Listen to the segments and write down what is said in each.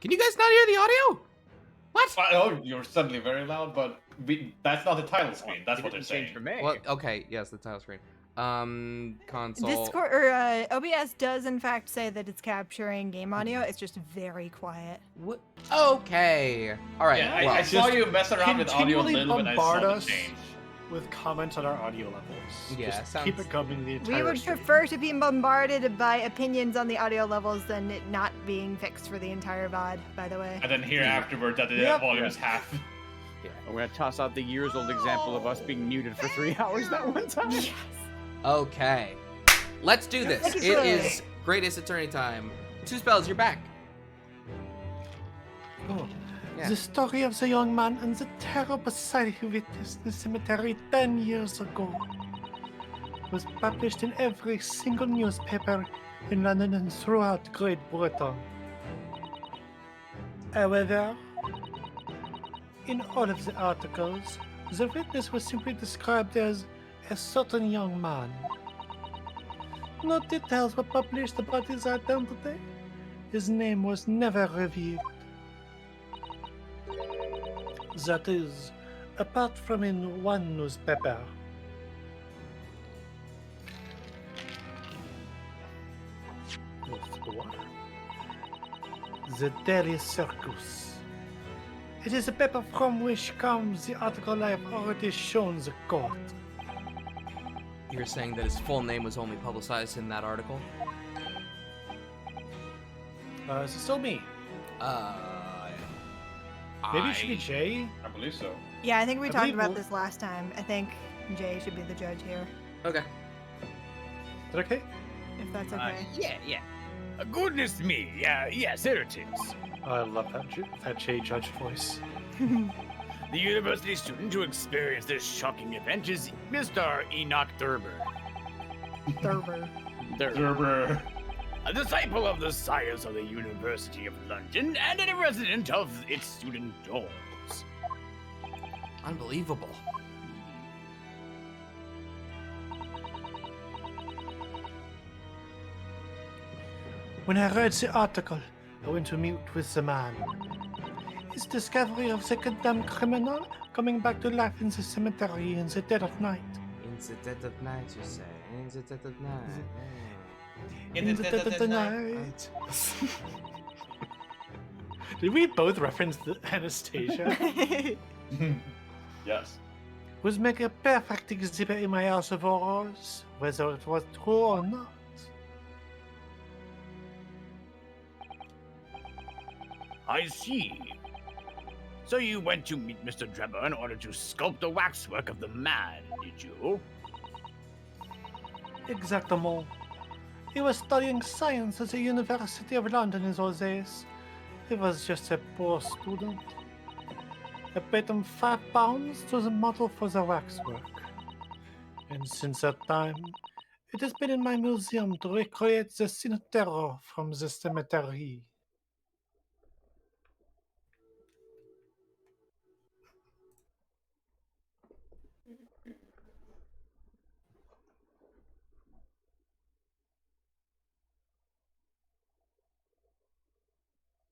Can you guys not hear the audio? What? Oh, you're suddenly very loud, but that's not the title screen. That's what they're Didn't change saying. for me. Well, okay, yes, the title screen. Console. Discord or OBS does in fact say that it's capturing game audio. It's just very quiet. What? Okay. All right. Yeah, well, I saw you mess around with audio a Continually little bit. I bombard saw the us change. with comments on our audio levels. Yeah, Just keep sounds- it coming the entire We would stream. prefer to be bombarded by opinions on the audio levels than it not being fixed for the entire VOD, by the way. And then hear afterward that the Yep. volume is half. Yeah, we're gonna toss out the years-old example of us being muted for 3 hours that one time. Yes. okay. Let's do this. Thank you, It sir. is Greatest Attorney time. Two Spells, you're back. Oh. Yeah. The story of the young man and the terrible sight he witnessed in the cemetery 10 years ago was published in every single newspaper in London and throughout Great Britain. However, in all of the articles, the witness was simply described as a certain young man. No details were published about his identity. His name was never revealed. That is, apart from in one newspaper. The Daily Circus. It is a paper from which comes the article I have already shown the court. You're saying that his full name was only publicized in that article? Is it still me? Maybe it should be Jay. I believe so. Yeah, I think we I talked believe about we'll- this last time. I think Jay should be the judge here, Okay. Is that okay? if that's okay. Yeah. Goodness me, yes, here it is. I love that Jay Judge voice. The university student who experienced this shocking event is Mr. Enoch Thurber. Thurber. Gerber. A disciple of the Science of the University of London and a resident of its student dorms. Unbelievable. When I read the article, I went to meet with the man. His discovery of the condemned criminal coming back to life in the cemetery in the dead of night. In the dead of night, you say. In the dead of night. In the dead of the night. Did we both reference the Anastasia? Yes. Was making a perfect exhibit in my house of horrors, whether it was true or not. I see. So you went to meet Mr. Drebber in order to sculpt the waxwork of the man, did you? Exactement. He was studying science at the University of London in those days. He was just a poor student. I paid him £5 to the model for the waxwork. And since that time, it has been in my museum to recreate the scene of terror from the cemetery.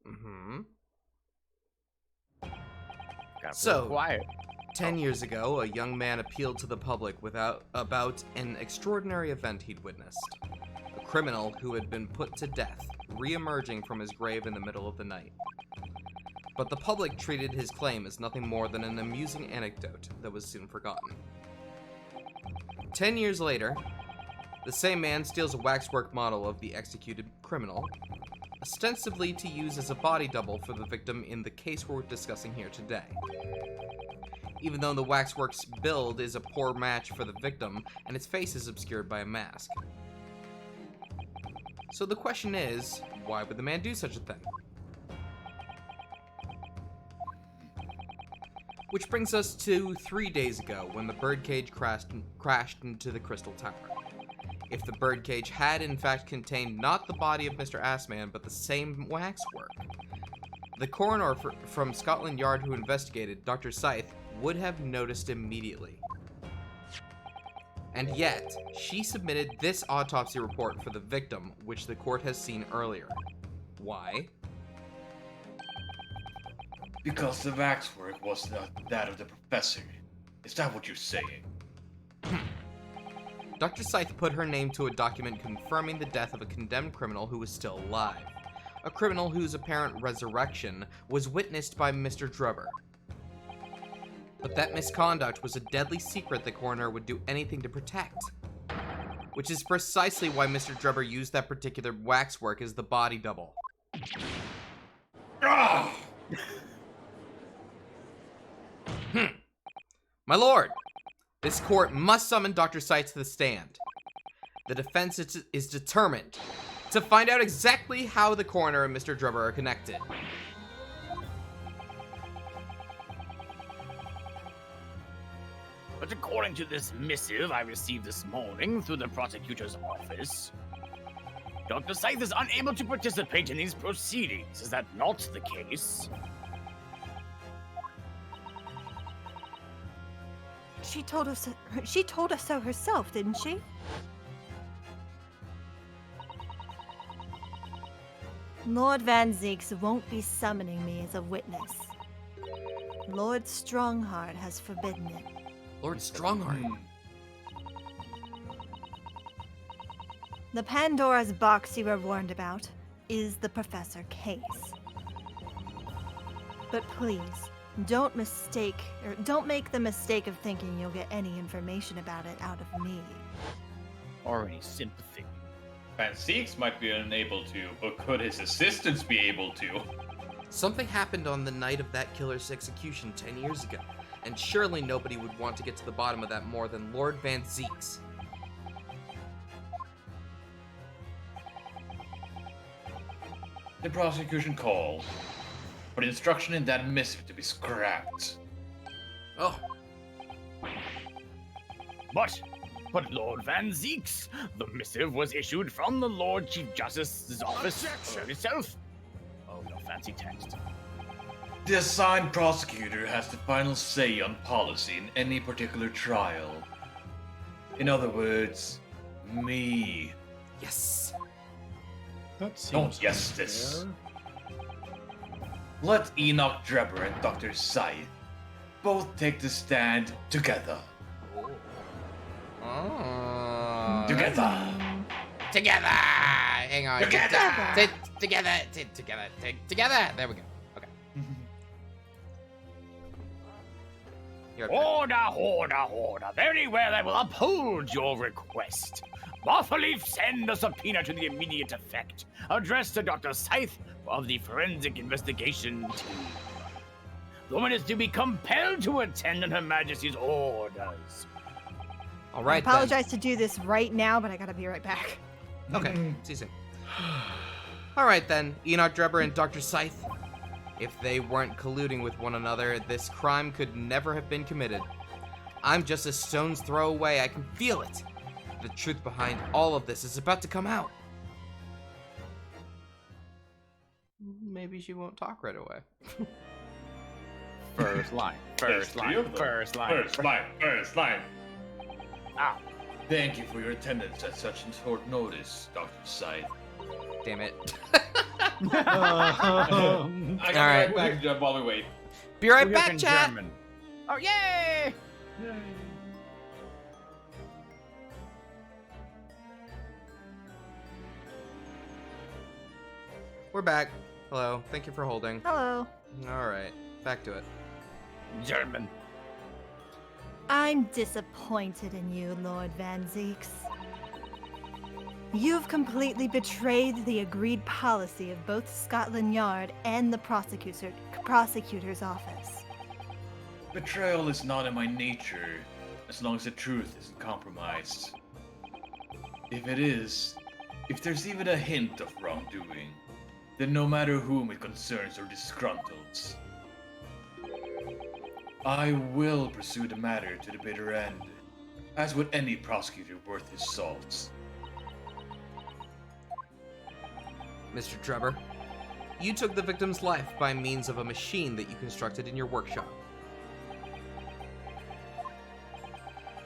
Mm-hmm. Got So- real quiet. 10 years ago, a young man appealed to the public about an extraordinary event he'd witnessed. A criminal who had been put to death, re-emerging from his grave in the middle of the night. But the public treated his claim as nothing more than an amusing anecdote that was soon forgotten. 10 years later, the same man steals a waxwork model of the executed criminal, ostensibly to use as a body double for the victim in the case we're discussing here today. Even though the waxwork's build is a poor match for the victim, and its face is obscured by a mask. So the question is, why would the man do such a thing? Which brings us to 3 days ago, when the birdcage crashed into the Crystal Tower. If the birdcage had in fact contained not the body of Mr. Assman, but the same waxwork, the coroner from Scotland Yard who investigated, Dr. Scythe, would have noticed immediately. And yet, she submitted this autopsy report for the victim, which the court has seen earlier. Why? Because the waxwork was not that of the professor. Is that what you're saying? Dr. Scythe put her name to a document confirming the death of a condemned criminal who was still alive. A criminal whose apparent resurrection was witnessed by Mr. Drubber. But that misconduct was a deadly secret the coroner would do anything to protect. Which is precisely why Mr. Drubber used that particular waxwork as the body double. Ah! My lord, this court must summon Dr. Scythe to the stand. The defense is determined to find out exactly how the coroner and Mr. Drubber are connected. But according to this missive I received this morning through the prosecutor's office, Dr. Scythe is unable to participate in these proceedings. Is that not the case? She told us so herself, didn't she? Lord Van Zeeks won't be summoning me as a witness. Lord Strongheart has forbidden it. Lord Strongheart. The Pandora's box you were warned about is the Professor case. But please, don't make the mistake of thinking you'll get any information about it out of me. Or any sympathy? Van Zeeks might be unable to, but could his assistants be able to? Something happened on the night of that killer's execution 10 years ago, and surely nobody would want to get to the bottom of that more than Lord Van Zeeks. The prosecution called for the instruction in that missive to be scrapped. Oh, But Lord Van Zeeks, the missive was issued from the Lord Chief Justice's office itself. Oh, no fancy text. The assigned prosecutor has the final say on policy in any particular trial. In other words, me. yes. That seems Don't yes this. fair. Let Enoch Drebber and Dr. Scythe both take the stand together. Oh. Together. Together. Hang on. Together. Together. There we go. Okay. You're Order. Very well, I will uphold your request. Lawfully send a subpoena to the immediate effect, addressed to Dr. Scythe of the Forensic Investigation Team. The woman is to be compelled to attend on Her Majesty's orders. All I right. apologize to do this right now, but I gotta be right back. Then. Okay. It's easy. All right then, Enoch Drebber and Dr. Scythe. If they weren't colluding with one another, this crime could never have been committed. I'm just a stone's throw away. I can feel it. The truth behind all of this is about to come out. Maybe she won't talk right away. First line. There's three of them. First line. Ah, Thank you for your attendance at such short notice, Dr. Scythe. Damn it. I can be Alright. right back, Jeff, while we wait. Be right we back, can chat. German. Oh, yay! We're back. Hello. Thank you for holding. Hello. All right. Back to it. German. I'm disappointed in you, Lord Van Zeeks. You've completely betrayed the agreed policy of both Scotland Yard and the prosecutor's office. Betrayal is not in my nature, as long as the truth isn't compromised. If it is, if there's even a hint of wrongdoing, then no matter whom it concerns or disgruntles, I will pursue the matter to the bitter end, as would any prosecutor worth his salt. Mr. Drebber, you took the victim's life by means of a machine that you constructed in your workshop.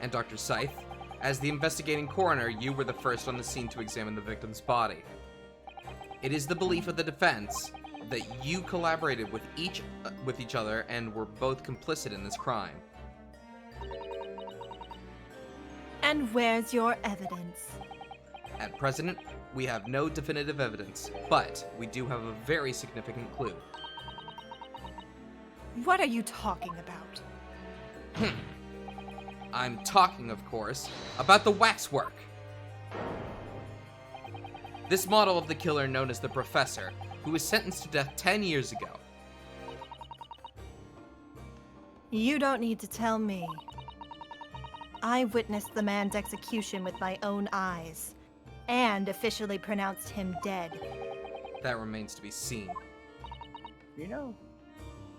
And Dr. Scythe, as the investigating coroner, you were the first on the scene to examine the victim's body. It is the belief of the defense that you collaborated with each other and were both complicit in this crime. And where's your evidence? At present, we have no definitive evidence, but we do have a very significant clue. What are you talking about? I'm talking, of course, about the waxwork. This model of the killer known as the Professor, who was sentenced to death 10 years ago. You don't need to tell me. I witnessed the man's execution with my own eyes, and officially pronounced him dead. That remains to be seen. You know,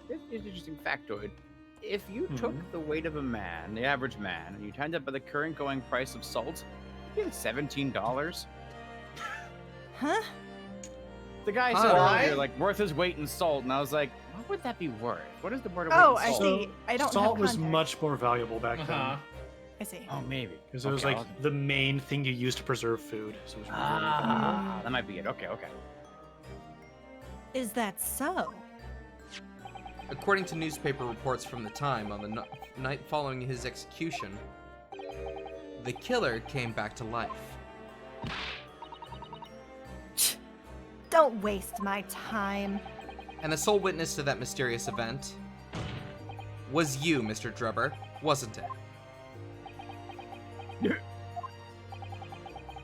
this is an interesting factoid. If you took the weight of a man, the average man, and you timed it by the current going price of salt, you get $17. Huh? The guy said earlier, like, worth his weight in salt, and I was like, what would that be worth? What is the word of weight in I salt? see. I don't Salt have was context. much more valuable back Uh-huh. I see. Oh, maybe. because it was Okay, like the main thing you used to preserve food. So it was really valuable. that might be it. Okay. Is that so? According to newspaper reports from the time, on the night following his execution, the killer came back to life. Don't waste my time. And the sole witness to that mysterious event was you, Mr. Drebber, wasn't it?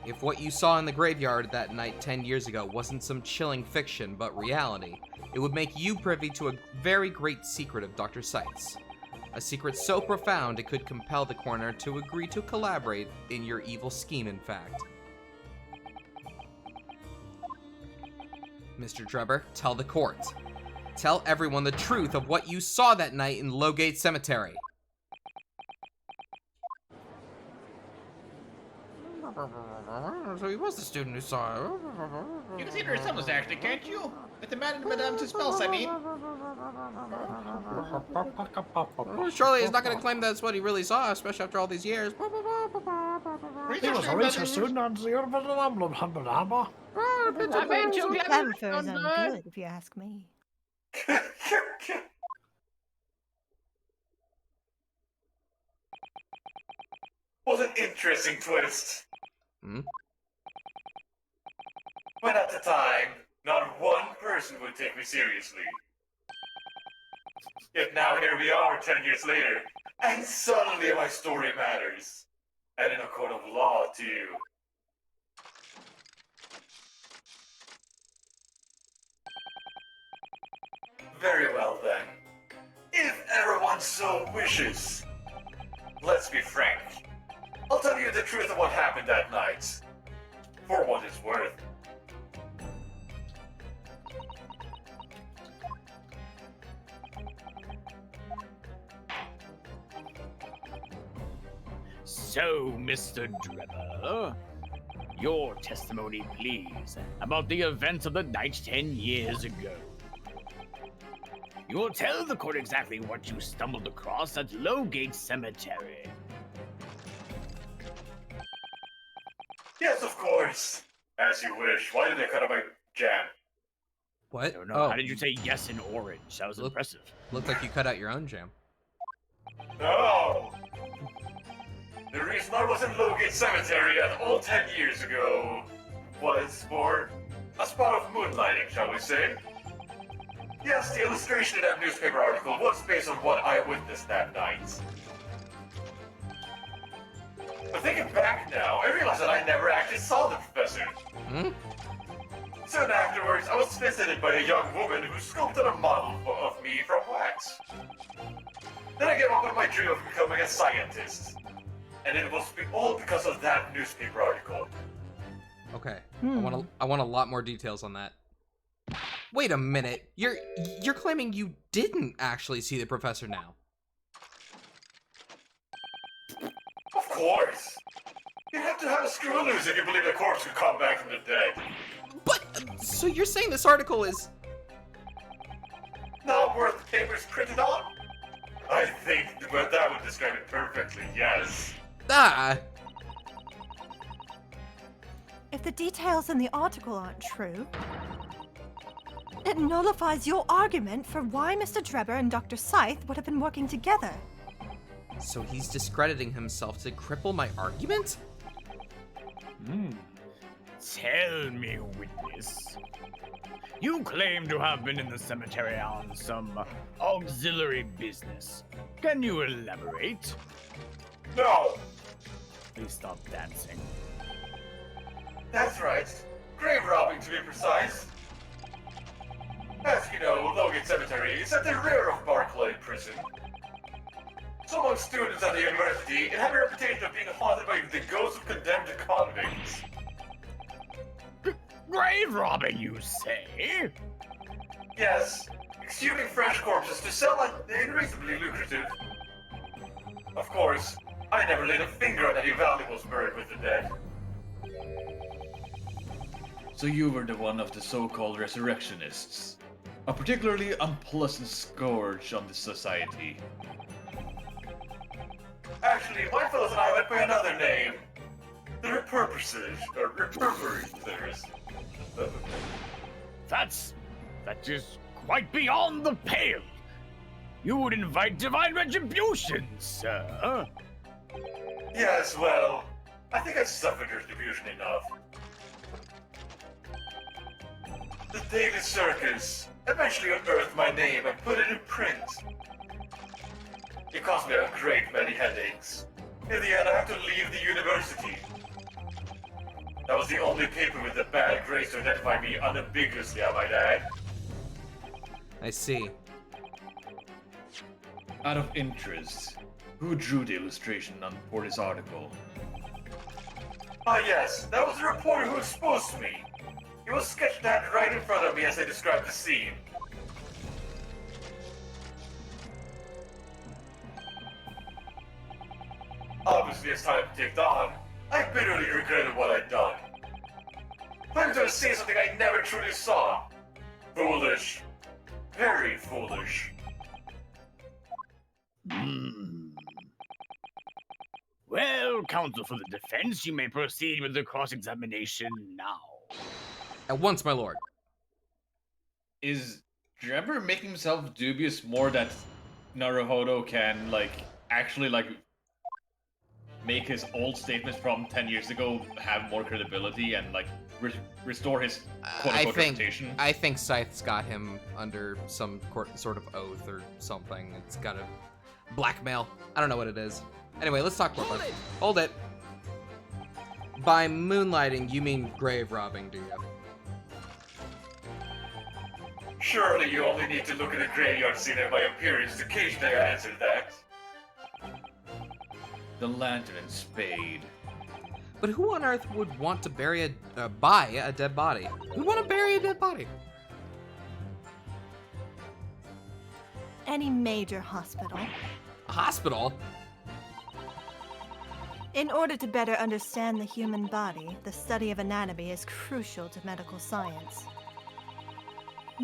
If what you saw in the graveyard that night 10 years ago wasn't some chilling fiction but reality, it would make you privy to a very great secret of Dr. Seitz. A secret so profound it could compel the coroner to agree to collaborate in your evil scheme, in fact. Mr. Drebber, tell the court. Tell everyone the truth of what you saw that night in Lowgate Cemetery. So he was the student who saw it. You can see it yourselves, actually, can't you? With the man and Madame Tuspels, I mean. Surely he's not going to claim that's what he really saw, especially after all these years. He was a research student at the University of London. Stanford is good, if you ask me. Was an interesting twist. Hmm? But at the time, not one person would take me seriously. Yet now here we are 10 years later, and suddenly my story matters. And in a court of law, too. Very well then. If everyone so wishes. Let's be frank. I'll tell you the truth of what happened that night. For what it's worth. So, Mr. Drebber, your testimony, please, about the events of the night 10 years ago. You will tell the court exactly what you stumbled across at Lowgate Cemetery. Yes, of course. As you wish. Why did they cut out my jam? What? I don't know. How did you say yes in orange? That was Look- impressive. Looked like you cut out your own jam. No! The reason I was in Lowgate Cemetery at all 10 years ago was for a spot of moonlighting, shall we say? Yes, the illustration in that newspaper article was based on what I witnessed that night. But thinking back now, I realize that I never actually saw the professor. Hmm? Soon afterwards, I was visited by a young woman who sculpted a model of me from wax. Then I gave up on my dream of becoming a scientist. And it was all because of that newspaper article. Okay. I want a lot more details on that. Wait a minute. You're claiming you didn't actually see the professor now. Of course! You have to have a screw loose if you believe the corpse could come back from the dead. But, so you're saying this article is... Not worth the papers printed on? I think but that would describe it perfectly, yes. Ah! If the details in the article aren't true, It nullifies your argument for why Mr. Drebber and Dr. Scythe would have been working together. So he's discrediting himself to cripple my argument? Tell me, witness. You claim to have been in the cemetery on some auxiliary business. Can you elaborate? No, Please stop dancing. that's right. Grave robbing, to be precise. As you know, Logan Cemetery is at the rear of Barclay Prison. So among students at the university, it had a reputation of being haunted by the ghosts of condemned convicts. Grave robbing, you say? Yes, exhuming fresh corpses to sell at unreasonably lucrative. Of course, I never laid a finger on any valuables buried with the dead. So you were the one of the so-called resurrectionists. A particularly unpleasant scourge on the society. Actually, my fellows and I went by another name. The Repurposers, or Repurposers. That is quite beyond the pale. You would invite divine retribution, sir. Yes, well, I think I suffered retribution enough. The Daily Circus eventually unearthed my name and put it in print. It cost me a great many headaches. In the end, I had to leave the university. That was the only paper with the bad grace to identify me unambiguously, I might add. I see. Out of interest, who drew the illustration for this article? Ah yes, that was the reporter who exposed me. He was sketched out right in front of me as I described the scene. Obviously, as time ticked on, I bitterly regretted what I'd done. Claiming to have seen something I never truly saw. Foolish. Very foolish. Well, counsel for the defense, you may proceed with the cross-examination now. At once, my lord. Is Drebber making himself dubious more that Naruhodo can, actually, make his old statements from 10 years ago have more credibility and, restore his quote-unquote reputation? I think Scythe's got him under some sort of oath or something. It's got a blackmail. I don't know what it is. Anyway, let's talk about it. Hold it. By moonlighting, you mean grave robbing, do you? Surely you only need to look at a graveyard scene of my appearance to gauge that I answered that. The lantern and spade. But who on earth would want to buy a dead body? Who'd want to bury a dead body? Any major hospital. A hospital? In order to better understand the human body, the study of anatomy is crucial to medical science.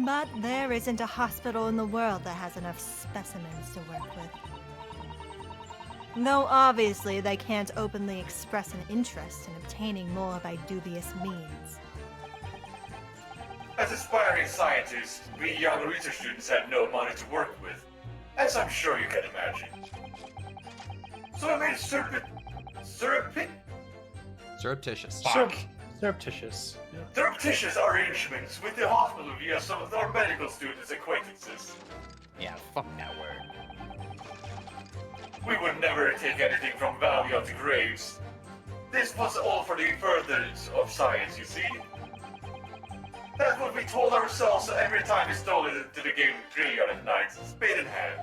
But there isn't a hospital in the world that has enough specimens to work with. Though obviously they can't openly express an interest in obtaining more by dubious means. As aspiring scientists, we young research students had no money to work with, as I'm sure you can imagine. So I made Surreptitious. Surreptitious. surreptitious arrangements with the hospital via some of our medical students' acquaintances. Yeah, fuck that word. We would never take anything from value of the graves. This was all for the furtherance of science, you see. That's what we told ourselves every time we stole it into the graveyard at night, spade in hand.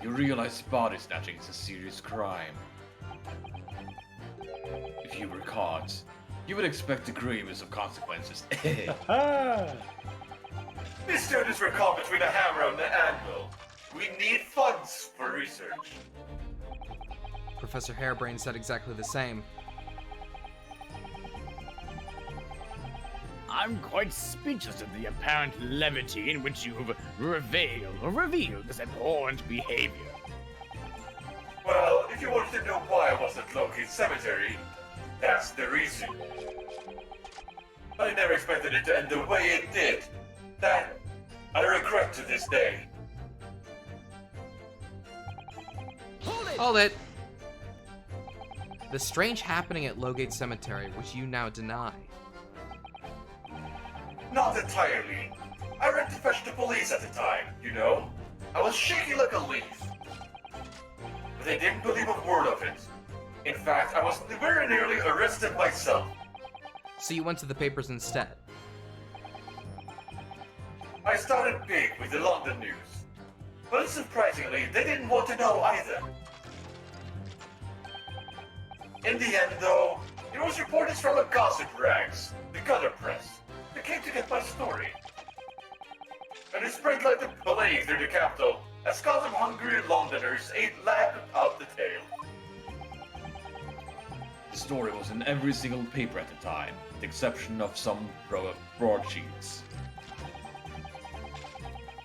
You realize body snatching is a serious crime. If you were caught, you would expect the gravest of consequences. Ah! These students were caught between a hammer and an anvil. We need funds for research. Professor Harebrain said exactly the same. I'm quite speechless at the apparent levity in which you've revealed this abhorrent behavior. Well, if you wanted to know why I was at Loki's cemetery, that's the reason. I never expected it to end the way it did. That I regret to this day. Hold it! The strange happening at Lowgate Cemetery, which you now deny. Not entirely. I ran to fetch the police at the time, you know? I was shaky like a leaf. But they didn't believe a word of it. In fact, I was very nearly arrested myself. So you went to the papers instead. I started big with the London news. But surprisingly, they didn't want to know either. In the end, though, it was reporters from the gossip rags, the gutter press, that came to get my story. And it spread like the plague through the capital, as gossip-hungry Londoners ate lapped out the tale. The story was in every single paper at the time, with the exception of some broadsheets.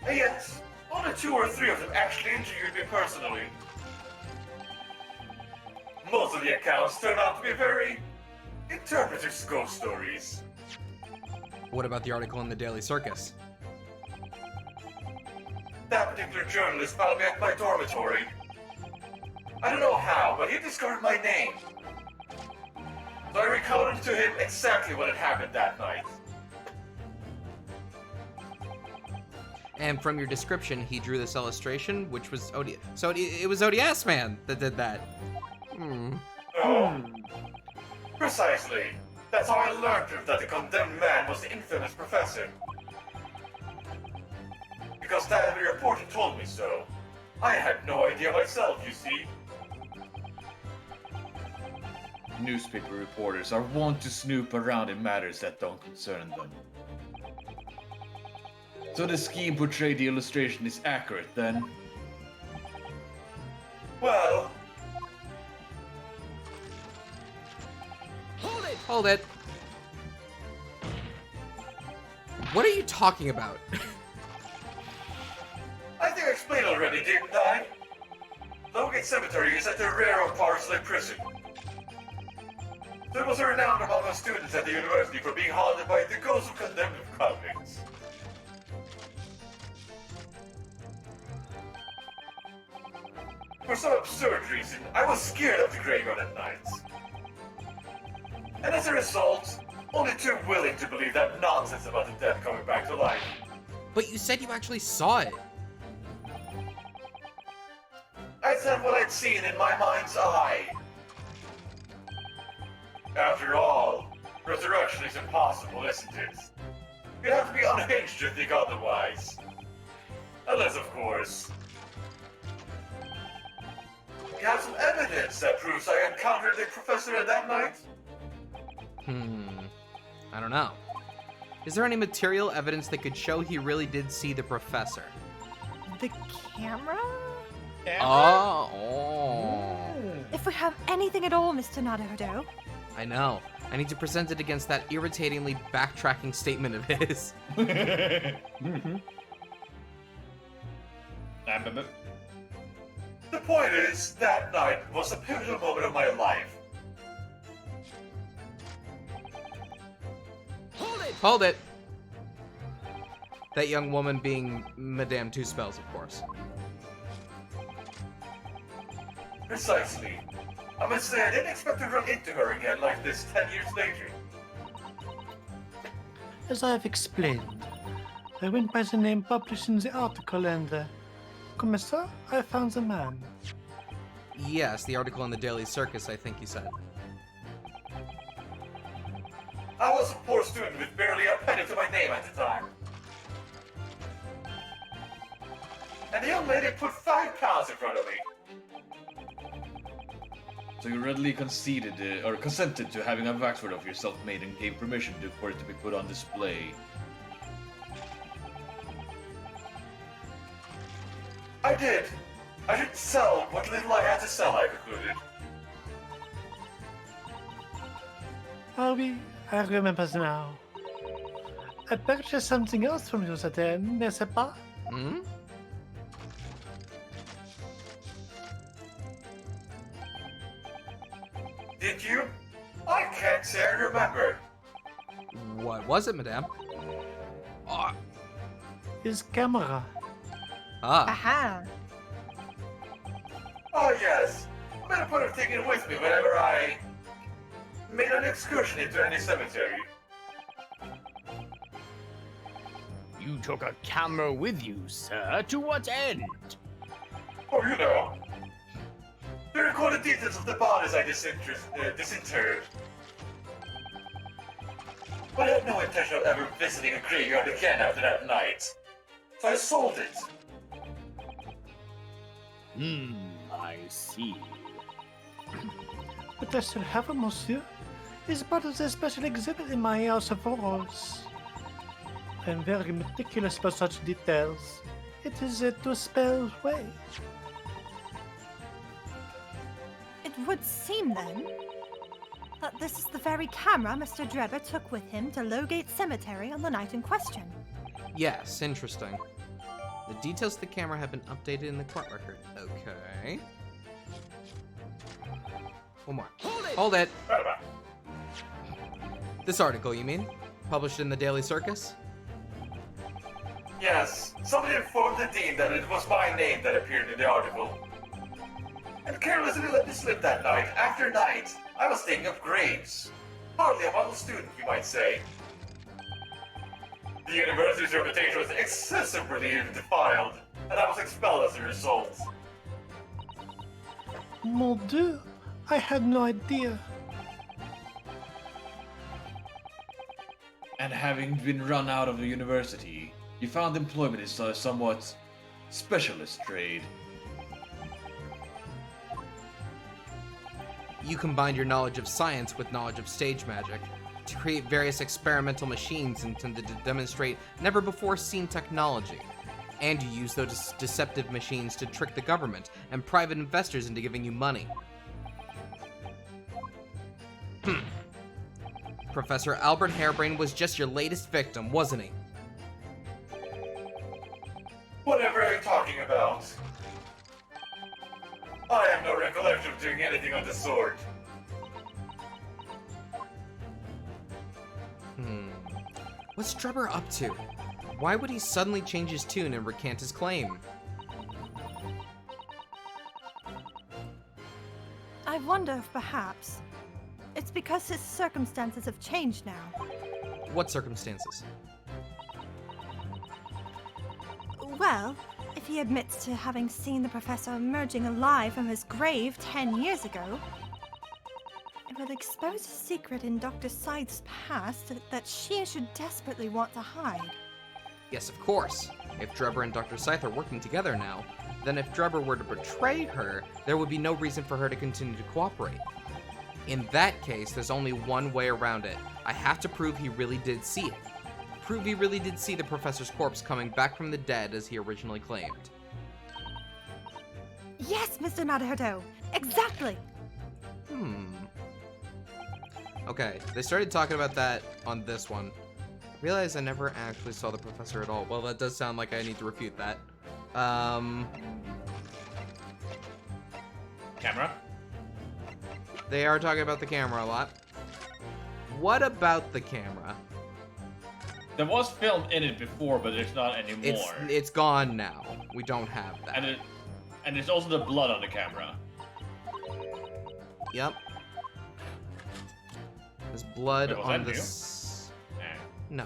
And yet, only 2 or 3 of them actually interviewed me personally. Most of the accounts turned out to be very interpretive ghost stories. What about the article in the Daily Circus? That particular journalist found me at my dormitory. I don't know how, but he discovered my name. So I recounted to him exactly what had happened that night. And from your description, he drew this illustration, which was So it was ODS Man that did that. Oh. Precisely. That's how I learned that the condemned man was the infamous professor. Because that reporter told me so. I had no idea myself, you see. Newspaper reporters are wont to snoop around in matters that don't concern them. So the scheme portrayed the illustration is accurate, then? Well, Hold it! What are you talking about? I think I explained already, didn't I? Lowgate Cemetery is at the rear of Parsley Prison. There was a renown among the students at the university for being haunted by the ghosts of condemned convicts. For some absurd reason, I was scared of the graveyard at night. And as a result, only too willing to believe that nonsense about the dead coming back to life. But you said you actually saw it. I said what I'd seen in my mind's eye. After all, resurrection is impossible, isn't it? You'd have to be unhinged to think otherwise. Unless, of course, you have some evidence that proves I encountered the professor that night? I don't know. Is there any material evidence that could show he really did see the professor? The camera? Oh. If we have anything at all, Mr. Naruto. I know. I need to present it against that irritatingly backtracking statement of his. The point is, that night was a pivotal moment of my life. Hold it! That young woman being Madame Two Spells, of course. Precisely. I must say, I didn't expect to run into her again like this 10 years later. As I have explained, I went by the name published in the article and, Commissar, I found the man. Yes, the article in the Daily Circus, I think you said. I was a poor student with barely a penny to my name at the time. And the young lady put £5 in front of me. So you readily conceded, or consented to having a waxwork of yourself made and gave permission for it to be put on display. I did. I should sell what little I had to sell, I concluded. Ah oui, I remember now. I purchased something else from you that day, n'est-ce pas? Hmm? Did you? I can't say I remember. What was it, madame? Oh, His camera. Aha! Oh yes, I'm gonna put a ticket with me whenever I made an excursion into any cemetery. You took a camera with you, sir. To what end? Oh, you know, to record the details of the bodies I disinterred. But I had no intention of ever visiting a graveyard again after that night, so I sold it. I see. But I still have him, monsieur. He's part of the special exhibit in my House of Horrors. I'm very meticulous about such details. It is to spell way. It would seem then that this is the very camera Mr. Drebber took with him to Lowgate Cemetery on the night in question. yes, interesting. The details of the camera have been updated in the court record. Okay. One more. Hold it! This article, you mean? Published in the Daily Circus? Yes, somebody informed the dean that it was my name that appeared in the article. And carelessly let me slip that night. After night, I was thinking of graves. Hardly a model student, you might say. The university's reputation was excessively defiled, and I was expelled as a result. Mon Dieu, I had no idea. And having been run out of the university, you found employment in a somewhat specialist trade. You combined your knowledge of science with knowledge of stage magic to create various experimental machines intended to demonstrate never-before-seen technology. And you used those deceptive machines to trick the government and private investors into giving you money. Professor Albert Harebrain was just your latest victim, wasn't he? Whatever are you talking about? I have no recollection of doing anything of the sort. What's Drebber up to? Why would he suddenly change his tune and recant his claim? I wonder if perhaps it's because his circumstances have changed now. What circumstances? Well, if he admits to having seen the professor emerging alive from his grave 10 years ago, it will expose a secret in Dr. Scythe's past that she should desperately want to hide. Yes, of course. If Drebber and Dr. Scythe are working together now, then if Drebber were to betray her, there would be no reason for her to continue to cooperate. In that case, there's only one way around it. I have to prove he really did see it. Prove he really did see the professor's corpse coming back from the dead as he originally claimed. Yes, Mr. Naruto! Exactly! Okay, they started talking about that on this one. Realize I never actually saw the professor at all. Well, that does sound like I need to refute that. Camera? They are talking about the camera a lot. What about the camera? There was film in it before, but there's not anymore. It's gone now. We don't have that. And there's also the blood on the camera. Yep. There's blood Wait, was on that new? this. Yeah. No.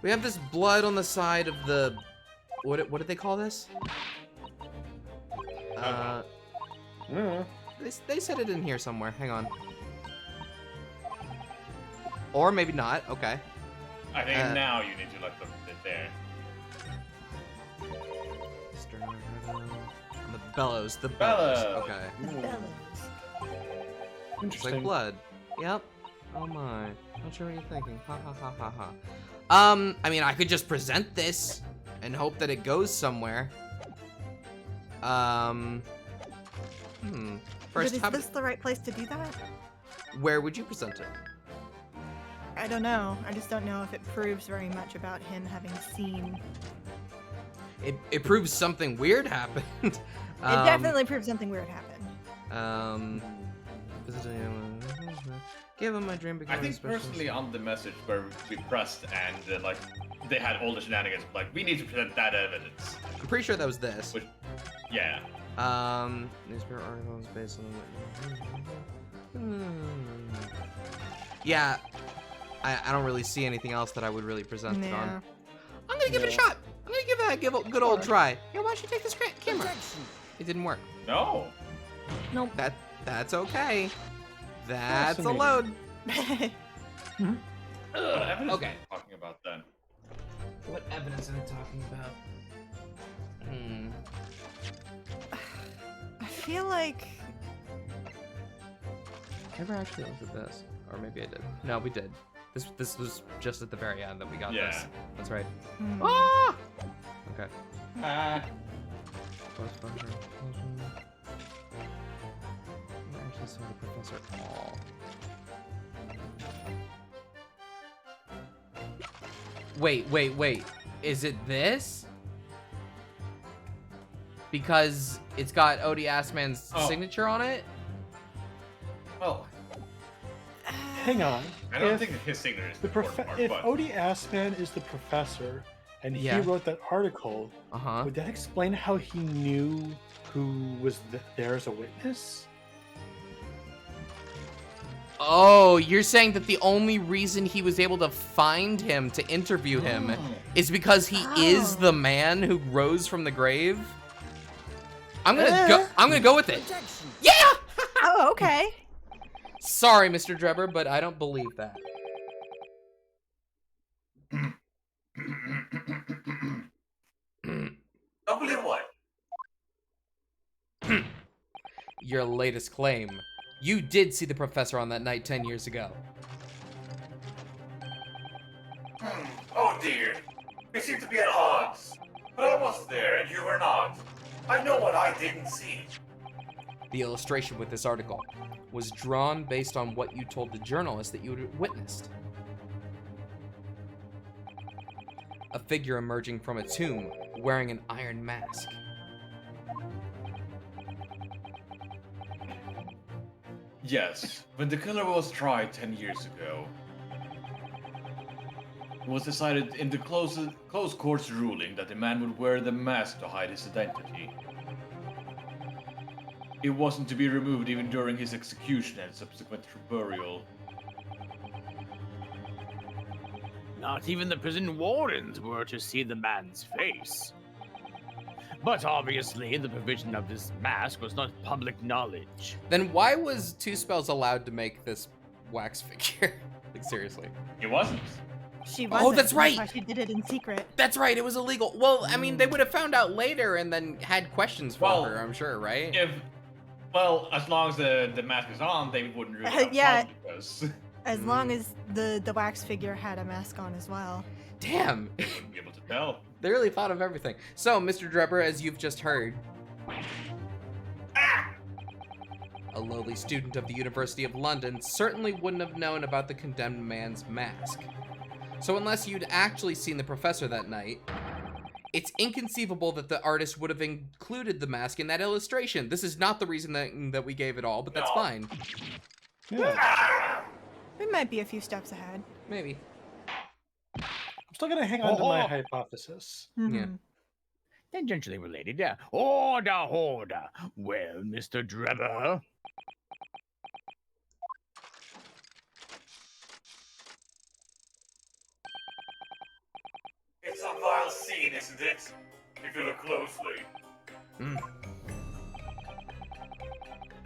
We have this blood on the side of the. What did they call this? They said it in here somewhere. Hang on. Or maybe not. Okay. I think now you need to look it there. The bellows. The bellows. Bellows. Okay. The bellows. It's Interesting. like blood. Yep. Oh my. Not sure what you're thinking. Ha ha ha ha ha. I mean, I could just present this and hope that it goes somewhere. First, But is this the right place to do that? where would you present it? I don't know. I just don't know if it proves very much about him having seen. It proves something weird happened. It definitely proves something weird happened. Give him a dream. I think personally on the message where we pressed and like they had all the shenanigans, like we need to present that evidence. I'm pretty sure that was this. Which, yeah. Newspaper articles based on. Yeah, I don't really see anything else that I would really present it on. I'm gonna give it a shot. I'm gonna give that a good old try. Here, why don't you take this camera? It didn't work. No. Nope. That's okay. That's a Fascinating. load. Evidence Okay. we're talking about then. What evidence are we talking about? I feel like Never actually looked at this, or maybe I did. No, we did. This was just at the very end that we got Yeah. this. That's right. hmm. Ah! Okay. Close function. I actually saw the professor all. Wait. Is it this? Because it's got Odie Assman's Oh. signature on it? Well, Hang on. I don't If think his signature is the the important part, if but Odie Assman is the professor and Yeah. he wrote that article, Uh-huh. would that explain how he knew who was there as a witness? Oh, you're saying that the only reason he was able to find him to interview him is because he is Oh. the man who rose from the grave? I'm gonna go with it. Yeah! Oh, okay. Sorry, Mr. Drebber, but I don't believe that. Don't believe what? Your latest claim. You did see the professor on that night 10 years ago. Oh dear. We seem to be at odds. But I was there and you were not. I know what I didn't see. The illustration with this article was drawn based on what you told the journalist that you had witnessed. A figure emerging from a tomb wearing an iron mask. yes, when the killer was tried 10 years ago, it was decided in the close court's ruling that the man would wear the mask to hide his identity. It wasn't to be removed even during his execution and subsequent burial. Not even the prison wardens were to see the man's face. But obviously, the provision of this mask was not public knowledge. Then why was Two Spells allowed to make this wax figure? Like, seriously. It wasn't. She Oh, wasn't. that's right. why she did it in secret. That's right, it was illegal. Well, I mean, they would have found out later and then had questions for Well, her, I'm sure, right? Well, as long as the mask is on, they wouldn't really have Yeah. found because As long as the wax figure had a mask on as well. Damn, they wouldn't be able to tell. they really thought of everything. So, Mr. Drebber, as you've just heard, a lowly student of the University of London certainly wouldn't have known about the condemned man's mask. So unless you'd actually seen the professor that night, it's inconceivable that the artist would have included the mask in that illustration. This is not the reason that we gave it all, but that's No. fine. Yeah. We might be a few steps ahead. Maybe. I'm still gonna hang on to my hypothesis. Yeah. Mhm. Tangentially related, yeah. Order. Well, Mr. Drebber. It's a vile scene, isn't it? If you look closely. Mm.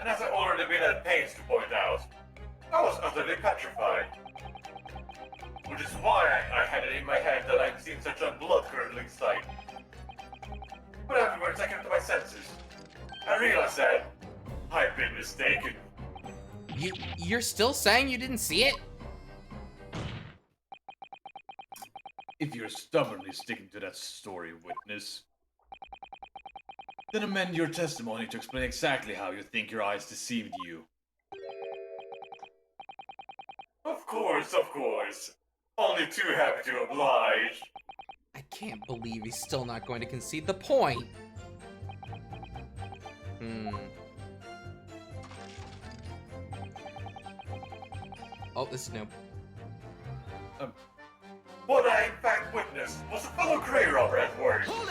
And as I've already been at pains to point out, I was utterly petrified. Which is why I had it in my head that I'd seen such a blood-curdling sight. But afterwards I came to my senses. I realized that I'd been mistaken. You're still saying you didn't see it? If you're stubbornly sticking to that story, witness, then amend your testimony to explain exactly how you think your eyes deceived you. Of course. Only too happy to oblige. I can't believe he's still not going to concede the point. Oh, this is new. What I in fact witnessed was a fellow grave robber at work. Hold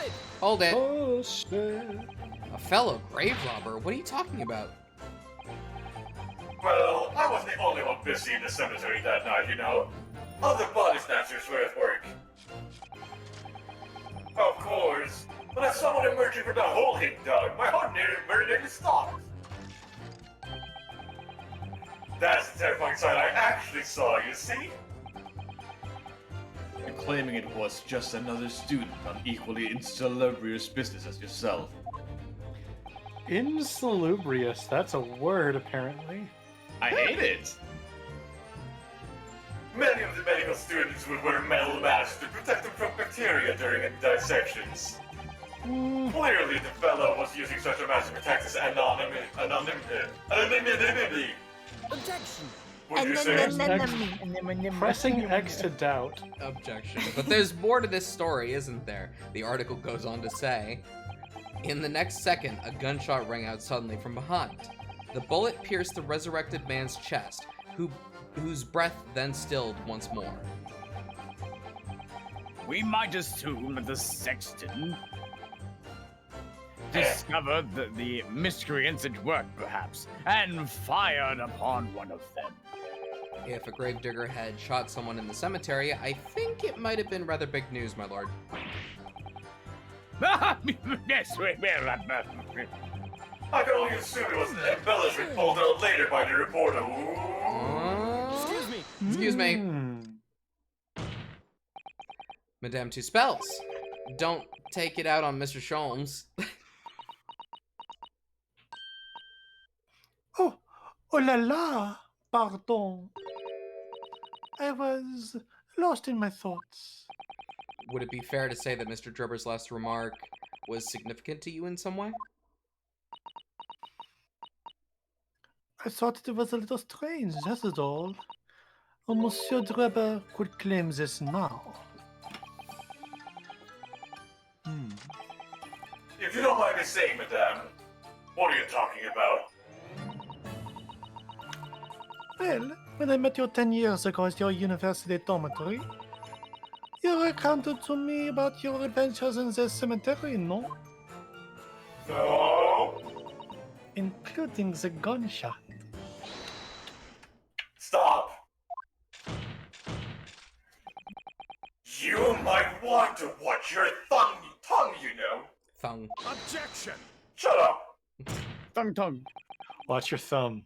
it. Oh shit. A fellow grave robber? What are you talking about? Well, I wasn't the only one busy in the cemetery that night, you know. Other body snatchers were at work. Of course, when I saw someone emerging from the hole he'd dug, my heart nearly stopped. That's the terrifying sight I actually saw, you see? And claiming it was just another student on equally insalubrious business as yourself. Insalubrious, that's a word apparently. I hate it! Many of the medical students would wear metal masks to protect them from bacteria during dissections. Clearly, the fellow was using such a mask to protect his anonymity. Objection. Would you say? Pressing X to doubt. Objection. But there's more to this story, isn't there? The article goes on to say, in the next second, a gunshot rang out suddenly from behind. The bullet pierced the resurrected man's chest, whose breath then stilled once more. We might assume that the sexton discovered the miscreants at work, perhaps, and fired upon one of them. If a gravedigger had shot someone in the cemetery, I think it might have been rather big news, my lord. Yes, I can only assume it was an embellishment pulled out later by the reporter. Excuse me. Madame Two Spells. Don't take it out on Mr. Sholmes. Oh la la, pardon. I was lost in my thoughts. Would it be fair to say that Mr. Drebber's last remark was significant to you in some way? I thought it was a little strange, that is all. Monsieur Drebber could claim this now. If you don't mind me saying, madame, what are you talking about? Well, when I met you 10 years ago at your university dormitory, you recounted to me about your adventures in the cemetery, no? No. Including the gunshot. Stop. You might want to watch your tongue, you know. Thung. Objection. Shut up. Tongue. Watch your thumb.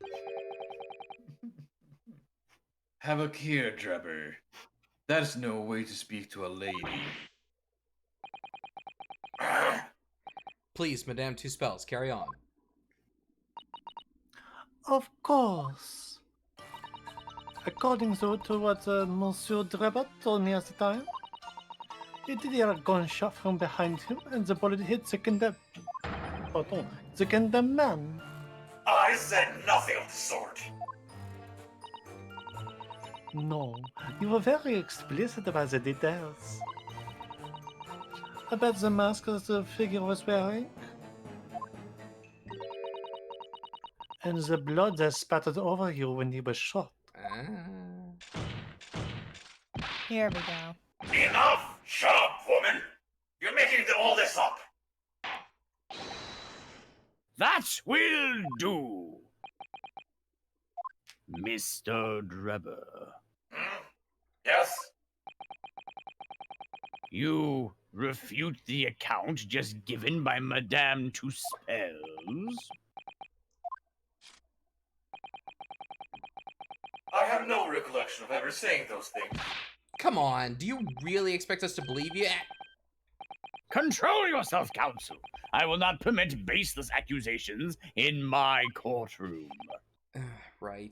Have a care, Drebber. That is no way to speak to a lady. Please, Madame Two Spells, carry on. Of course. According to what Monsieur Drebber told me at the time, he did hear a gunshot from behind him and the bullet hit the condemned man. I said nothing of the sort. No, you were very explicit about the details. About the mask that the figure was wearing. And the blood that spattered over you when he was shot. Here we go. Enough! Shut up, woman! You're making all this up! That will do, Mr. Drebber. Yes? You refute the account just given by Madame Two Spells? I have no recollection of ever saying those things. Come on, do you really expect us to believe you? Control yourself, counsel. I will not permit baseless accusations in my courtroom. Right.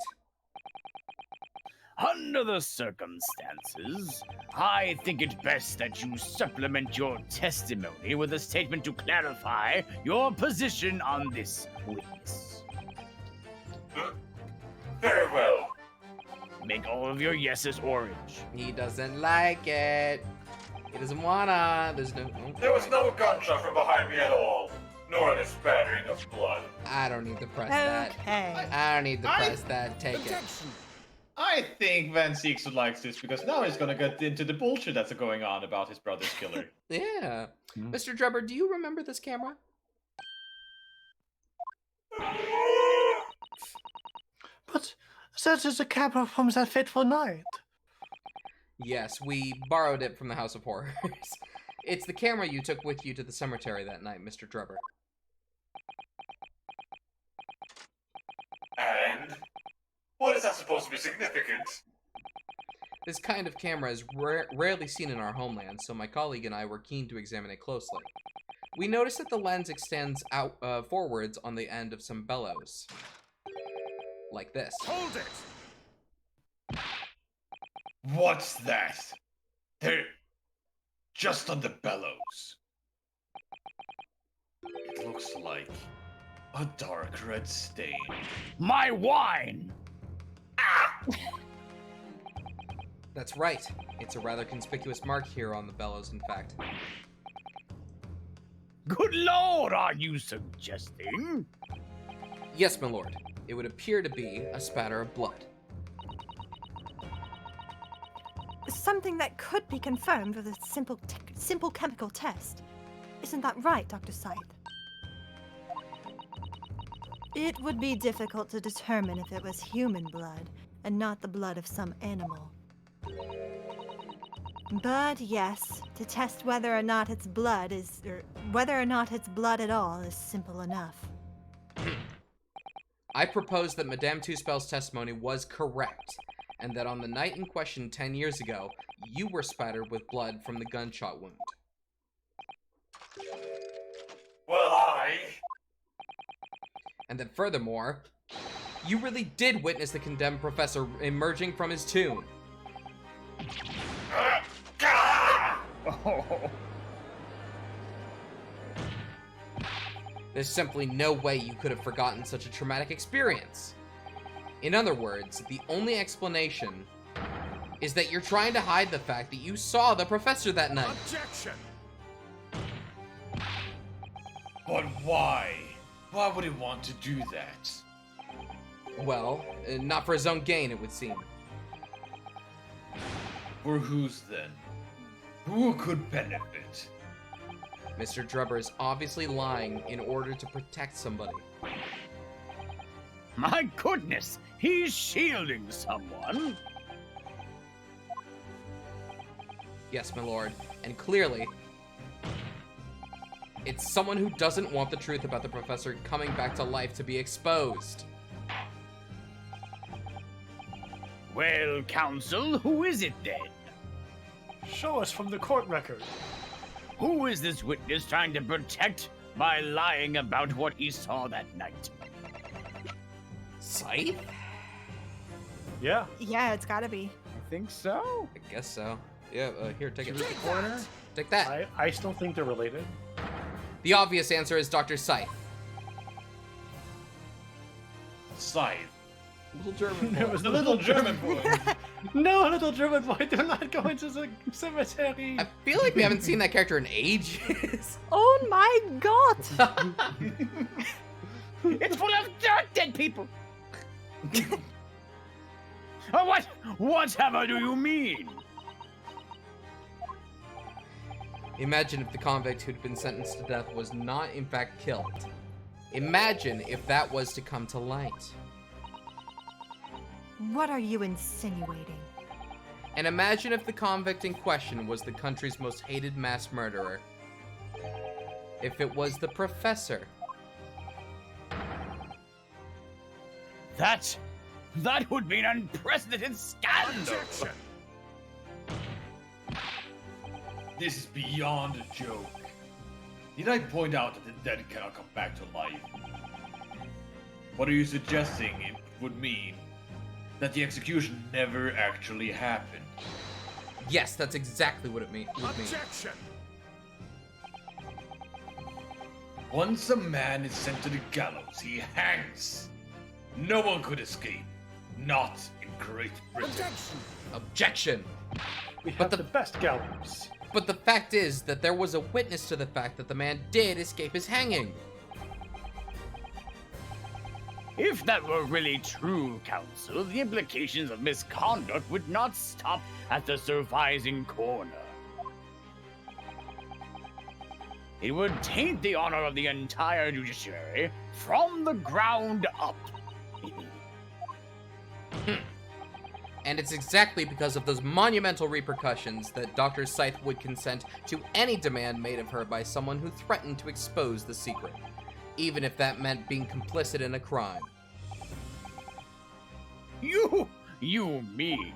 Under the circumstances, I think it best that you supplement your testimony with a statement to clarify your position on this witness. Very well. Make all of your yeses orange. He doesn't like it. He doesn't wanna. There's no... There was no gunshot from behind me at all, nor any spattering of blood. I don't need to press that. Okay. I don't need to press that. Take it. I think Van Zieks likes this because now he's gonna get into the bullshit that's going on about his brother's killer. Yeah. Hmm. Mr. Drebber, do you remember this camera? But that is a camera from that fateful night. Yes, we borrowed it from the House of Horrors. It's the camera you took with you to the cemetery that night, Mr. Drebber. And what is that supposed to be significant? This kind of camera is rarely seen in our homeland, so my colleague and I were keen to examine it closely. We noticed that the lens extends out forwards on the end of some bellows. Like this. Hold it! What's that? They're just on the bellows. It looks like a dark red stain. My wine! That's right. It's a rather conspicuous mark here on the bellows, in fact. Good lord, are you suggesting? Yes, my lord. It would appear to be a spatter of blood. Something that could be confirmed with a simple chemical test. Isn't that right, Dr. Scythe? It would be difficult to determine if it was human blood and not the blood of some animal. But yes, to test whether or not it's blood is, or whether or not it's blood at all is simple enough. I propose that Madame Two-Spell's testimony was correct, and that on the night in question 10 years ago, you were spattered with blood from the gunshot wound. Well, And that furthermore, you really did witness the condemned professor emerging from his tomb. Oh, There's simply no way you could have forgotten such a traumatic experience. In other words, the only explanation is that you're trying to hide the fact that you saw the professor that night. objection! But why? Why would he want to do that? Well, not for his own gain, it would seem. For whose then? Who could benefit? Mr. Drebber is obviously lying in order to protect somebody. My goodness, he's shielding someone. Yes, my lord, and clearly, it's someone who doesn't want the truth about the professor coming back to life to be exposed. Well, counsel, who is it then? Show us from the court record. Who is this witness trying to protect by lying about what he saw that night? Scythe? Yeah. Yeah, it's gotta be. I think so. I guess so. Yeah, here, take it. Take corner. Take that. I still think they're related. The obvious answer is Dr. Scythe. Scythe. Little German. There was The little German boy. No, little German boy, do not go into the cemetery. I feel like we haven't seen that character in ages. Oh my god! It's full of dirt, dead people. Oh, whatever do you mean? Imagine if the convict who'd been sentenced to death was not in fact killed. Imagine if that was to come to light. What are you insinuating? And imagine if the convict in question was the country's most hated mass murderer. If it was the professor. That would be an unprecedented scandal. This is beyond a joke. Did I point out that the dead cannot come back to life? What are you suggesting it would mean? That the execution never actually happened? Yes, that's exactly what it would mean. Once a man is sent to the gallows, he hangs. No one could escape. Not in Great Britain. Objection! We But have the- the best gallows. But the fact is that there was a witness to the fact that the man did escape his hanging. If that were really true, Counsel, the implications of misconduct would not stop at the surviving coroner. It would taint the honor of the entire judiciary from the ground up. And it's exactly because of those monumental repercussions that Dr. Scythe would consent to any demand made of her by someone who threatened to expose the secret, even if that meant being complicit in a crime. You mean?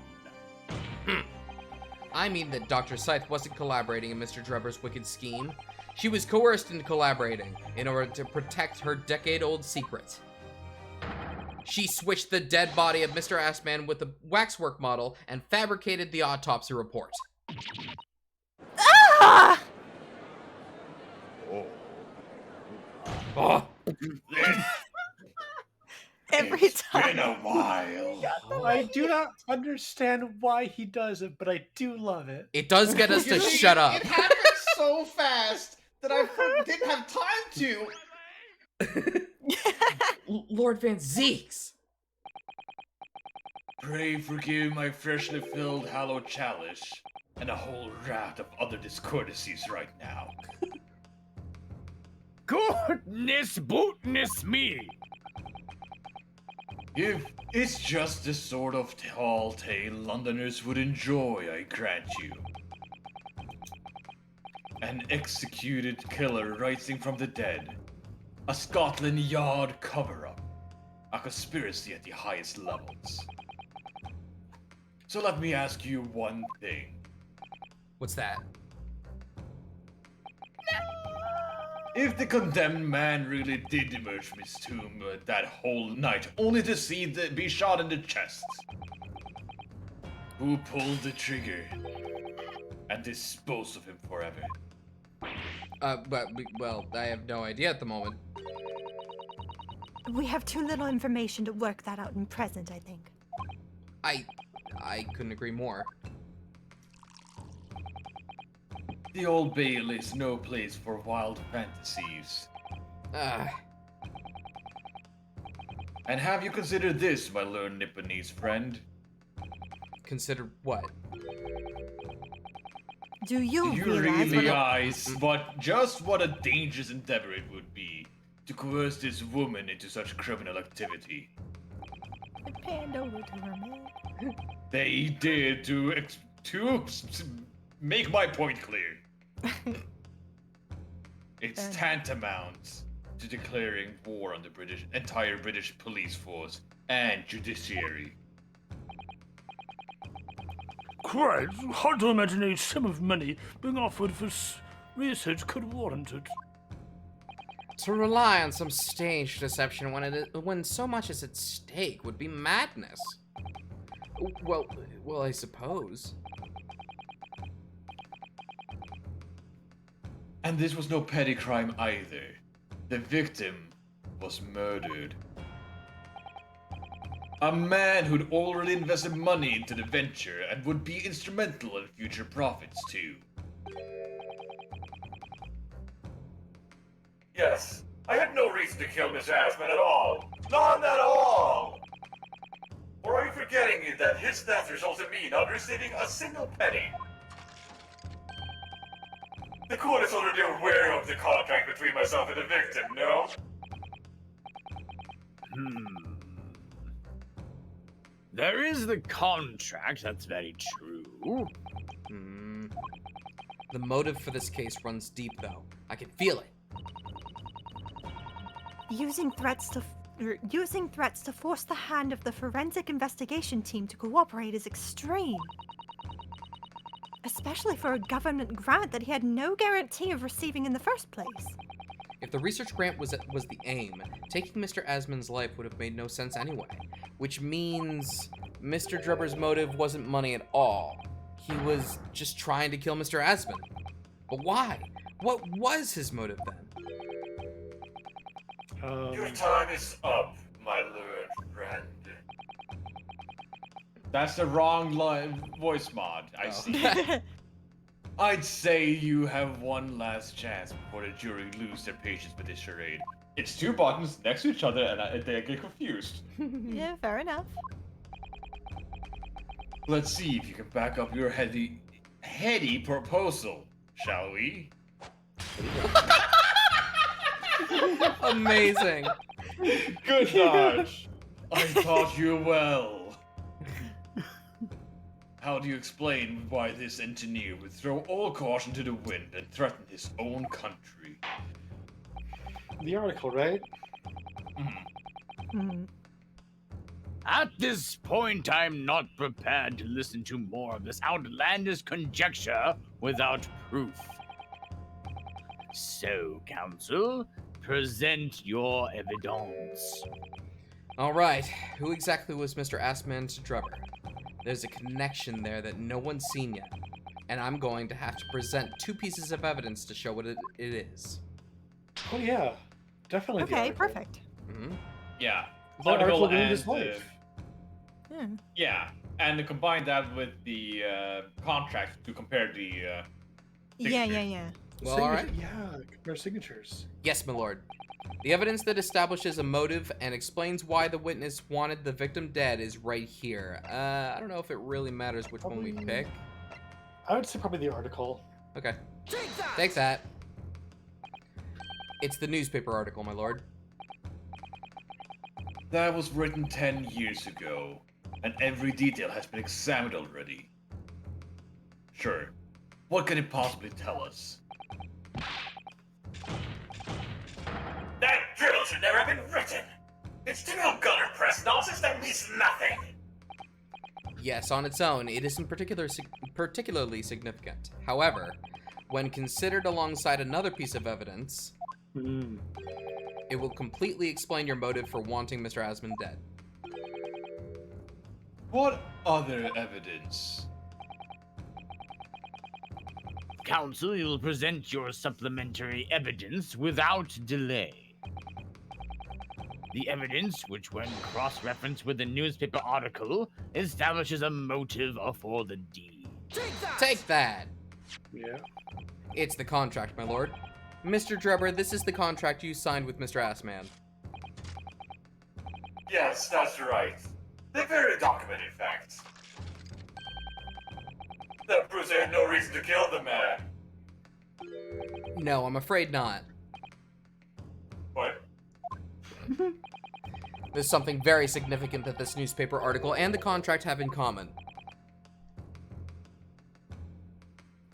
I mean that Dr. Scythe wasn't collaborating in Mr. Drebber's wicked scheme. She was coerced into collaborating in order to protect her decade-old secret. She switched the dead body of Mr. Assman with a waxwork model and fabricated the autopsy report. Ah! Oh. Every It's time. been a while. I do not understand why he does it, but I do love it. It does get us to shut up. It happened so fast that I didn't have time to. Lord Van Zeeks! Pray forgive my freshly filled hallowed chalice and a whole raft of other discourtesies right now. Goodness bootness me! If it's just the sort of tall tale Londoners would enjoy, I grant you. An executed killer rising from the dead. A Scotland Yard cover-up. A conspiracy at the highest levels. So let me ask you one thing. What's that? If the condemned man really did emerge from his tomb that whole night, only to be shot in the chest, who pulled the trigger and disposed of him forever? Well, I have no idea at the moment. We have too little information to work that out in present, I think. I couldn't agree more. The Old Bailey is no place for wild fantasies. And have you considered this, my learned Nipponese friend? Consider what? Do you Do you realize realize just what a dangerous endeavor it would be to coerce this woman into such criminal activity? It panned over to her, man. They did to make my point clear. It's tantamount to declaring war on the entire British police force and judiciary. Quite hard to imagine a sum of money being offered for research could warrant it. To rely on some staged deception when so much is at stake would be madness. Well, I suppose. And this was no petty crime either. The victim was murdered. A man who'd already invested money into the venture and would be instrumental in future profits too. Yes, I had no reason to kill Mr. Asman at all. None at all! Or are you forgetting that his death resulted in me not receiving a single penny? The court is already aware of the contract between myself and the victim, no? There is the contract, that's very true. The motive for this case runs deep, though. I can feel it. Using threats to force the hand of the forensic investigation team to cooperate is extreme. Especially for a government grant that he had no guarantee of receiving in the first place. If the research grant was the aim, taking Mr. Asman's life would have made no sense anyway. Which means Mr. Drebber's motive wasn't money at all. He was just trying to kill Mr. Asman. But why? What was his motive then? Your time is up, my learned friend. That's the wrong voice mod, I see. I'd say you have one last chance before the jury lose their patience with this charade. It's two buttons next to each other, and they get confused. Yeah, fair enough. Let's see if you can back up your heady proposal, shall we? Amazing. Good dodge. I taught you well. How do you explain why this engineer would throw all caution to the wind and threaten his own country? The article, right? At this point, I'm not prepared to listen to more of this outlandish conjecture without proof. So, Council, present your evidence. All right, who exactly was Mr. Assman to Trevor? There's a connection there that no one's seen yet, and I'm going to have to present 2 pieces of evidence to show what it is. Oh yeah, definitely. the Okay, article. perfect. Yeah. The article ruined his life. Yeah, and to combine that with the contract to compare the. Yeah. Well, all right. Yeah, compare signatures. Yes, my lord. The evidence that establishes a motive and explains why the witness wanted the victim dead is right here. I don't know if it really matters which one we pick. I would say probably the article. Okay. Take that. It's the newspaper article, my lord. That was written 10 years ago, and every detail has been examined already. Sure. What can it possibly tell us? That drill should never have been written. It's typical gunner press nonsense that means nothing. Yes, on its own, it isn't particularly significant. However, when considered alongside another piece of evidence, it will completely explain your motive for wanting Mr. Asman dead. What other evidence? Council, you will present your supplementary evidence without delay. The evidence, which when cross-referenced with the newspaper article, establishes a motive for the deed. Take that! Yeah. It's the contract, my lord. Mr. Drebber, this is the contract you signed with Mr. Assman. Yes, that's right. The very document, in fact. That proves they had no reason to kill the man. No, I'm afraid not. What? There's something very significant that this newspaper article and the contract have in common.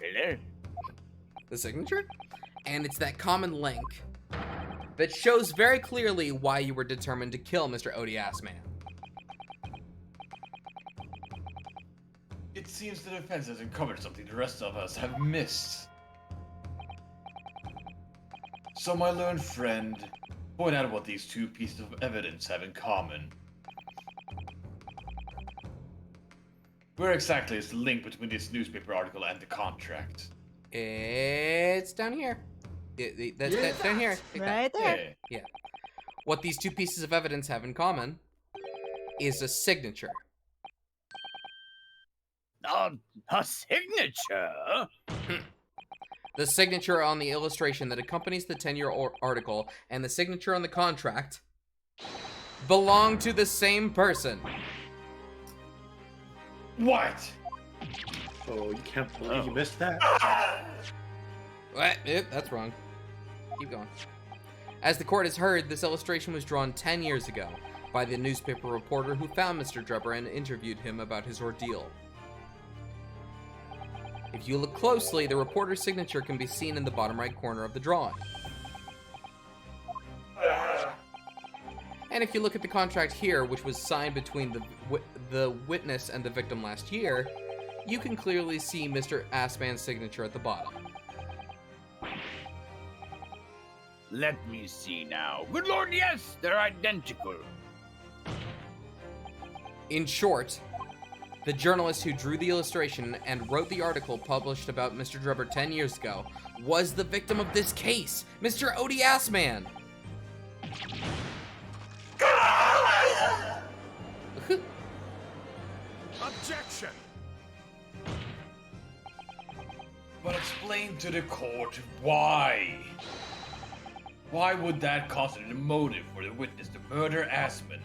Really? The signature? And it's that common link that shows very clearly why you were determined to kill Mr. Odie Assman. It seems the defense has uncovered something the rest of us have missed. So, my learned friend, point out what these 2 pieces of evidence have in common. Where exactly is the link between this newspaper article and the contract? It's down here. That's down here. Take that. Right there. Yeah. What these 2 pieces of evidence have in common is a signature. A signature? The signature on the illustration that accompanies the 10-year article and the signature on the contract belong to the same person. What? Oh, you can't believe you missed that. What? That's wrong. Keep going. As the court has heard, this illustration was drawn 10 years ago by the newspaper reporter who found Mr. Drebber and interviewed him about his ordeal. If you look closely, the reporter's signature can be seen in the bottom right corner of the drawing. And if you look at the contract here, which was signed between the witness and the victim last year, you can clearly see Mr. Assman's signature at the bottom. Let me see now. Good lord, yes, they're identical. In short, the journalist who drew the illustration and wrote the article published about Mr. Drebber 10 years ago was the victim of this case, Mr. Odie Assman. Objection! But explain to the court why. Why would that constitute a motive for the witness to murder Asman?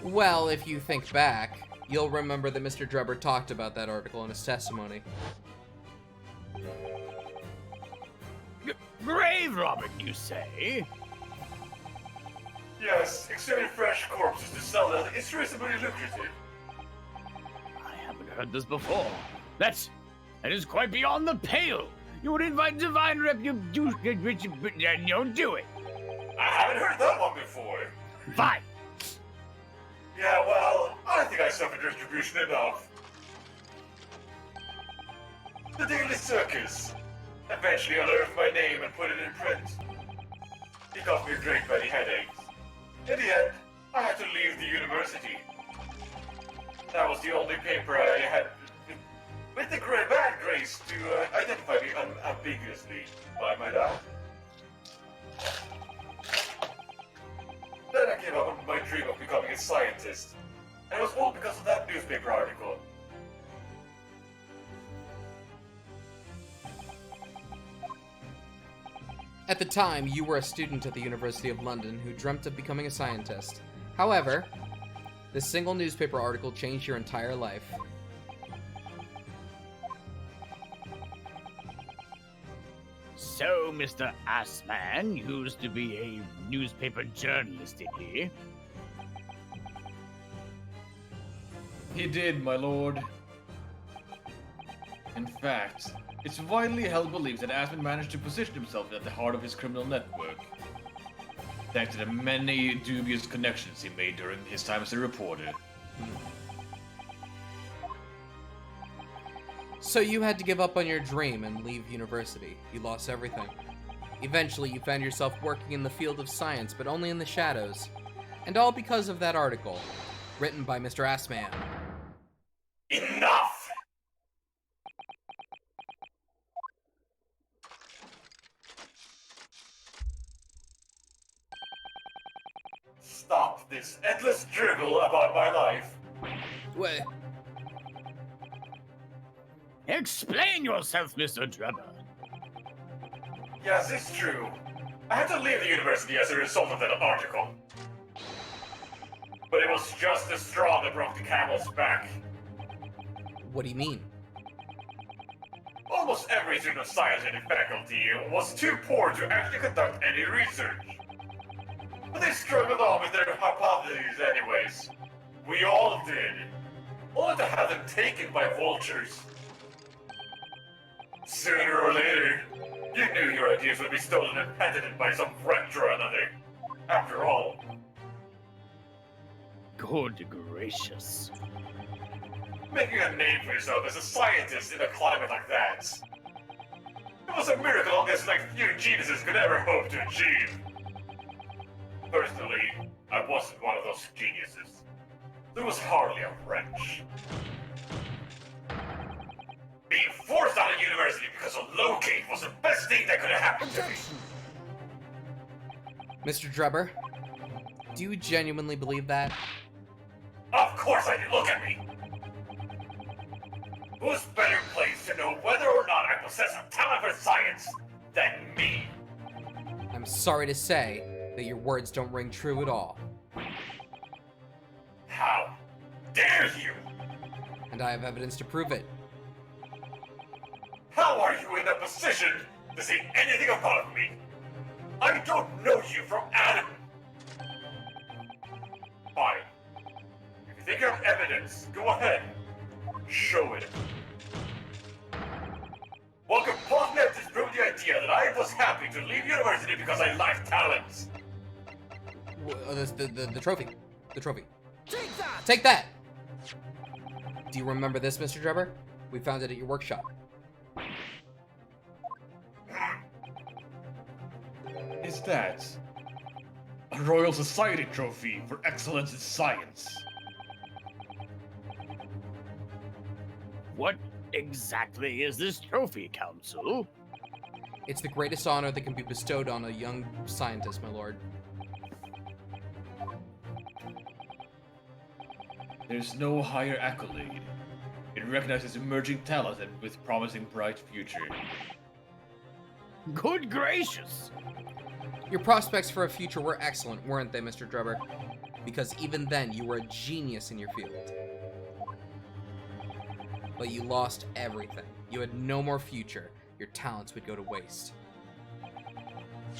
Well, if you think back, you'll remember that Mr. Drebber talked about that article in his testimony. Grave robbing, you say? Yes, extremely fresh corpses to sell them is reasonably lucrative. I haven't heard this before. That is quite beyond the pale. You would invite divine reputation, and don't do it. I haven't heard that one before. Fine. Yeah, well, I think I suffered distribution enough. The Daily Circus. Eventually unearthed my name and put it in print. It got me a great many headaches. In the end, I had to leave the university. That was the only paper I had with the bad grace to identify me unambiguously, by my doubt. Then I gave up on my dream of becoming a scientist. And it was all because of that newspaper article. At the time, you were a student at the University of London who dreamt of becoming a scientist. However, this single newspaper article changed your entire life. So, Mr. Assman used to be a newspaper journalist, did he? He did, my lord. In fact, it's widely held belief that Asman managed to position himself at the heart of his criminal network, thanks to the many dubious connections he made during his time as a reporter. So you had to give up on your dream and leave university. You lost everything. Eventually, you found yourself working in the field of science, but only in the shadows. And all because of that article, written by Mr. Assman. Enough! Stop this endless dribble about my life. Wait, Explain yourself, Mr. Drebber. Yes, it's true. I had to leave the university as a result of that article. But it was just the straw that broke the camel's back. what do you mean? Almost every student of science in the faculty was too poor to actually conduct any research. But they struggled on with their hypotheses anyways. We all did. Only to have them taken by vultures. Sooner or later, you knew your ideas would be stolen and patented by some rector or another. After all, Good gracious. making a name for yourself as a scientist in a climate like that. It was a miracle only a select few geniuses could ever hope to achieve. Personally, I wasn't one of those geniuses. There was hardly a wrench. Being forced out of university because of locate was the best thing that could have happened to me. Mr. Drebber, do you genuinely believe that? Of course I did. Look at me. Who's better placed to know whether or not I possess a talent for science than me? I'm sorry to say that your words don't ring true at all. How dare you? And I have evidence to prove it. How are you in a position to say anything about me? I don't know you from Adam. Fine. If you think you have evidence, go ahead. Show it. What could possibly have disproved the idea that I was happy to leave university because I lacked talents? The trophy. The trophy. Take that! Take that! Do you remember this, Mr. Drebber? We found it at your workshop. Is that a Royal Society trophy for excellence in science? What exactly is this trophy, Council? It's the greatest honor that can be bestowed on a young scientist, my lord. There's no higher accolade. It recognizes emerging talent and with promising bright future. Good gracious. Your prospects for a future were excellent, weren't they, Mr. Drubber? Because even then, you were a genius in your field. But you lost everything. You had no more future. Your talents would go to waste.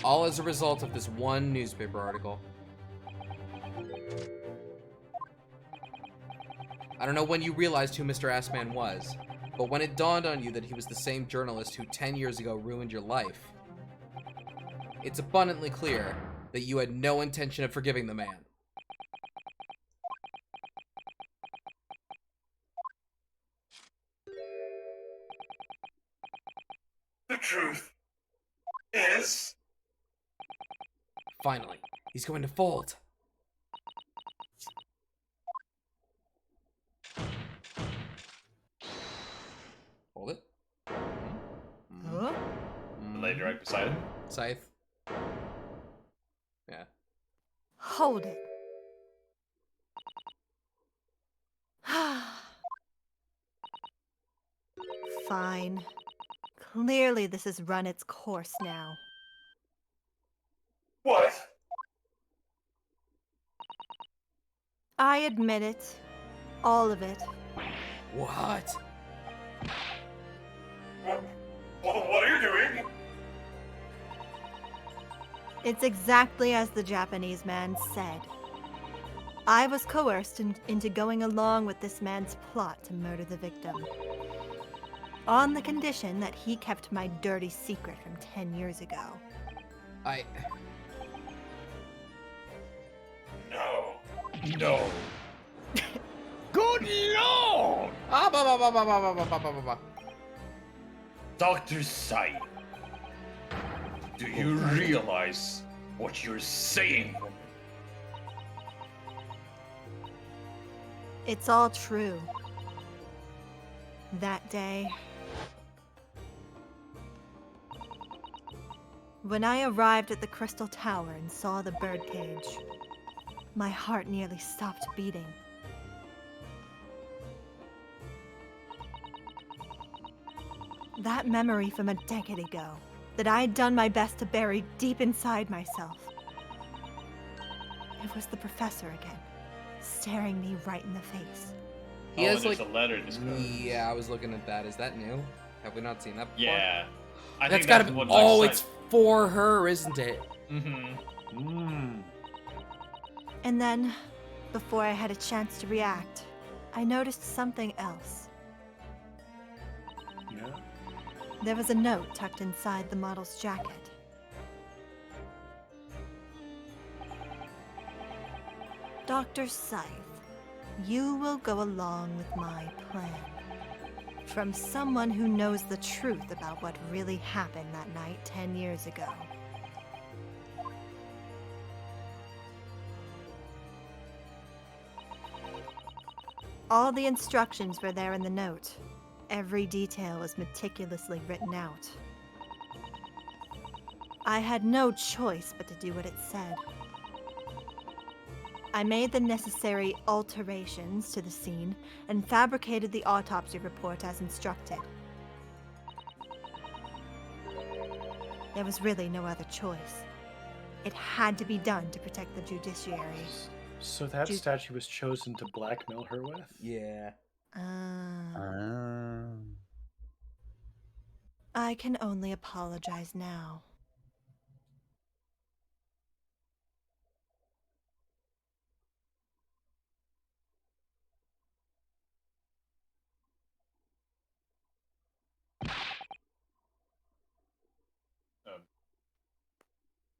All as a result of this one newspaper article. I don't know when you realized who Mr. Assman was, but when it dawned on you that he was the same journalist who 10 years ago ruined your life, it's abundantly clear that you had no intention of forgiving the man. The truth is... Finally, he's going to fold. Hold it. Huh? Lady right beside him. Scythe. Yeah. Hold it. Fine. Clearly this has run its course now. What? I admit it. All of it. What? What are you doing? It's exactly as the Japanese man said. I was coerced into going along with this man's plot to murder the victim. On the condition that he kept my dirty secret from 10 years ago. No. No. Good lord! Dr. Sai, do you realize what you're saying? It's all true. That day, when I arrived at the Crystal Tower and saw the birdcage, my heart nearly stopped beating. That memory from a decade ago, that I had done my best to bury deep inside myself. It was the professor again, staring me right in the face. He has there's like a letter in his coat. Yeah, I was looking at that. Is that new? Have we not seen that before? Yeah. I That's think gotta that's be. what Oh, Sai- it's for her, isn't it? Mm-hmm. And then, before I had a chance to react, I noticed something else. Yeah? There was a note tucked inside the model's jacket. Dr. Scythe, you will go along with my plan. From someone who knows the truth about what really happened that night 10 years ago. All the instructions were there in the note. Every detail was meticulously written out. I had no choice but to do what it said. I made the necessary alterations to the scene and fabricated the autopsy report as instructed. There was really no other choice. It had to be done to protect the judiciary. So that Ju- statue was chosen to blackmail her with? Yeah. I can only apologize now.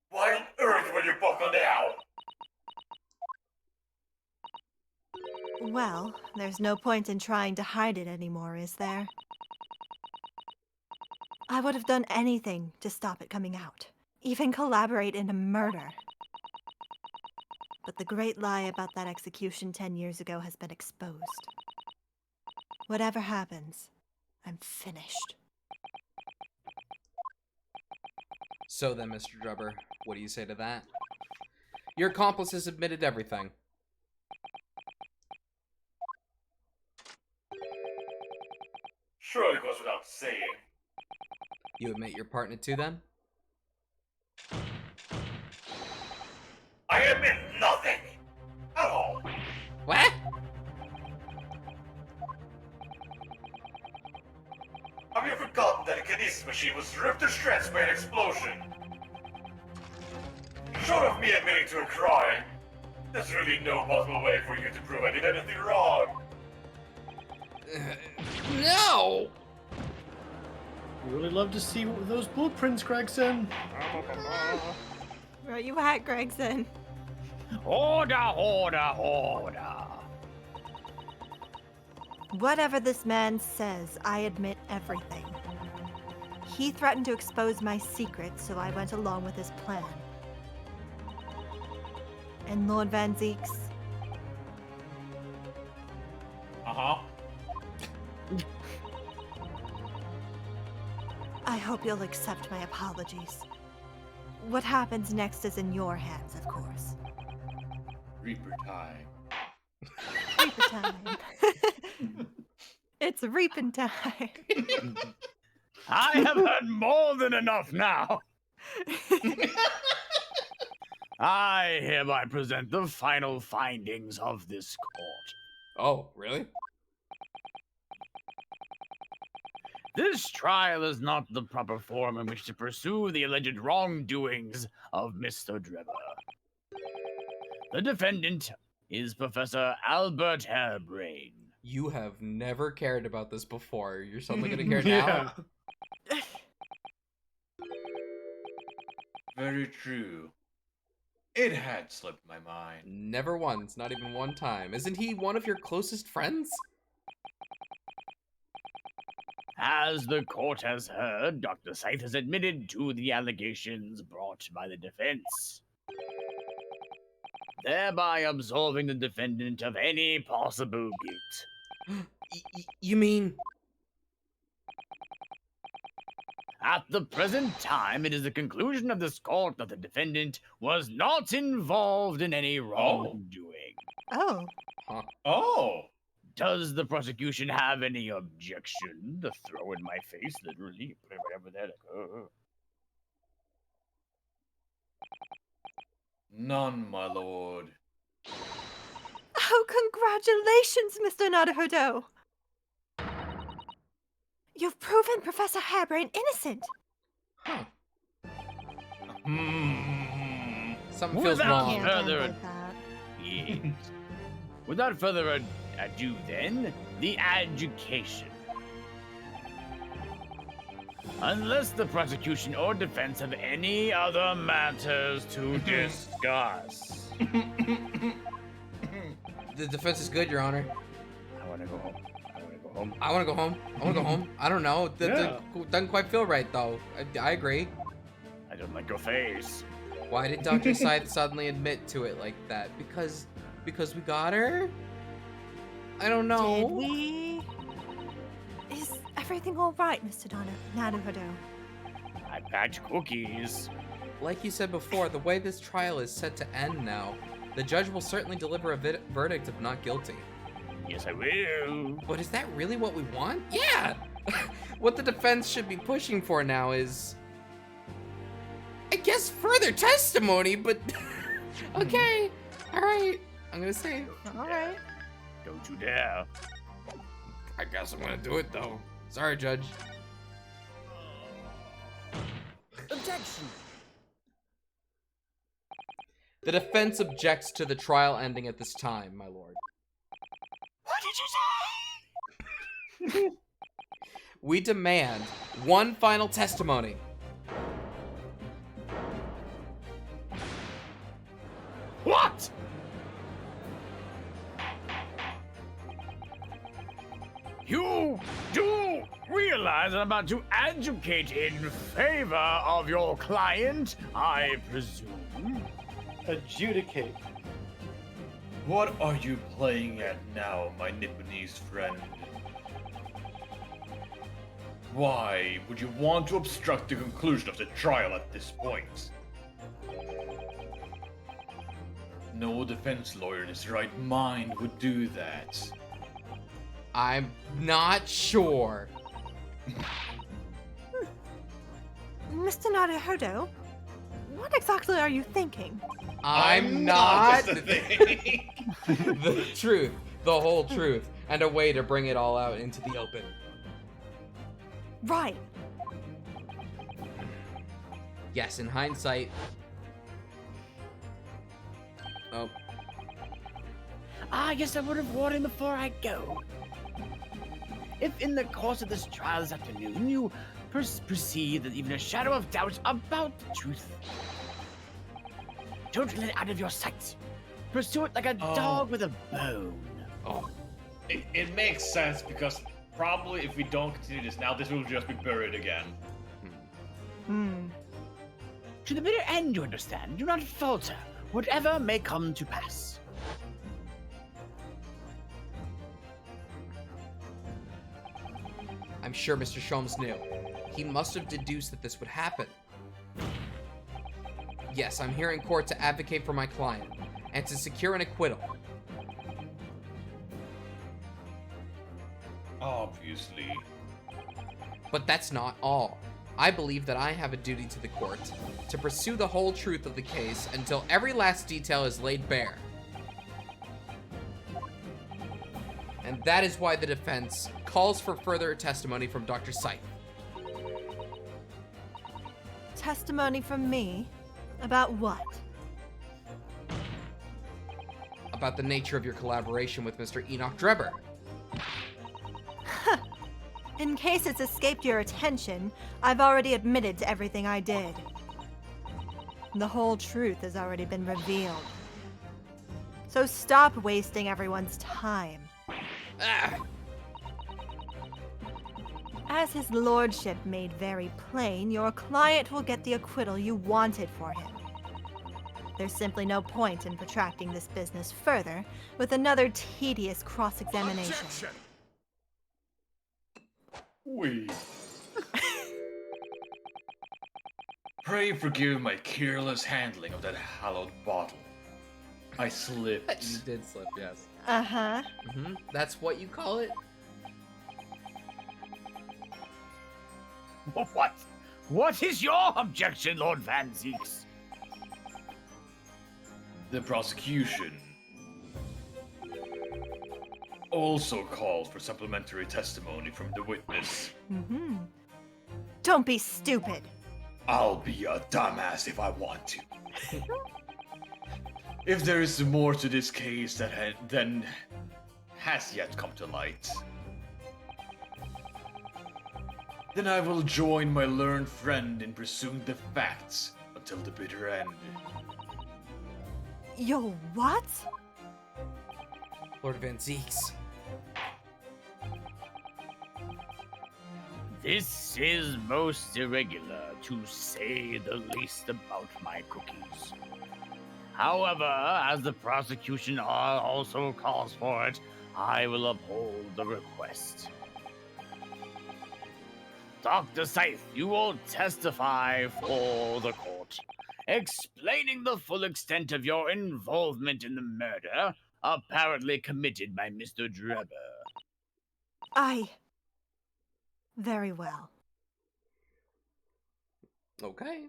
Why on earth will you buckle down? Well, there's no point in trying to hide it anymore, is there? I would have done anything to stop it coming out, even collaborate in a murder. But the great lie about that execution 10 years ago has been exposed. Whatever happens, I'm finished. So then, Mr. Drubber, what do you say to that? Your accomplices admitted everything. Surely it goes without saying. You admit your part in it too, then? I admit nothing at all. What? Have you forgotten that a kinesis machine was ripped to shreds by an explosion? Short of me admitting to a crime, there's really no possible way for you to prove I did anything wrong. No! We really love to see those blueprints, Gregson. Where are you at, Gregson? Order, order, order. Whatever this man says, I admit everything. He threatened to expose my secret, so I went along with his plan. And Lord Van Zeeks, Uh-huh. I hope you'll accept my apologies. What happens next is in your hands, of course. Reaper time. Reaper time. It's reaping time. I have had more than enough now. I hereby present the final findings of this court. Oh, really? This trial is not the proper forum in which to pursue the alleged wrongdoings of Mr. Drebber. The defendant is Professor Albert Harebrain. You have never cared about this before. You're suddenly gonna care now? Yeah. Very true. It had slipped my mind. Never once, not even one time. Isn't he one of your closest friends? As the court has heard, Dr. Scythe has admitted to the allegations brought by the defense, thereby absolving the defendant of any possible guilt. You mean... At the present time, it is the conclusion of this court that the defendant was not involved in any wrongdoing. Oh, Oh! Does the prosecution have any objection to throw in my face, literally? Put it right over there. Like, None, my lord. oh, congratulations, Mr. Naruhodo! You've proven Professor Harebrain innocent. Huh. Hmm. Something feels Without wrong. Can't end further like that. Yes. Without further ado, then, the adjudication. Unless the prosecution or defense have any other matters to discuss. The defense is good, Your Honor. I want to go home. I want to go home. I want to go home. I don't know. Doesn't quite feel right, though. I agree. I don't like your face. Why did Dr. Scythe suddenly admit to it like that? Because we got her? I don't know. Did we? Is everything all right, Mr. Naruhodo? I packed cookies. Like you said before, the way this trial is set to end now, the judge will certainly deliver a verdict of not guilty. Yes, I will. But is that really what we want? Yeah! What the defense should be pushing for now is... I guess further testimony, but... Okay, alright. I'm gonna say... Alright. Don't you dare. I guess I'm gonna do it, though. Sorry, Judge. Objection. The defense objects to the trial ending at this time, my lord. What did you say? We demand one final testimony. What? You do realize I'm about to adjudicate in favor of your client, I presume? Adjudicate. What are you playing at now, my Nipponese friend? Why would you want to obstruct the conclusion of the trial at this point? No defense lawyer in his right mind would do that. I'm not sure. Mr. Naruhodo, what exactly are you thinking? I'm not just a thing. the truth, the whole truth, and a way to bring it all out into the open. Right. Yes, in hindsight. Oh, I guess I would have warned him before I go. If in the course of this trial this afternoon you perceive that even a shadow of doubt about the truth, don't let it out of your sight. Pursue it like a dog with a bone. oh, It makes sense because probably if we don't continue this now, this will just be buried again. Hmm. To the bitter end, you understand. Do not falter. Whatever may come to pass. I'm sure Mr. Sholmes knew. He must have deduced that this would happen. Yes, I'm here in court to advocate for my client and to secure an acquittal. Obviously. But that's not all. I believe that I have a duty to the court to pursue the whole truth of the case until every last detail is laid bare. And that is why the defense calls for further testimony from Dr. Scythe. Testimony from me? About what? About the nature of your collaboration with Mr. Enoch Drebber. In case it's escaped your attention, I've already admitted to everything I did. The whole truth has already been revealed. So stop wasting everyone's time. Ah! As his lordship made very plain, your client will get the acquittal you wanted for him. There's simply no point in protracting this business further with another tedious cross-examination. Wait. Pray forgive my careless handling of that hallowed bottle. I slipped. You did slip, yes. Uh-huh. That's what you call it? What? What is your objection, Lord Van Zeeks? The prosecution also calls for supplementary testimony from the witness. Mm-hmm. Don't be stupid. I'll be a dumbass if I want to. If there is more to this case than has yet come to light, then I will join my learned friend in pursuing the facts until the bitter end. Yo, what? Lord Van Zeeks. This is most irregular, to say the least, about my cookies. However, as the prosecution also calls for it, I will uphold the request. Dr. Scythe, you will testify for the court, explaining the full extent of your involvement in the murder apparently committed by Mr. Drebber. Very well. Okay.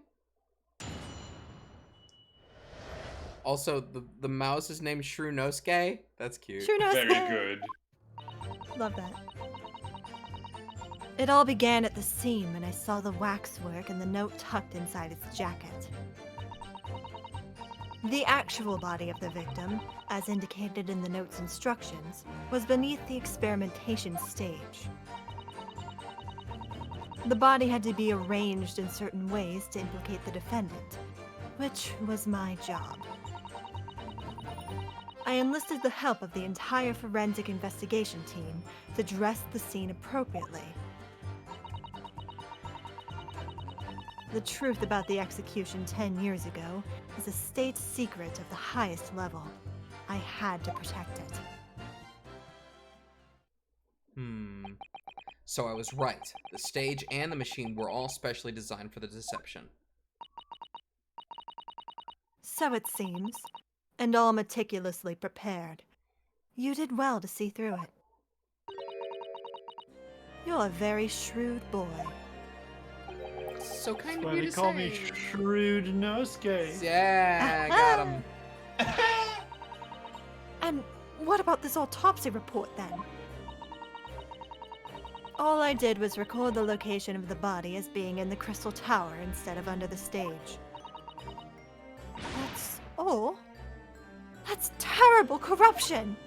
Also, the mouse is named Shrunosuke. That's cute. Very good. Love that. It all began at the seam when I saw the waxwork and the note tucked inside its jacket. The actual body of the victim, as indicated in the note's instructions, was beneath the experimentation stage. The body had to be arranged in certain ways to implicate the defendant, which was my job. I enlisted the help of the entire forensic investigation team to dress the scene appropriately. The truth about the execution 10 years ago is a state secret of the highest level. I had to protect it. So I was right. The stage and the machine were all specially designed for the deception. So it seems, and all meticulously prepared. You did well to see through it. You're a very shrewd boy. So kind Why of you they to call say. me Shrewd Nosuke. Yeah, got him. And what about this autopsy report then? All I did was record the location of the body as being in the Crystal Tower instead of under the stage. That's all? That's terrible corruption!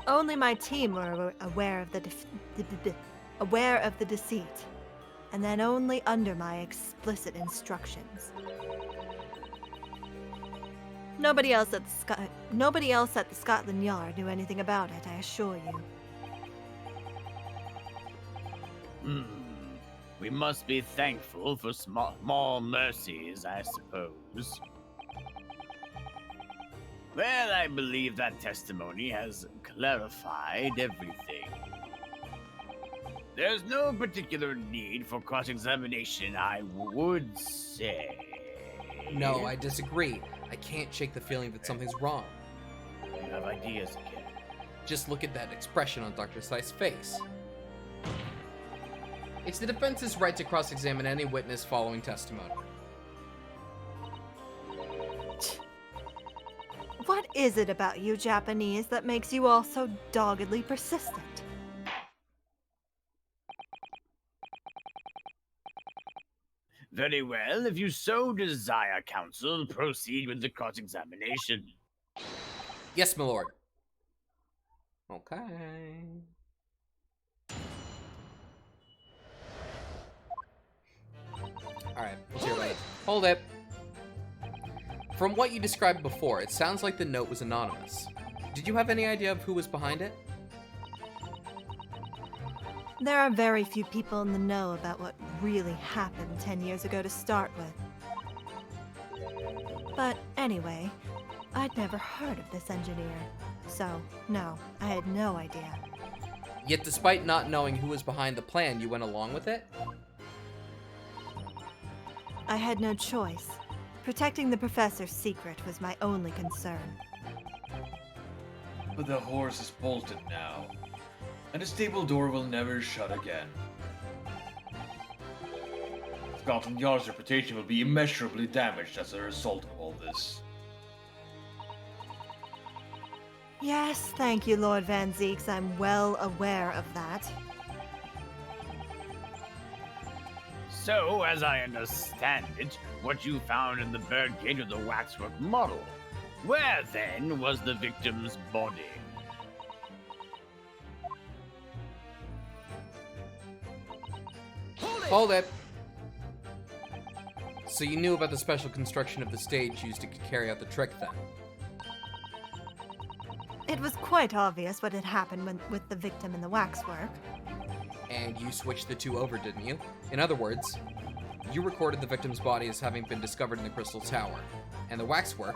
Only my team were aware of the deceit, and then only under my explicit instructions. Nobody else at the Scotland Yard knew anything about it, I assure you. We must be thankful for small mercies, I suppose. Well, I believe that testimony has clarified everything. There's no particular need for cross-examination, I would say. No, I disagree. I can't shake the feeling that something's wrong. You have ideas again. Just look at that expression on Dr. Sly's face. It's the defense's right to cross-examine any witness following testimony. What is it about you Japanese that makes you all so doggedly persistent? Very well, if you so desire, counsel, proceed with the cross-examination. Yes, my lord. Okay. Alright, let's hear about it. Hold it. From what you described before, it sounds like the note was anonymous. Did you have any idea of who was behind it? There are very few people in the know about what really happened 10 years ago to start with. But anyway, I'd never heard of this engineer. So, no, I had no idea. Yet despite not knowing who was behind the plan, you went along with it? I had no choice. Protecting the professor's secret was my only concern. But the horse is bolted now, and the stable door will never shut again. Scotland Yard's reputation will be immeasurably damaged as a result of all this. Yes, thank you, Lord Van Zeeks. I'm well aware of that. So, as I understand it, what you found in the birdcage was a waxwork model. Where, then, was the victim's body? Hold it! So you knew about the special construction of the stage used to carry out the trick then? It was quite obvious what had happened with the victim and the waxwork. And you switched the two over, didn't you? In other words, you recorded the victim's body as having been discovered in the Crystal Tower. And the waxwork...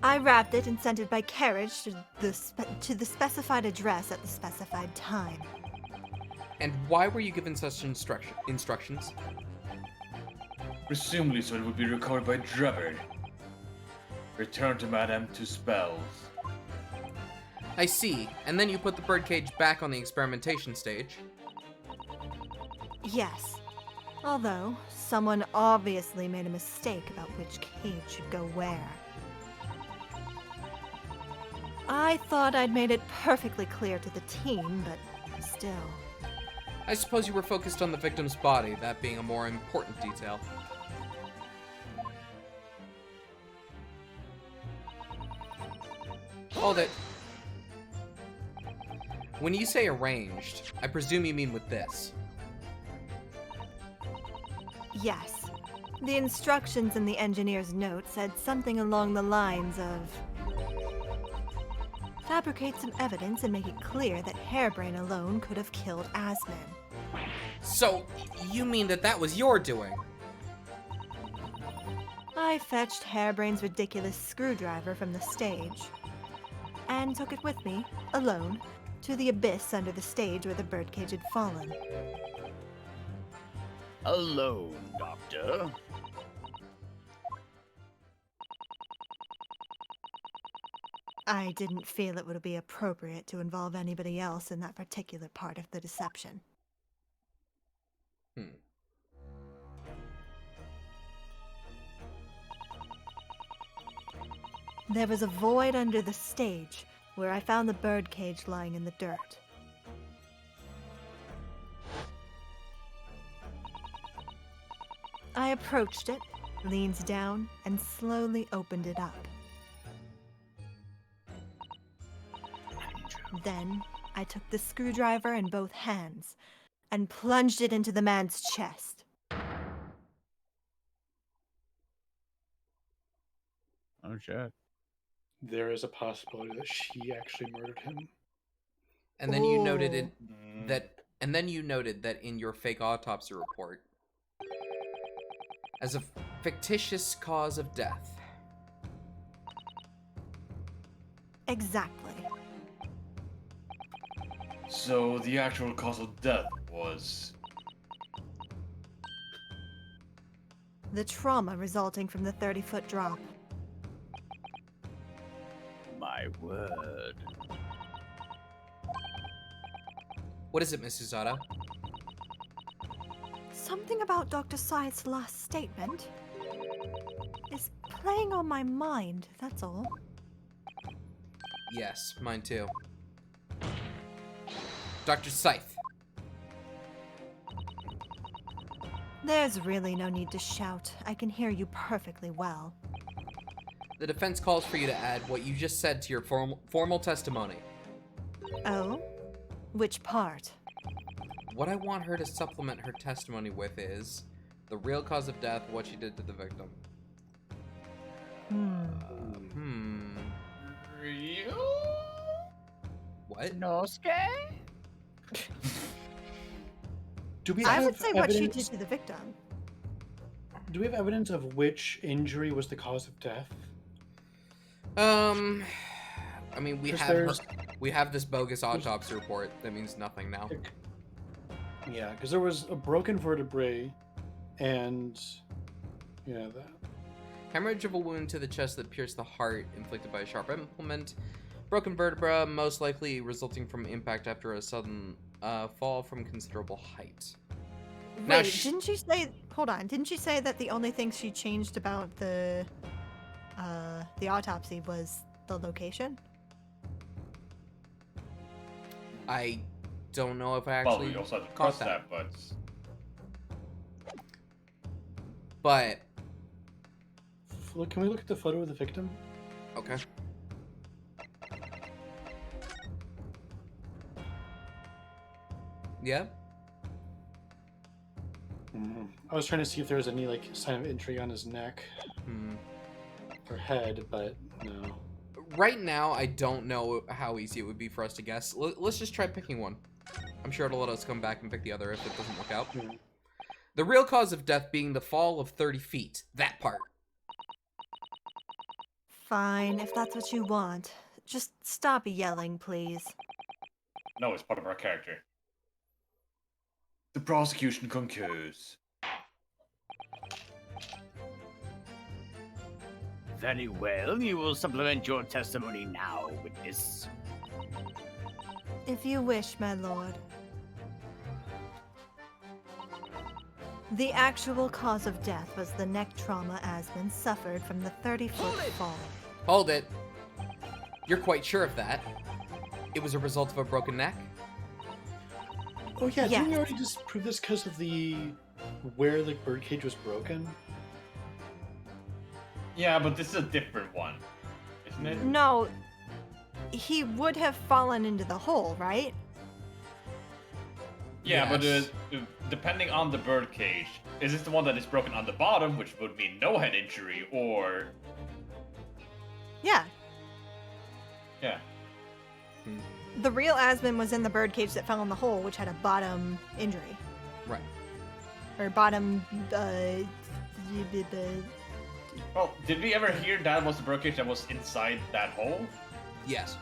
I wrapped it and sent it by carriage to the specified address at the specified time. And why were you given such instructions? Presumably so it would be recovered by Drebber. Return to Madame Tuspel's. I see. And then you put the birdcage back on the experimentation stage. Yes. Although, someone obviously made a mistake about which cage should go where. I thought I'd made it perfectly clear to the team, but still. I suppose you were focused on the victim's body, that being a more important detail. Hold it. When you say arranged, I presume you mean with this. Yes. The instructions in the engineer's note said something along the lines of... fabricate some evidence and make it clear that Harebrain alone could have killed Asman. So, you mean that was your doing? I fetched Harebrain's ridiculous screwdriver from the stage, and took it with me, alone, to the abyss under the stage where the birdcage had fallen. Alone, Doctor. I didn't feel it would be appropriate to involve anybody else in that particular part of the deception. There was a void under the stage where I found the birdcage lying in the dirt. I approached it, leaned down, and slowly opened it up. Then, I took the screwdriver in both hands and plunged it into the man's chest. Oh shit. There is a possibility that she actually murdered him. And then you noted it Mm. that in your fake autopsy report as a fictitious cause of death. Exactly. So the actual cause of death was... The trauma resulting from the 30-foot drop. My word. What is it, Miss Uzada? Something about Dr. Science's last statement is playing on my mind, that's all. Yes, mine too. Dr. Scythe. There's really no need to shout. I can hear you perfectly well. The defense calls for you to add what you just said to your formal testimony. Oh? Which part? What I want her to supplement her testimony with is the real cause of death, what she did to the victim. Real? What? Nosuke? Do we I have would say what she did evidence- to the victim. Do we have evidence of which injury was the cause of death? I mean, we 'Cause have there's- we have this bogus autopsy report that means nothing now. Yeah, because there was a broken vertebrae, and that. Hemorrhage of a wound to the chest that pierced the heart, inflicted by a sharp implement. Broken vertebra, most likely resulting from impact after a sudden fall from considerable height. Now Wait, didn't she say... Hold on, didn't she say that the only thing she changed about the autopsy was the location? I don't know if I Well, actually we also have to caught cross that, but... But, Look, can we look at the photo of the victim? okay. Yeah? I was trying to see if there was any sign of injury on his neck Hmm. or head, but no. Right now, I don't know how easy it would be for us to guess. Let's just try picking one. I'm sure it'll let us come back and pick the other if it doesn't work out. Hmm. The real cause of death being the fall of 30 feet. That part. Fine, if that's what you want. Just stop yelling, please. No, it's part of our character. The prosecution concurs. Very well, you will supplement your testimony now, witness. If you wish, my lord. The actual cause of death was the neck trauma Asmund suffered from the 30-foot fall. Hold it. You're quite sure of that? It was a result of a broken neck? Oh yeah, didn't we Yes. already just prove this because of where the birdcage was broken? Yeah, but this is a different one, isn't it? No, he would have fallen into the hole, right? Yeah, but Yes. depending on the birdcage, is this the one that is broken on the bottom, which would mean no head injury, or... Yeah. Yeah. The real Asmund was in the birdcage that fell in the hole, which had a bottom injury. Right. Or bottom, Well, did we ever hear that was the birdcage that was inside that hole? Yes.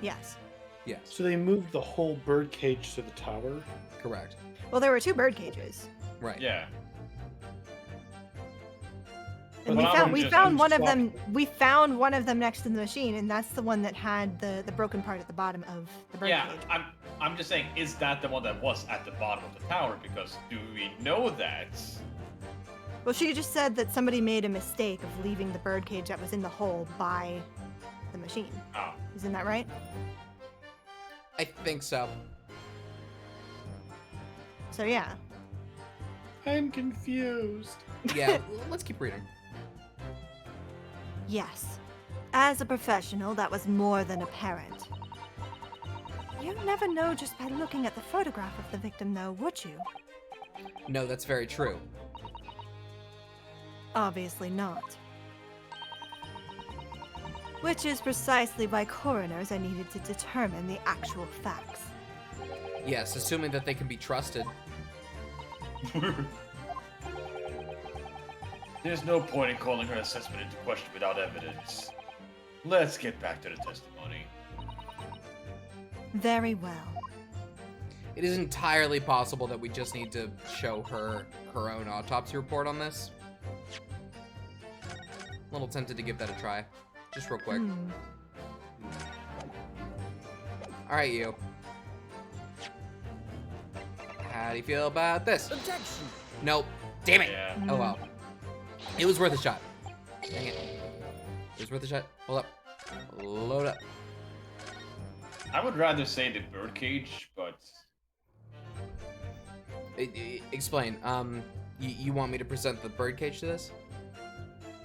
yes. Yes. So they moved the whole birdcage to the tower. Correct. Well, there were two bird cages. Right. Yeah. And Well, we that found one we just found was one of swapped. them. We found one of them next to the machine, and that's the one that had the broken part at the bottom of the bird Yeah, cage. I'm just saying, is that the one that was at the bottom of the tower? Because do we know that? Well, she just said that somebody made a mistake of leaving the birdcage that was in the hole by the machine. Oh. Isn't that right? I think so. So yeah. I'm confused. Yeah, let's keep reading. Yes. As a professional, that was more than apparent. You'd never know just by looking at the photograph of the victim, though, would you? No, that's very true. Obviously not. Which is precisely why coroners are needed to determine the actual facts. Yes, assuming that they can be trusted. There's no point in calling her assessment into question without evidence. Let's get back to the testimony. Very well. It is entirely possible that we just need to show her her own autopsy report on this. A little tempted to give that a try. Just real quick. Alright, you. How do you feel about this? Objection. Nope. Damn it. Yeah. Oh well. It was worth a shot. Dang it. It was worth a shot. Hold up. Load up. I would rather say the birdcage, but Explain. You want me to present the birdcage to this?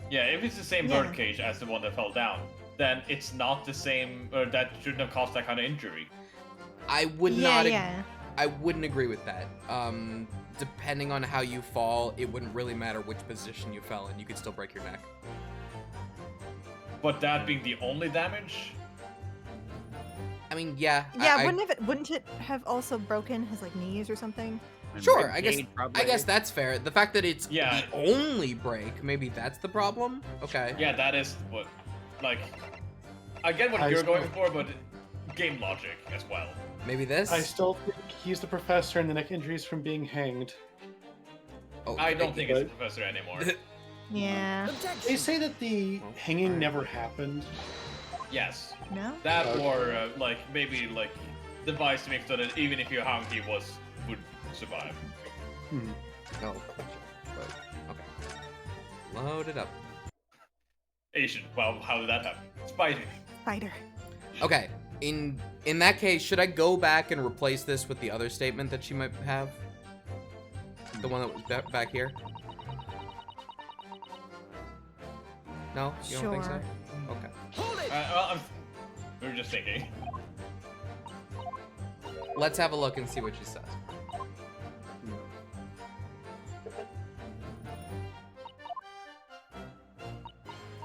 yeah, if it's the same Yeah. birdcage as the one that fell down, then it's not the same, or that shouldn't have caused that kind of injury. I would Yeah, not. yeah. I wouldn't agree with that. Depending on how you fall, it wouldn't really matter which position you fell in. You could still break your neck. But that being the only damage, I mean, yeah. Yeah, wouldn't it have also broken his like knees or something? Sure, I guess. Ribcage, probably. I guess that's fair. The fact that it's Yeah. the only break, maybe that's the problem. Okay. yeah, that is what, like, I get what I you're still- going for, but game logic as well. Maybe this. I still think he's the professor and the neck injuries from being hanged. Oh, I don't think it's the But- professor anymore. Yeah. They say that the hanging never happened. Yes, No? that Okay. or like maybe like device to make sure that even if you're hung, he would survive. Oh. Okay. Load it up. Asian. Well, how did that happen? Spider. Spider. Okay. In that case, should I go back and replace this with the other statement that she might have? The one that was back here? No? You don't think so? Sure. Okay. Well, we were just thinking. Let's have a look and see what she says.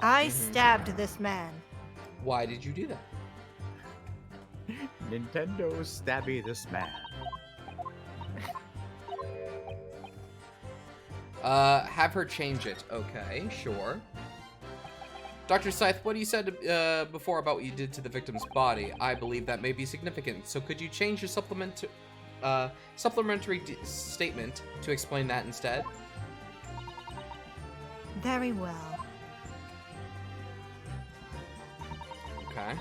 I stabbed this man. Why did you do that? Nintendo stabby this man. Have her change it. Okay, sure. Dr. Scythe, what you said before about what you did to the victim's body, I believe that may be significant. So could you change your supplementary statement to explain that instead? Very well. Okay.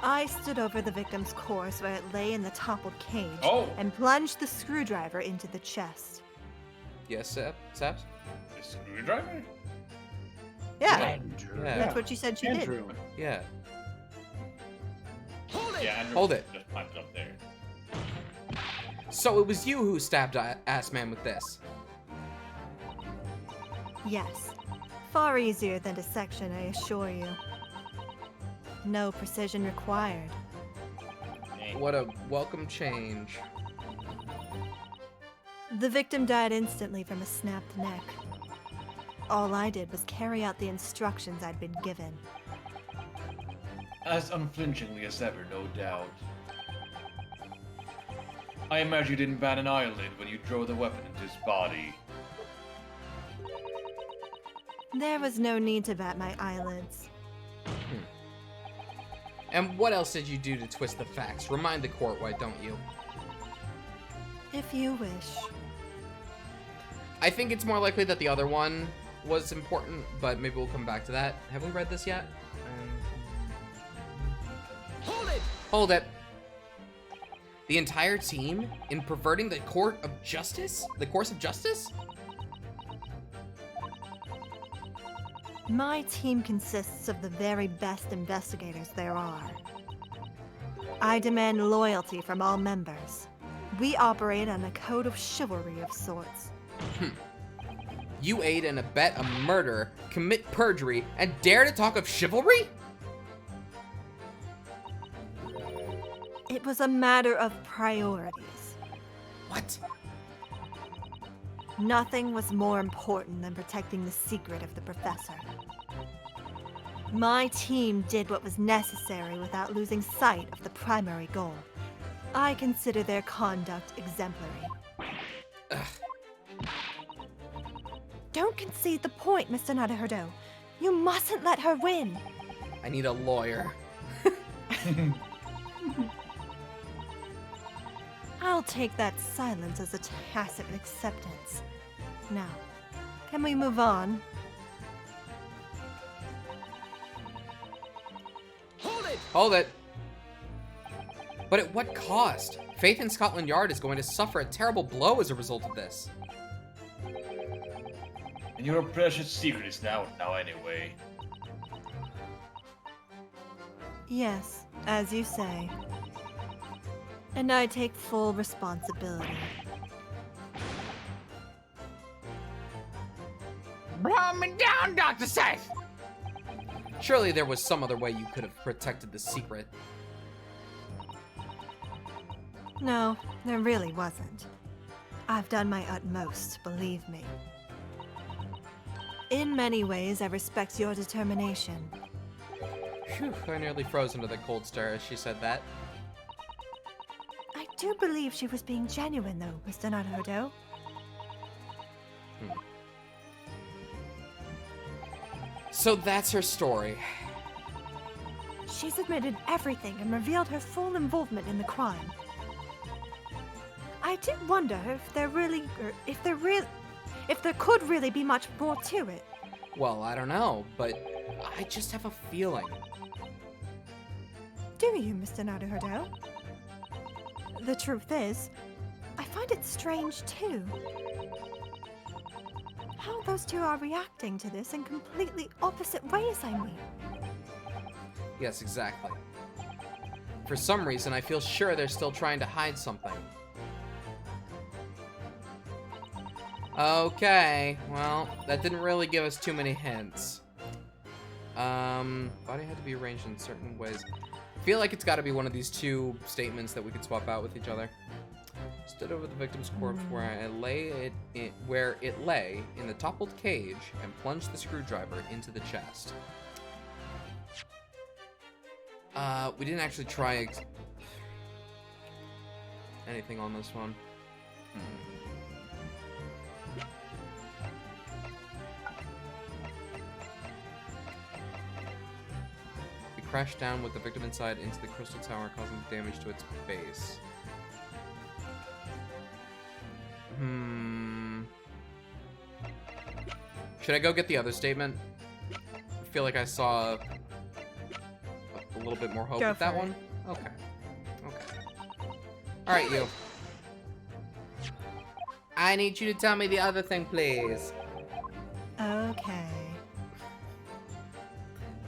I stood over the victim's corpse where it lay in the toppled cage Oh, and plunged the screwdriver into the chest. Yes, Saps? the screwdriver? Yeah, Andrew. Yeah. that's what she said she Andrew. Yeah. Yeah, Andrew Hold it. Just climbed up there. So it was you who stabbed Ass Man with this. did. Yes. Far easier than dissection, I assure you. No precision required. What a welcome change. The victim died instantly from a snapped neck. All I did was carry out the instructions I'd been given. As unflinchingly as ever, no doubt. I imagine you didn't bat an eyelid when you drove the weapon into his body. There was no need to bat my eyelids. And what else did you do to twist the facts? Remind the court, why don't you? If you wish. I think it's more likely that the other one was important, but maybe we'll come back to that. Have we read this yet? Hold it! Hold it. The entire team in perverting the course of justice? The course of justice? My team consists of the very best investigators there are. I demand loyalty from all members. We operate on a code of chivalry of sorts. You aid and abet a murder, commit perjury, and dare to talk of chivalry? It was a matter of priorities. What? Nothing was more important than protecting the secret of the professor. My team did what was necessary without losing sight of the primary goal. I consider their conduct exemplary. Ugh. Don't concede the point, Mr. Naruhodo. You mustn't let her win. I need a lawyer. I'll take that silence as a tacit acceptance. Now, can we move on? Hold it! But at what cost? Faith in Scotland Yard is going to suffer a terrible blow as a result of this. And your precious secret is now anyway. Yes, as you say. And I take full responsibility. Bring me down, Dr. Scythe! Surely there was some other way you could have protected the secret. No, there really wasn't. I've done my utmost, believe me. In many ways, I respect your determination. Phew, I nearly froze under the cold stare as she said that. I do believe she was being genuine, though, Mr. Naruhodo. So that's her story. She's admitted everything and revealed her full involvement in the crime. I do wonder if there could really be much more to it. Well, I don't know, but I just have a feeling. Do you, Mr. Naruhodo? The truth is, I find it strange too. How those two are reacting to this in completely opposite ways, I mean. Yes, exactly. For some reason, I feel sure they're still trying to hide something. Okay, well, that didn't really give us too many hints. Body had to be arranged in certain ways. I feel like it's got to be one of these two statements that we could swap out with each other. Stood over the victim's corpse where it lay in the toppled cage and plunged the screwdriver into the chest. We didn't actually try anything on this one. We crashed down with the victim inside into the crystal tower, causing damage to its base. Should I go get the other statement? I feel like I saw a little bit more hope with that one. Okay. Alright, you. I need you to tell me the other thing, please. Okay.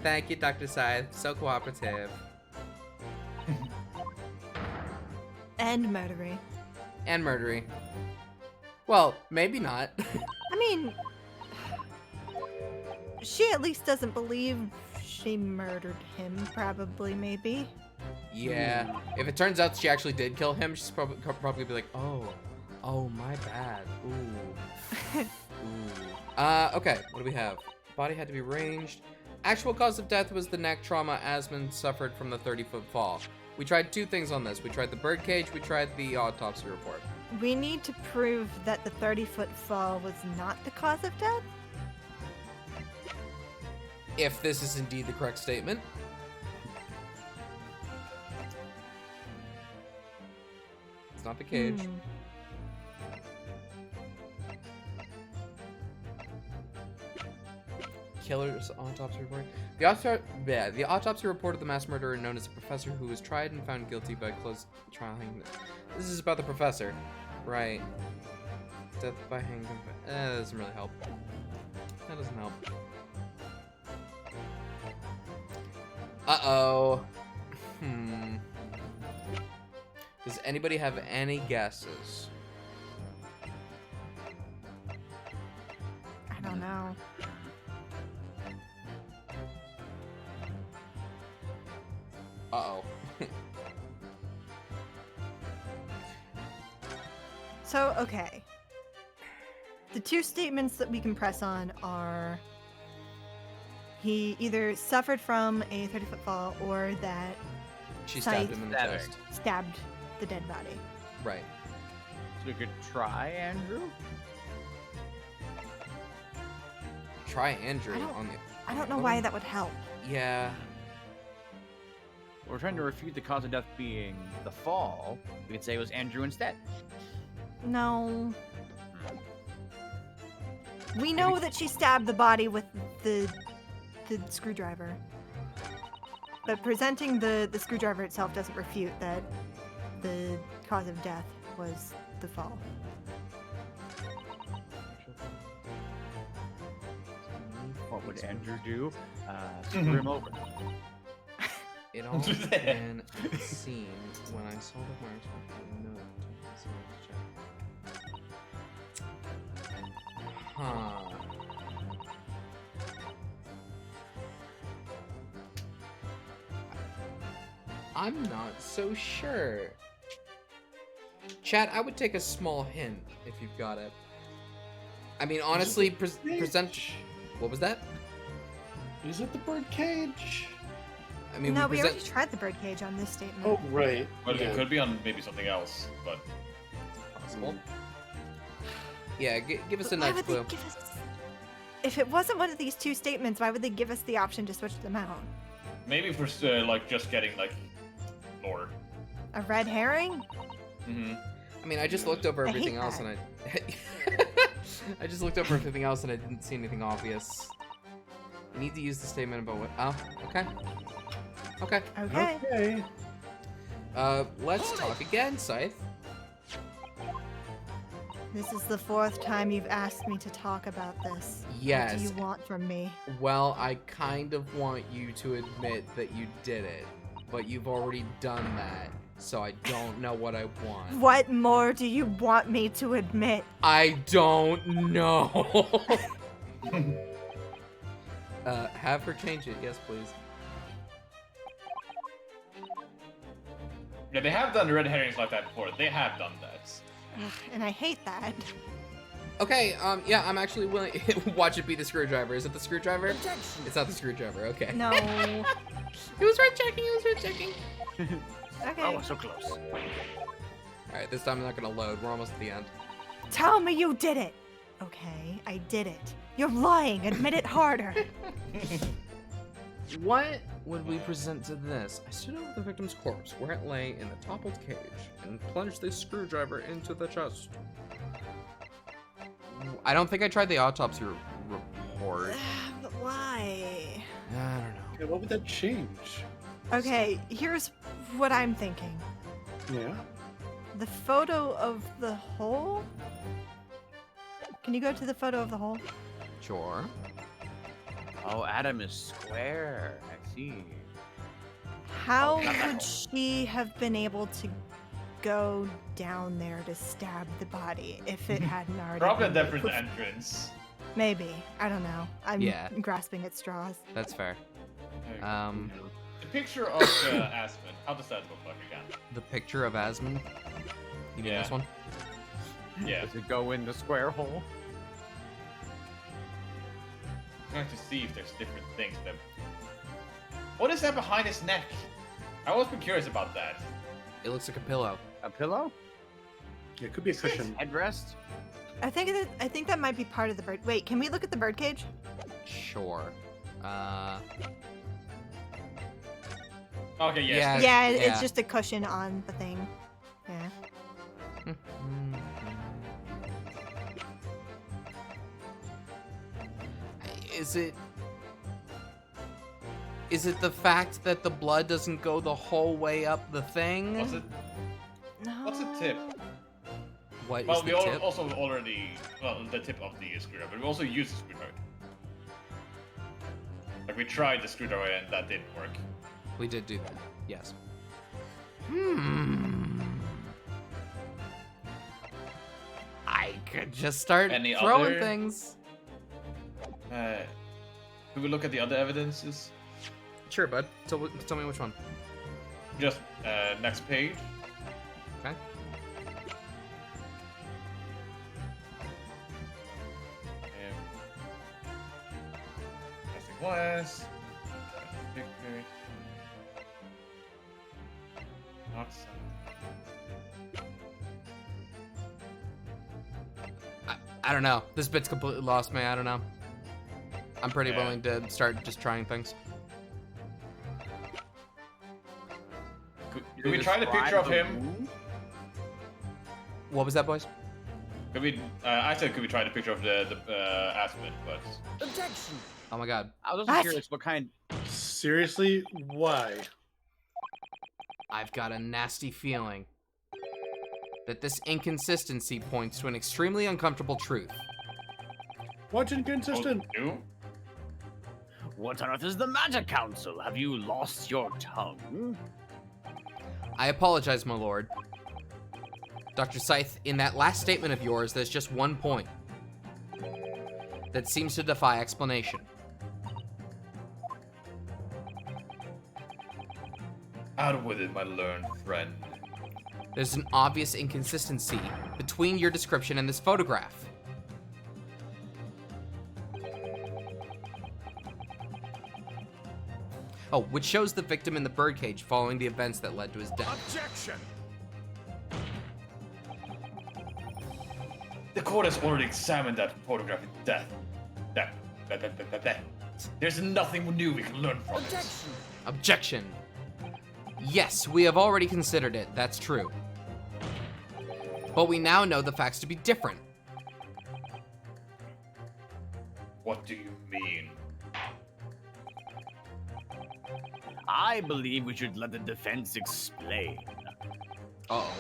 Thank you, Dr. Scythe. So cooperative. And murdery. And murdery. Well, maybe not. I mean, she at least doesn't believe she murdered him, probably, maybe. Yeah. If it turns out she actually did kill him, she's probably be like, oh, my bad. Ooh. Ooh. Okay, what do we have? Body had to be ranged. Actual cause of death was the neck trauma Asmund suffered from the 30-foot fall. We tried two things on this. We tried the birdcage, we tried the autopsy report. We need to prove that the 30-foot fall was not the cause of death? If this is indeed the correct statement. It's not the cage. Killer's autopsy report. The autopsy report of the mass murderer known as a professor who was tried and found guilty by close trialing This is about the professor. Right. Death by hanging. That doesn't really help. That doesn't help. Uh-oh. Does anybody have any guesses? I don't know. Uh-oh. So, okay. The two statements that we can press on are he either suffered from a 30-foot fall or that She stabbed Scythe him in the stabbing. chest. stabbed the dead body. Right. So we could try, Andrew? Try Andrew I don't- on the... I don't know why that would help. Yeah. We're trying to refute the cause of death being the fall. We could say it was Andrew instead. No. We know that she stabbed the body with the screwdriver. But presenting the screwdriver itself doesn't refute that the cause of death was the fall. What would Andrew do? Screw him over. It all began at the scene when I saw the marks on the note. Huh. I'm not so sure. Chat, I would take a small hint if you've got it. I mean, honestly, present. What was that? Is it the birdcage? I mean, No, we we present. already tried the birdcage on this statement. Oh, right. But yeah. it could be on maybe something else. But Possible. Yeah, give us a Why nice would clue. they give us? If it wasn't one of these two statements, why would they give us the option to switch them out? maybe for like just getting like lore. A red herring? Mm-hmm. I mean, I just looked over I hate everything else that. and I just looked over everything else and I didn't see anything obvious. You need to use the statement about what. Oh, okay. Okay. Okay. Okay. Let's talk again, Scythe. This is the fourth time you've asked me to talk about this. What do Yes. you want from me? Well, I kind of want you to admit that you did it, but you've already done that, so I don't know what I want. What more do you want me to admit? I don't know. Have her change it, yes, please. Yeah, they have done red herrings like that before. They have done that. Ugh, and I hate that. Okay, yeah, I'm actually willing. Watch it be the screwdriver. Is it the screwdriver? It's not the screwdriver. Okay. No. It was worth checking. It was worth checking. Okay. Oh, so close. All right, this time I'm not gonna load. We're almost at the end. Tell me you did it. Okay, I did it. You're lying. Admit it harder. What would we present to this? I stood over the victim's corpse where it lay in a toppled cage and plunged the screwdriver into the chest. I don't think I tried the autopsy report. But why? I don't know. Okay, what would that change? Okay, here's what I'm thinking. Yeah. The photo of the hole? Can you go to the photo of the hole? Sure. Oh, Adam is square. I see. How not that would hole. she have been able to go down there to stab the body if it hadn't already Probably a been different poof? entrance. Maybe. I don't know. I'm Yeah. grasping at straws. That's fair. The picture of Aspen. How does that look like again? The picture of Asmund. You mean Yeah. this one? Yeah, Does it go in the square hole? I'm trying to see if there's different things that. What is that behind his neck? I always been curious about that. It looks like a pillow. A pillow? Yeah, it could be a cushion. Headrest? I think that might be part of the bird. Wait, can we look at the birdcage? Sure. Okay, yes. Yeah. It's just a cushion on the thing. Yeah. Is it the fact that the blood doesn't go the whole way up the thing? What's it? No. What's the tip? What Well, is we the tip? also already, well, the tip of the screwdriver, but we also used the screwdriver. Like, we tried the screwdriver and that didn't work. We did do that. Yes. I could just start Any throwing other- things. Could we look at the other evidences? Sure, bud. Tell me which one. Just, next page. Okay. Nothing was. Picture. Not some. I don't know. This bit's completely lost me. I don't know. I'm pretty Yeah. willing to start just trying things. Could we try the picture of him? What was that, boys? Could we? I said, could we try the picture of the Aspen? But Objection. Oh my god. I was also What? curious what kind. Seriously, why? I've got a nasty feeling that this inconsistency points to an extremely uncomfortable truth. What's inconsistent? you? What on earth is the matter, Council? Have you lost your tongue? I apologize, my lord. Dr. Scythe, in that last statement of yours, there's just one point that seems to defy explanation. Out with it, my learned friend. There's an obvious inconsistency between your description and this photograph. Oh, which shows the victim in the birdcage following the events that led to his death. Objection! The court has already examined that photograph in depth. There's nothing new we can learn from it. Objection. Yes, we have already considered it, that's true. But we now know the facts to be different. What do you mean? I believe we should let the defense explain. Uh-oh.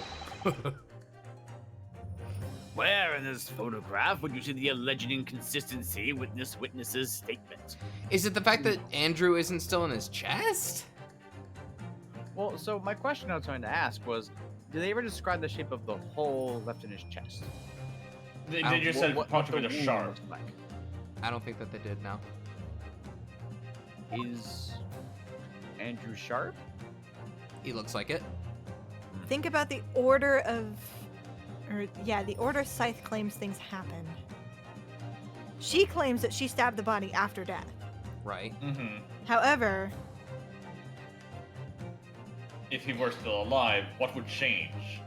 Where in this photograph would you see the alleged inconsistency with this witness's statement? Is it the fact that Andrew isn't still in his chest? Well, so my question I was trying to ask was, did they ever describe the shape of the hole left in his chest? They Um, just said punch with a wound sharp. looked like? I don't think that they did, no. Is Andrew sharp? He looks like it. Think about the order of, the order Scythe claims things happened. She claims that she stabbed the body after death. Right. Mm-hmm. However, If he were still alive, what would change?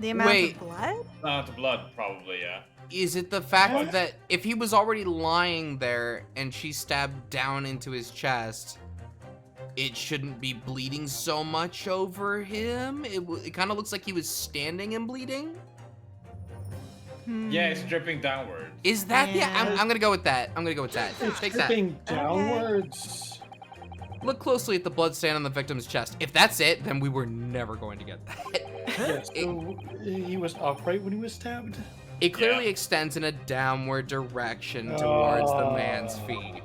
the amount Wait. of blood? Amount of blood, probably, yeah. Is it the fact What? that if he was already lying there and she stabbed down into his chest, it shouldn't be bleeding so much over him? It kind of looks like he was standing and bleeding. Yeah, it's dripping downward. Is that Yeah. I'm gonna go with that. I'm gonna go with that. It's Take that. dripping downwards. Look closely at the blood stain on the victim's chest. If that's it, then we were never going to get that. Yes, so he was upright when he was stabbed. It clearly Yeah. extends in a downward direction towards the man's feet.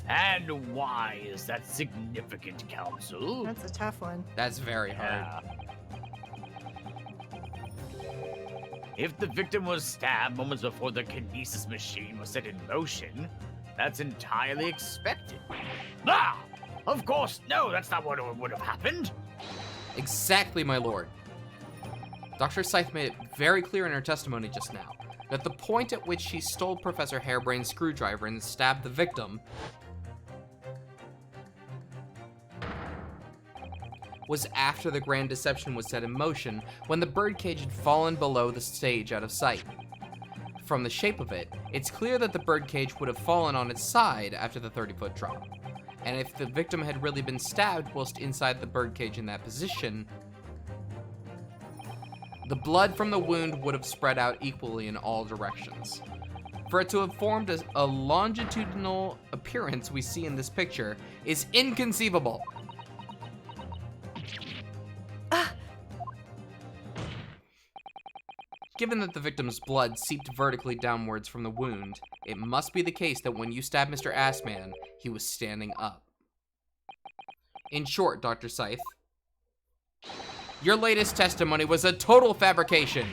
And why is that significant, Council? That's a tough one. That's very hard. Yeah. If the victim was stabbed moments before the kinesis machine was set in motion, that's entirely expected. Ah! Of course, no, that's not what would have happened. Exactly, my lord. Dr. Scythe made it very clear in her testimony just now that the point at which she stole Professor Hairbrain's screwdriver and stabbed the victim was after the Grand Deception was set in motion, when the birdcage had fallen below the stage out of sight. From the shape of it, it's clear that the birdcage would have fallen on its side after the 30-foot drop. And if the victim had really been stabbed whilst inside the birdcage in that position, the blood from the wound would have spread out equally in all directions. For it to have formed a longitudinal appearance we see in this picture is inconceivable. Given that the victim's blood seeped vertically downwards from the wound, it must be the case that when you stabbed Mr. Assman, he was standing up. In short, Dr. Scythe, your latest testimony was a total fabrication.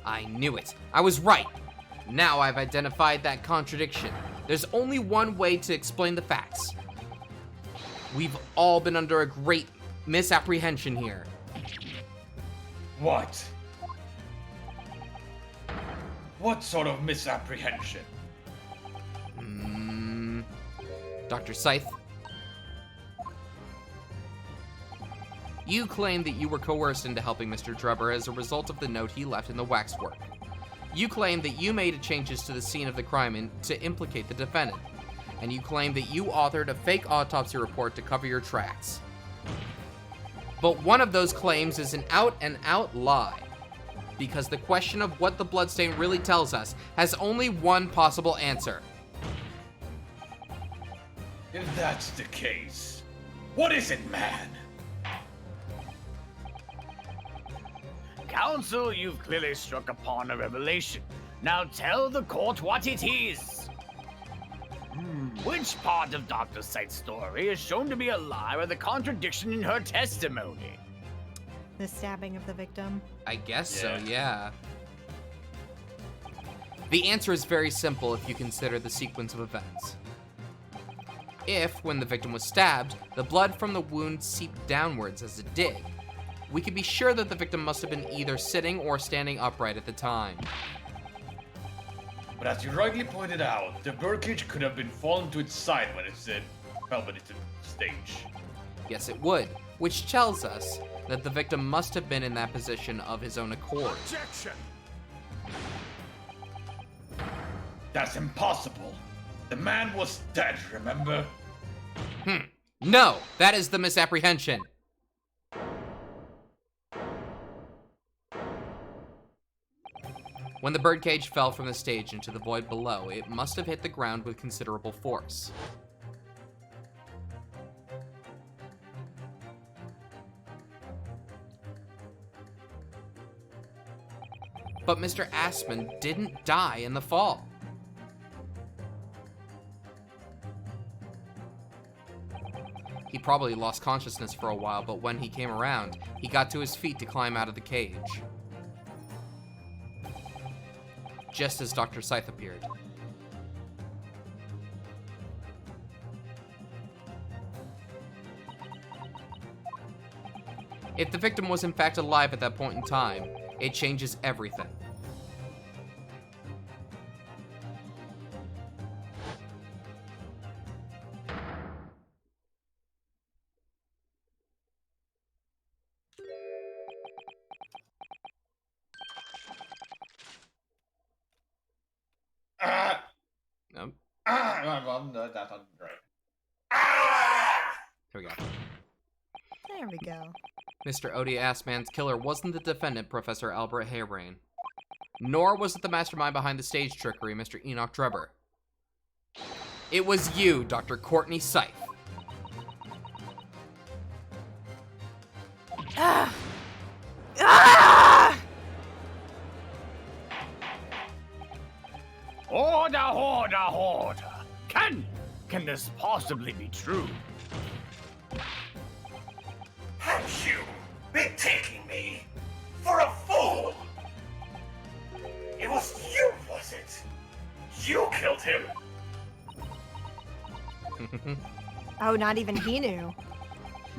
I knew it. I was right. Now I've identified that contradiction. There's only one way to explain the facts. We've all been under a great misapprehension here. What? What sort of misapprehension? Dr. Scythe, you claim that you were coerced into helping Mr. Drebber as a result of the note he left in the waxwork. You claim that you made changes to the scene of the crime to implicate the defendant. And you claim that you authored a fake autopsy report to cover your tracks. But one of those claims is an out-and-out lie. Because the question of what the bloodstain really tells us has only one possible answer. If that's the case, what is it, man? Counsel, you've clearly struck upon a revelation. Now tell the court what it is. Which part of Dr. Scythe's story is shown to be a lie or the contradiction in her testimony? The stabbing of the victim. I guess so, yeah. The answer is very simple if you consider the sequence of events. If, when the victim was stabbed, the blood from the wound seeped downwards as it did, we can be sure that the victim must have been either sitting or standing upright at the time. But as you rightly pointed out, the birdcage could have been fallen to its side when it fell beneath the stage. Yes, it would, which tells us that the victim must have been in that position of his own accord. Objection! That's impossible. The man was dead, remember? No, that is the misapprehension. When the birdcage fell from the stage into the void below, it must have hit the ground with considerable force. But Mr. Assman didn't die in the fall. He probably lost consciousness for a while, but when he came around, he got to his feet to climb out of the cage. Just as Dr. Scythe appeared. If the victim was in fact alive at that point in time, it changes everything. Nope. That's right. Here we go. There we go. Mr. Odie Assman's killer wasn't the defendant, Professor Albert Harebrain. Nor was it the mastermind behind the stage trickery, Mr. Enoch Drebber. It was you, Dr. Courtney Scythe. Ah! Ah! Order! Can this possibly be true? Have you been taking me for a fool? It was you, was it? You killed him? Oh, not even he knew.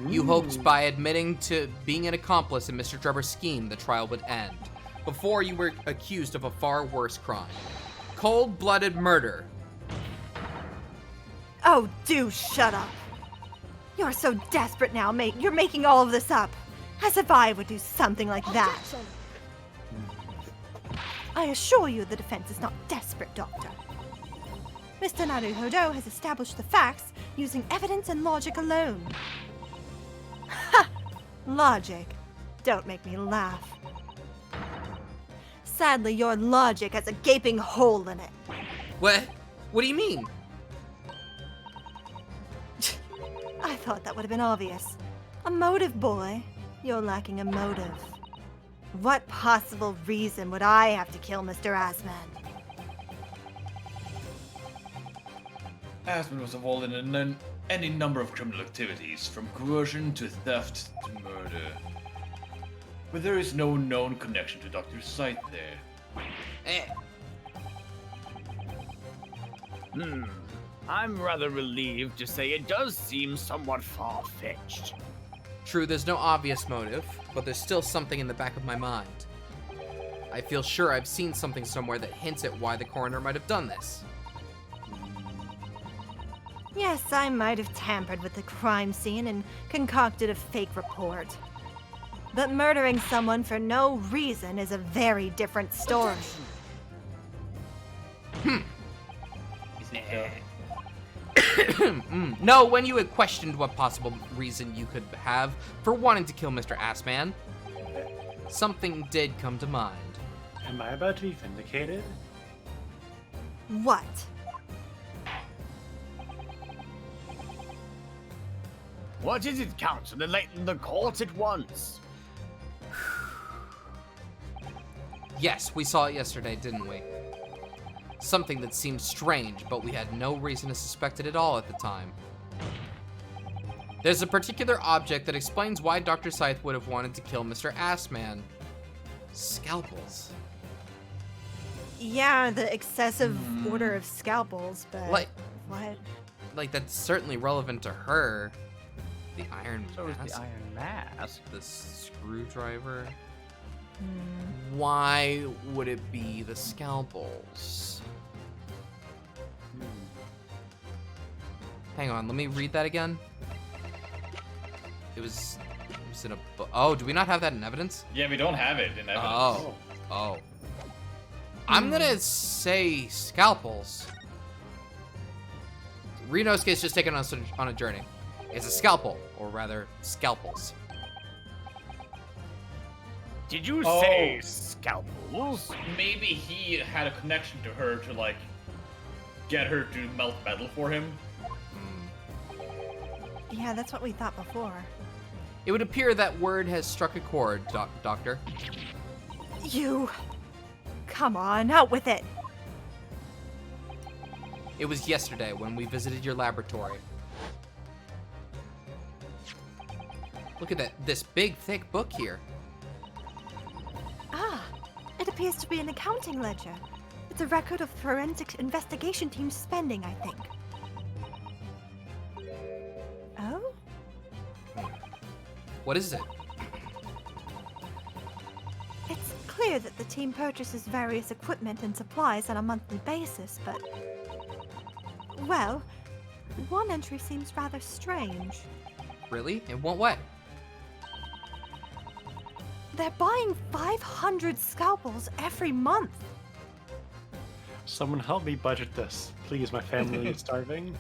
You hoped by admitting to being an accomplice in Mr. Drebber's scheme, the trial would end. Before you were accused of a far worse crime. Cold-blooded murder. Oh, do shut up. You're so desperate now, mate. You're making all of this up. As if I would do something like that. I assure you the defense is not desperate, Doctor. Mr. Naruhodo has established the facts using evidence and logic alone. Ha! Logic. Don't make me laugh. Sadly, your logic has a gaping hole in it. What? What do you mean? I thought that would have been obvious. A motive, boy. You're lacking a motive. What possible reason would I have to kill Mr. Asman? Asman was involved in any number of criminal activities, from coercion to theft to murder. But there is no known connection to Dr. Scythe there. I'm rather relieved to say it does seem somewhat far-fetched. True, there's no obvious motive, but there's still something in the back of my mind. I feel sure I've seen something somewhere that hints at why the coroner might have done this. Yes, I might have tampered with the crime scene and concocted a fake report. But murdering someone for no reason is a very different story. No, when you had questioned what possible reason you could have for wanting to kill Mr. Assman, something did come to mind. Am I about to be vindicated? What? What is it, Counsel? Enlighten the court at once. Yes, we saw it yesterday, didn't we? Something that seemed strange, but we had no reason to suspect it at all at the time. There's a particular object that explains why Dr. Scythe would have wanted to kill Mr. Assman. Scalpels. Yeah, the excessive order of scalpels, but Like- what? Like, that's certainly relevant to her. The iron So is mask, the Iron Mask. the screwdriver. Why would it be the scalpels? Hang on, let me read that again. It was in a book. Oh, do we not have that in evidence? Yeah, we don't have it in evidence. Oh. I'm gonna say scalpels. Renosuke's just taken us on a journey. It's a scalpel, or rather, scalpels. Did you say scalpels? Maybe he had a connection to her to, like, get her to melt metal for him. Yeah, that's what we thought before. It would appear that word has struck a chord, Doctor. You... Come on, out with it! It was yesterday when we visited your laboratory. Look at this big, thick book here. Ah, it appears to be an accounting ledger. It's a record of forensic investigation team's spending, I think. Oh? What is it? It's clear that the team purchases various equipment and supplies on a monthly basis, but... Well, one entry seems rather strange. Really? In what way? They're buying 500 scalpels every month. Someone help me budget this. Please, my family is starving.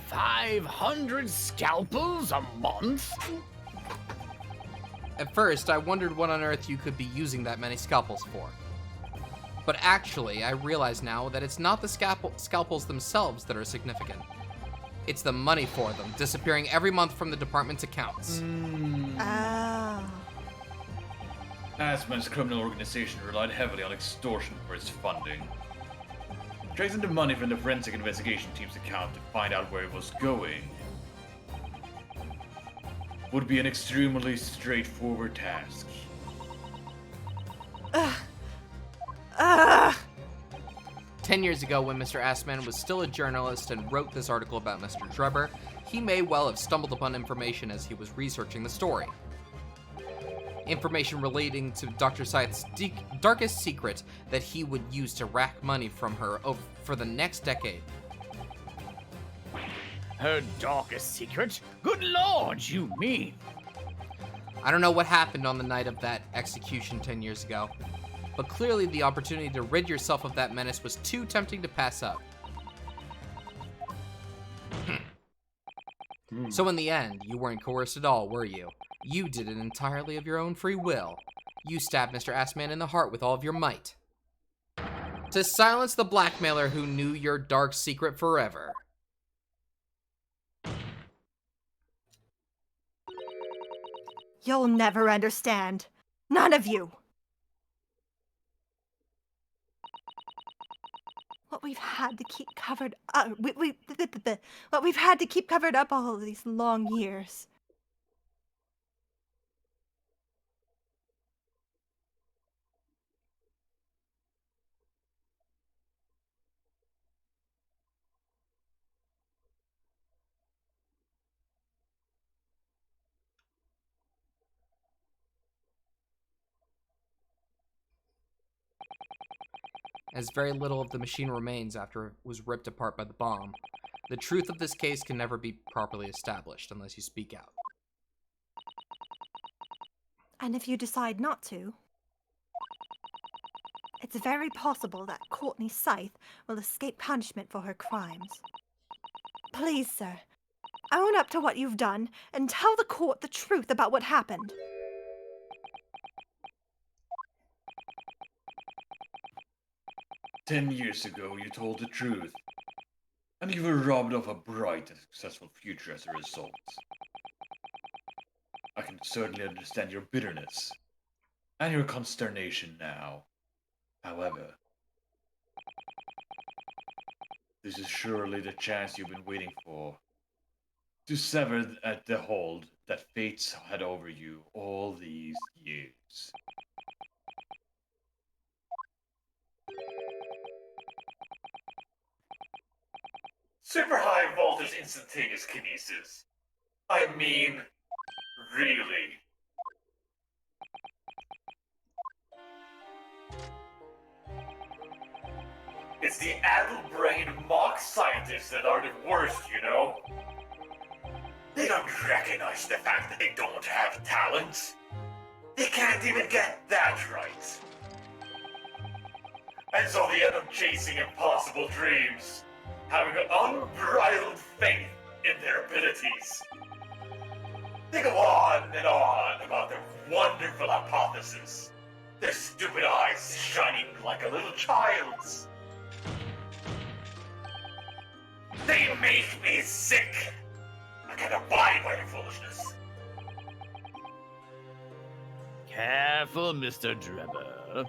500 scalpels a month? At first, I wondered what on earth you could be using that many scalpels for. But actually, I realize now that it's not the scalpels themselves that are significant. It's the money for them, disappearing every month from the department's accounts. Oh. Asman's criminal organization relied heavily on extortion for its funding. Tracing the money from the forensic investigation team's account to find out where it was going would be an extremely straightforward task. 10 years ago, when Mr. Assman was still a journalist and wrote this article about Mr. Drebber, he may well have stumbled upon information as he was researching the story. Information relating to Dr. Scythe's darkest secret that he would use to rack money from her for the next decade. Her darkest secret? Good lord, you mean? I don't know what happened on the night of that execution 10 years ago, but clearly the opportunity to rid yourself of that menace was too tempting to pass up. So in the end, you weren't coerced at all, were you? You did it entirely of your own free will. You stabbed Mr. Assman in the heart with all of your might. To silence the blackmailer who knew your dark secret forever. You'll never understand. None of you. What we've had to keep covered up, what we've had to keep covered up all of these long years. As very little of the machine remains after it was ripped apart by the bomb, the truth of this case can never be properly established unless you speak out. And if you decide not to, it's very possible that Courtney Scythe will escape punishment for her crimes. Please, sir, own up to what you've done and tell the court the truth about what happened. 10 years ago, you told the truth. And you were robbed of a bright and successful future as a result. I can certainly understand your bitterness and your consternation now. However, this is surely the chance you've been waiting for. To sever at the hold that fate's had over you all these years. Super high voltage instantaneous kinesis. I mean, really. It's the addle-brained mock scientists that are the worst, you know? They don't recognize the fact that they don't have talent. They can't even get that right. And so they end up chasing impossible dreams, having an unbridled faith in their abilities. They go on and on about their wonderful hypothesis, their stupid eyes shining like a little child's. They make me sick. I can't abide by their foolishness. Careful, Mr. Drebber.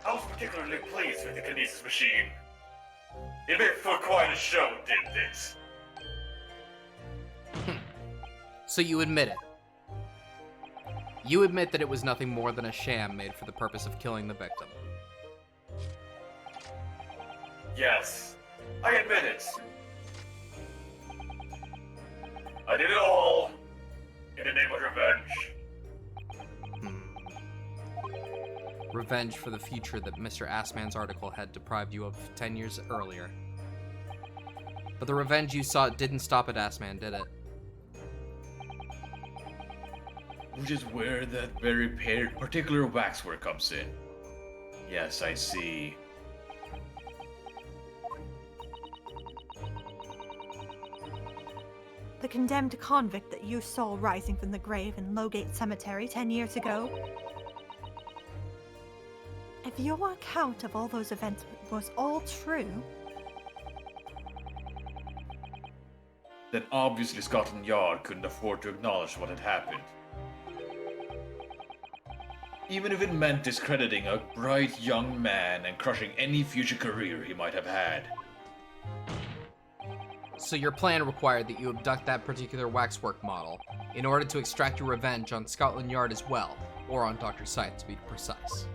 I was particularly pleased with the kinesis machine. It made for quite a show, didn't it? So you admit it. You admit that it was nothing more than a sham made for the purpose of killing the victim. Yes, I admit it. I did it all in the name of revenge. Revenge for the future that Mr. Assman's article had deprived you of 10 years earlier. But the revenge you sought didn't stop at Assman, did it? Which is where that very particular waxwork comes in. Yes, I see. The condemned convict that you saw rising from the grave in Lowgate Cemetery 10 years ago. If your account of all those events was all true, then obviously Scotland Yard couldn't afford to acknowledge what had happened. Even if it meant discrediting a bright young man and crushing any future career he might have had. So your plan required that you abduct that particular waxwork model in order to extract your revenge on Scotland Yard as well, or on Dr. Scythe to be precise.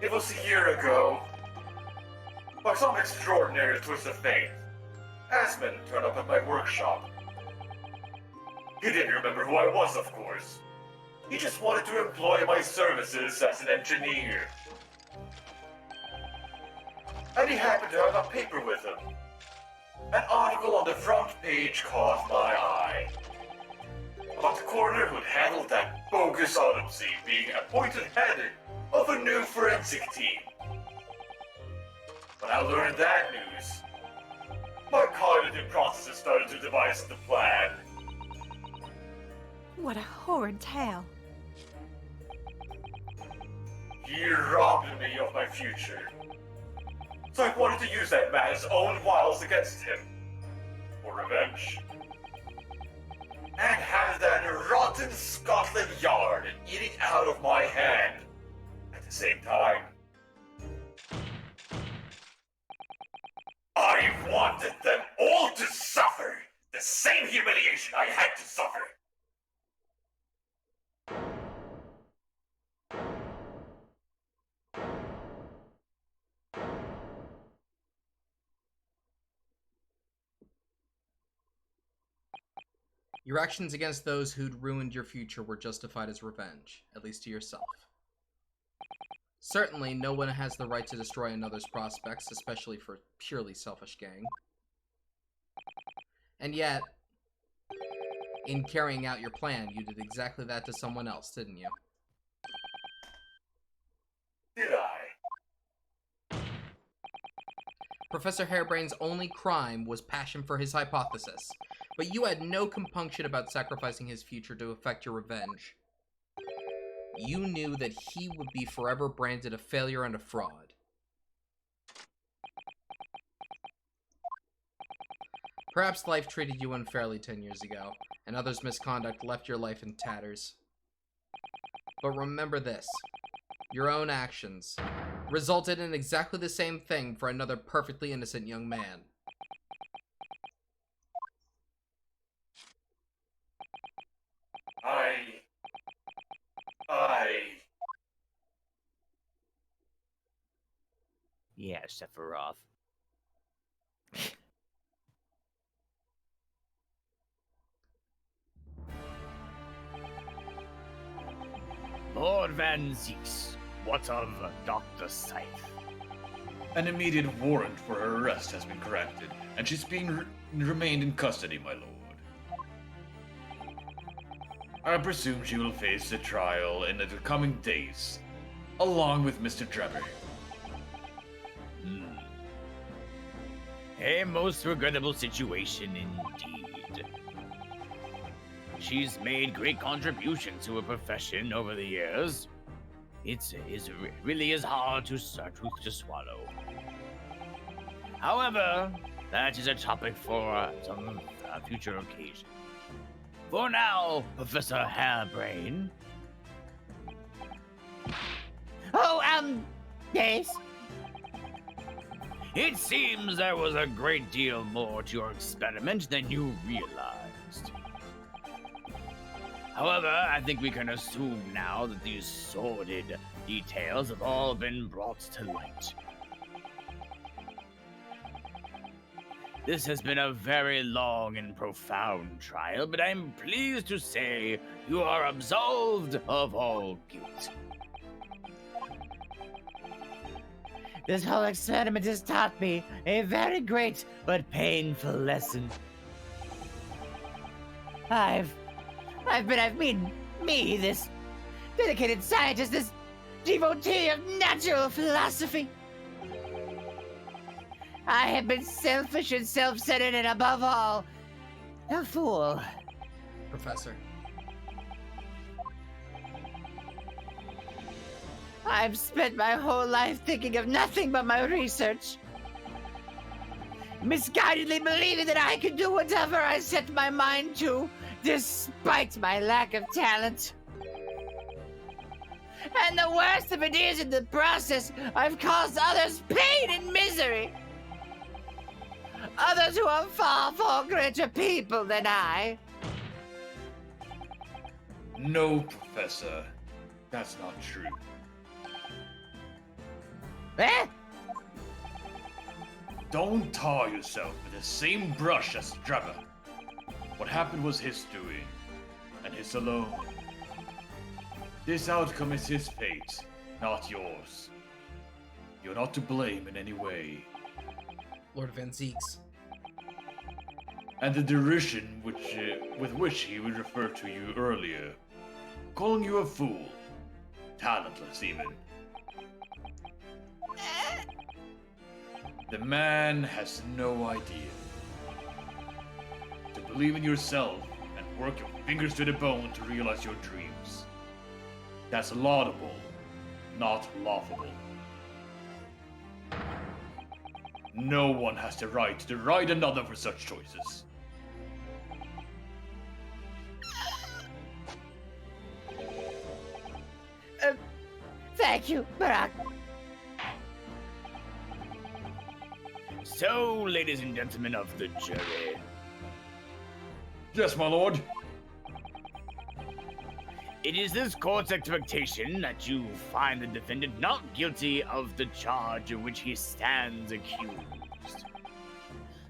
It was a year ago. By some extraordinary twist of fate, Assman turned up at my workshop. He didn't remember who I was, of course. He just wanted to employ my services as an engineer. And he happened to have a paper with him. An article on the front page caught my eye. About the coroner who'd handled that bogus autopsy being appointed head of a new forensic team. When I learned that news, my cognitive processes started to devise the plan. What a horrid tale. He robbed me of my future. So I wanted to use that man's own wiles against him. For revenge. And have that rotten Scotland Yard eating out of my hand. At the same time. I wanted them all to suffer the same humiliation I had to suffer. Your actions against those who'd ruined your future were justified as revenge, at least to yourself. Certainly, no one has the right to destroy another's prospects, especially for purely selfish gain. And yet, in carrying out your plan, you did exactly that to someone else, didn't you? Did I? Professor Harebrain's only crime was passion for his hypothesis, but you had no compunction about sacrificing his future to effect your revenge. You knew that he would be forever branded a failure and a fraud. Perhaps life treated you unfairly 10 years ago, and others' misconduct left your life in tatters. But remember this. Your own actions resulted in exactly the same thing for another perfectly innocent young man. Yeah, Sephiroth. Lord Van Zeeks, what of Dr. Scythe? An immediate warrant for her arrest has been granted, and she's being remained in custody, my lord. I presume she will face a trial in the coming days, along with Mr. Drebber. A most regrettable situation indeed. She's made great contributions to her profession over the years. It really is hard to swallow. However, that is a topic for some future occasion. For now, Professor Harebrain. Oh, yes? It seems there was a great deal more to your experiment than you realized. However, I think we can assume now that these sordid details have all been brought to light. This has been a very long and profound trial, but I'm pleased to say you are absolved of all guilt. This whole experiment has taught me a very great but painful lesson. Me, this dedicated scientist, this devotee of natural philosophy. I have been selfish and self-centered and above all, a fool. Professor. I've spent my whole life thinking of nothing but my research. Misguidedly believing that I could do whatever I set my mind to, despite my lack of talent. And the worst of it is, in the process, I've caused others pain and misery. Others who are far greater people than I. No, Professor. That's not true. Eh? Don't tar yourself with the same brush as Drebber. What happened was his doing, and his alone. This outcome is his fate, not yours. You're not to blame in any way. Lord Van Zeeks. And the derision with which he would refer to you earlier, calling you a fool, talentless even. The man has no idea. To believe in yourself and work your fingers to the bone to realize your dreams. That's laudable, not laughable. No one has the right to deride another for such choices. Thank you, Barack. So, ladies and gentlemen of the jury, Yes, my lord. it is this court's expectation that you find the defendant not guilty of the charge of which he stands accused.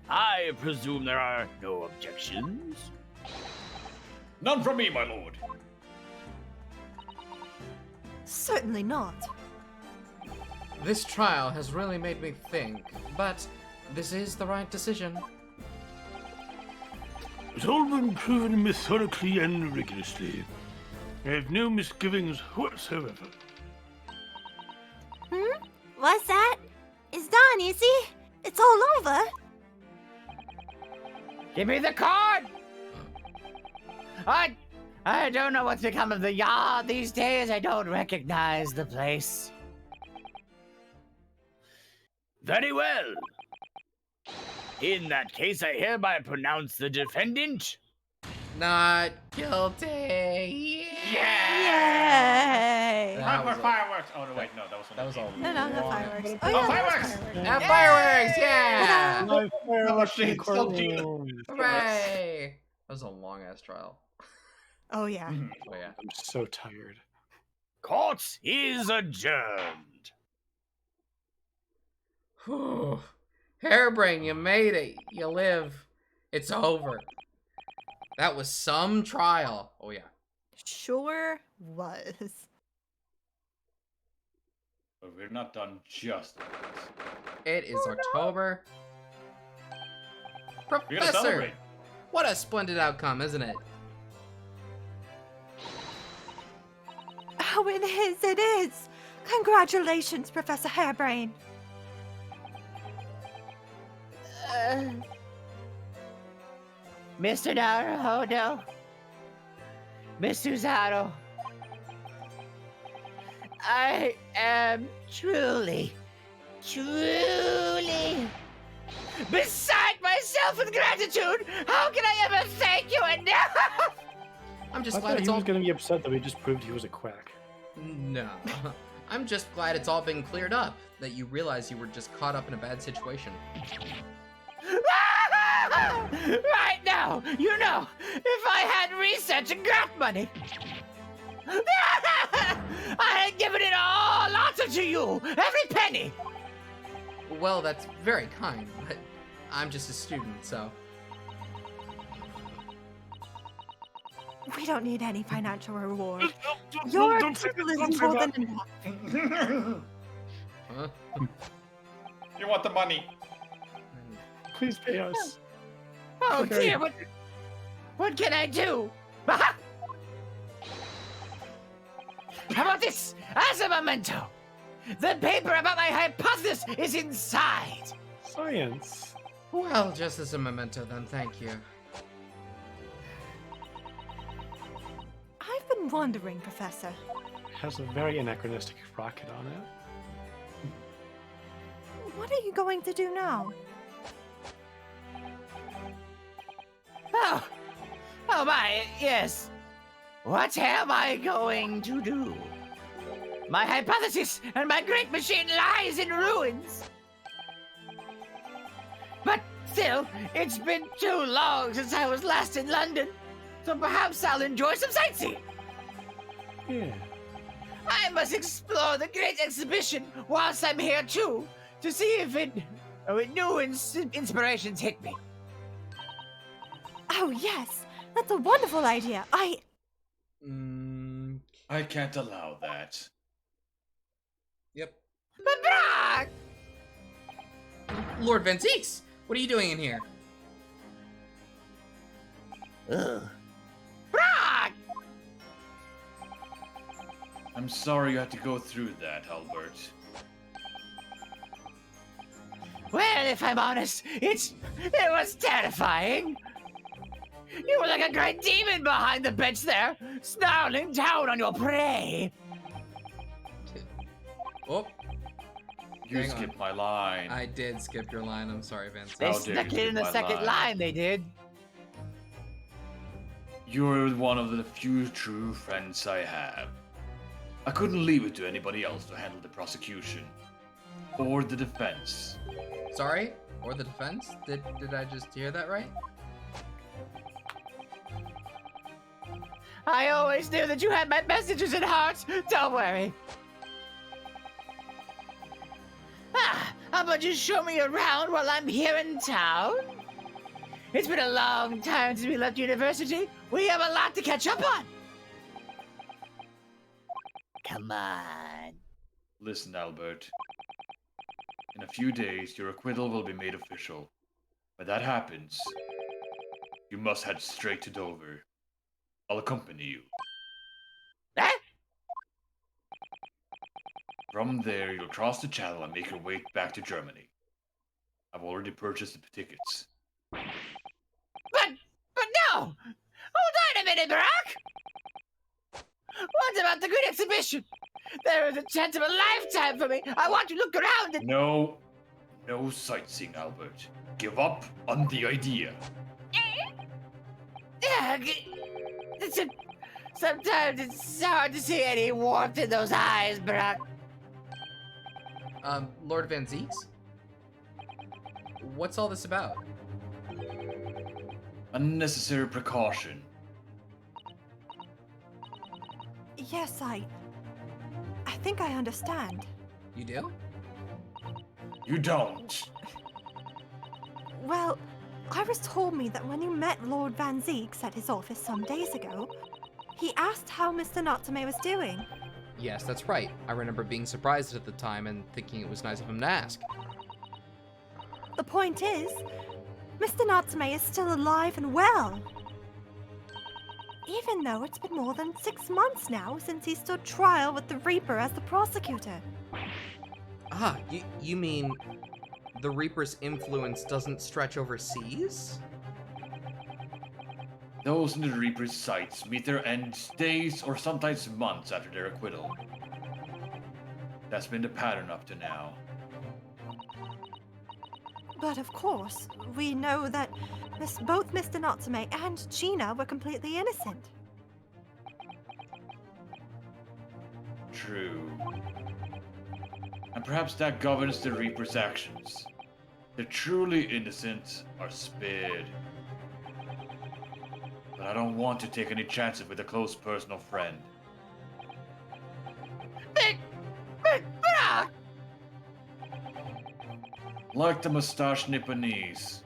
I presume there are no objections? None from me, my lord. Certainly not. This trial has really made me think, but this is the right decision. It's all been proven methodically and rigorously. I have no misgivings whatsoever. What's that? It's done, you see? It's all over. Give me the card! I don't know what's become of the yard these days. I don't recognize the place. Very well. In that case, I hereby pronounce the defendant Not guilty. Yay! That was all- Fireworks! Oh, no, wait, no, that was all. No, no, no fireworks. Oh, Oh, yeah, fireworks! Now fireworks, yeah! My fireworks shit, and still do it. Corleone. Hooray! That was a long ass trial. Oh, yeah. Oh yeah. I'm so tired. court is adjourned. Whew. Hairbrain, you made it. You live. It's over. That was some trial. Oh yeah. Sure was. But we're not done just yet. It is October. We're gonna Professor! celebrate. What a splendid outcome, isn't it? Oh, it is, it is. Congratulations, Professor Hairbrain. Mr. Naruhodo, Miss Susato, I am truly beside myself with gratitude. How can I ever thank you enough? I'm I just thought glad he it's was all. going to be upset that we just proved he was a quack. No. I'm just glad it's all been cleared up. That you realize you were just caught up in a bad situation. Right now, you know, if I had research and grant money, I had given it all answer to you, every penny. Well, that's very kind, but I'm just a student, so. We don't need any financial reward. Don't Your say that, tool don't is say more that. than enough. Huh? You want the money? Please pay us. Oh Okay. dear, what can I do? How about this as a memento? The paper about my hypothesis is inside. Science. Well, just as a memento then, thank you. I've been wondering, Professor. Has a very anachronistic rocket on it. What are you going to do now? Oh my, yes. What am I going to do? My hypothesis and my great machine lies in ruins. But still, it's been too long since I was last in London, so perhaps I'll enjoy some sightseeing. Yeah. I must explore the great exhibition whilst I'm here too, to see if new inspirations hit me. Oh, yes. That's a wonderful idea. I can't allow that. Yep. But Brock! Lord Ventique, what are you doing in here? Brock! I'm sorry you had to go through that, Albert. Well, if I'm honest, it was terrifying. You were like a great demon behind the bench there, snarling down on your prey. Oh, You Hang on. skipped my line. I did skip your line. I'm sorry, Vince. They How dare snuck you it in the skip my second line. line, they did. You're one of the few true friends I have. I couldn't leave it to anybody else to handle the prosecution. Or the defense. Sorry? Or the defense? Did I just hear that right? I always knew that you had my messages at heart. Don't worry. How about you show me around while I'm here in town? It's been a long time since we left university. We have a lot to catch up on. Come on. Listen, Albert. In a few days, your acquittal will be made official. When that happens, you must head straight to Dover. I'll accompany you. Eh? From there, you'll cross the channel and make your way back to Germany. I've already purchased the tickets. But no! Hold on a minute, Barack! What about the good exhibition? There is a chance of a lifetime for me. I want to look around and... No sightseeing, Albert. Give up on the idea. Yeah, sometimes it's hard to see any warmth in those eyes, Barack. Lord Van Zeeks? What's all this about? Unnecessary precaution. Yes, I think I understand. You do? You don't. Well, Iris told me that when you met Lord Van Zeeks at his office some days ago, he asked how Mr. Natsume was doing. Yes, that's right. I remember being surprised at the time and thinking it was nice of him to ask. The point is, Mr. Natsume is still alive and well. Even though it's been more than 6 months now since he stood trial with the Reaper as the prosecutor. Ah, you mean the Reaper's influence doesn't stretch overseas? Those in the Reaper's sights meet their end days or sometimes months after their acquittal. That's been the pattern up to now. But of course, we know that both Mr. Natsume and Gina were completely innocent. True. And perhaps that governs the Reaper's actions. The truly innocent are spared. But I don't want to take any chances with a close personal friend. Barack! Like the mustached Nipponese,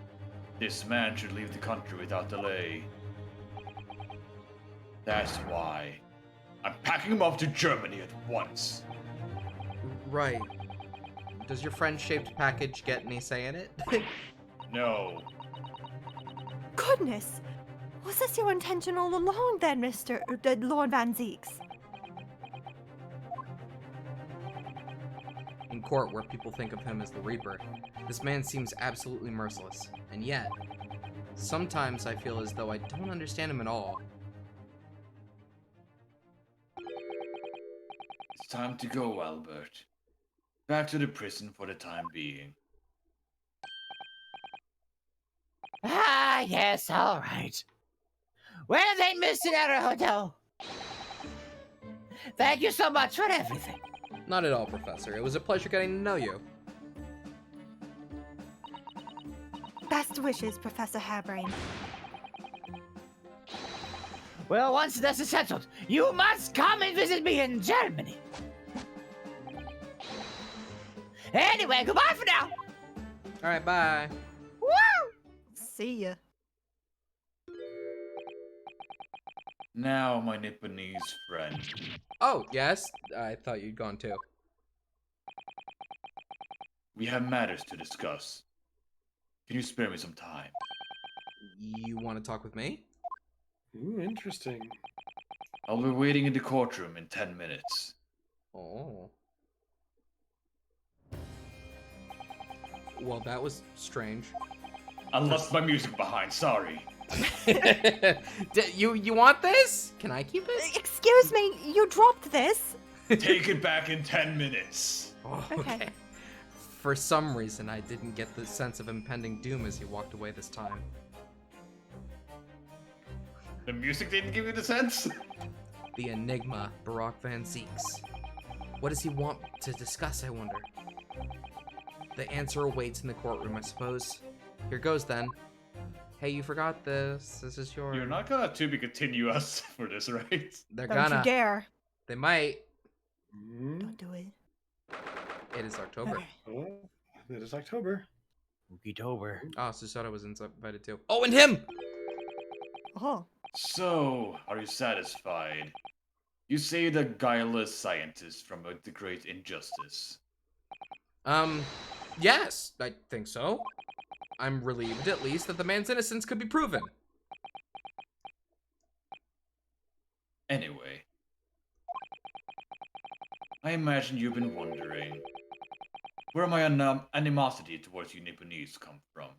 this man should leave the country without delay. That's why I'm packing him off to Germany at once. Right. Does your friend-shaped package get any say in it? No. Goodness! Was this your intention all along then, Lord Van Zeeks? In court, where people think of him as the Reaper, this man seems absolutely merciless. And yet, sometimes I feel as though I don't understand him at all. It's time to go, Albert. Back to the prison for the time being. Ah, yes, all right. Well then, Mr. Naruhodo. Thank you so much for everything. Not at all, Professor. It was a pleasure getting to know you. Best wishes, Professor Harebrained. Well, once this is settled, you must come and visit me in Germany. Anyway, goodbye for now. Alright, bye. Woo! See ya. Now, my Nipponese friend. Oh, yes? I thought you'd gone too. We have matters to discuss. Can you spare me some time? You want to talk with me? Ooh, interesting. I'll be waiting in the courtroom in 10 minutes. Oh. Well, that was strange. I left my music behind, sorry. You want this? Can I keep it? Excuse me, you dropped this. Take it back in 10 minutes. Oh, Okay. For some reason, I didn't get the sense of impending doom as he walked away this time. The music didn't give you the sense? The enigma, Barack Van Zieks. What does he want to discuss, I wonder? The answer awaits in the courtroom, I suppose. Here goes, then. Hey, you forgot this. This is your... You're not gonna to be continue us for this, right? They're Don't gonna. you dare. They might. Don't do it. It is October. Okay. Oh, it is October. Spooky-tober. Oh, Susoda was invited too. Oh, and him! Oh. So, are you satisfied? You say the guileless scientist from the Great Injustice. Yes, I think so. I'm relieved, at least, that the man's innocence could be proven. Anyway. I imagine you've been wondering, where my animosity towards you Nipponese come from?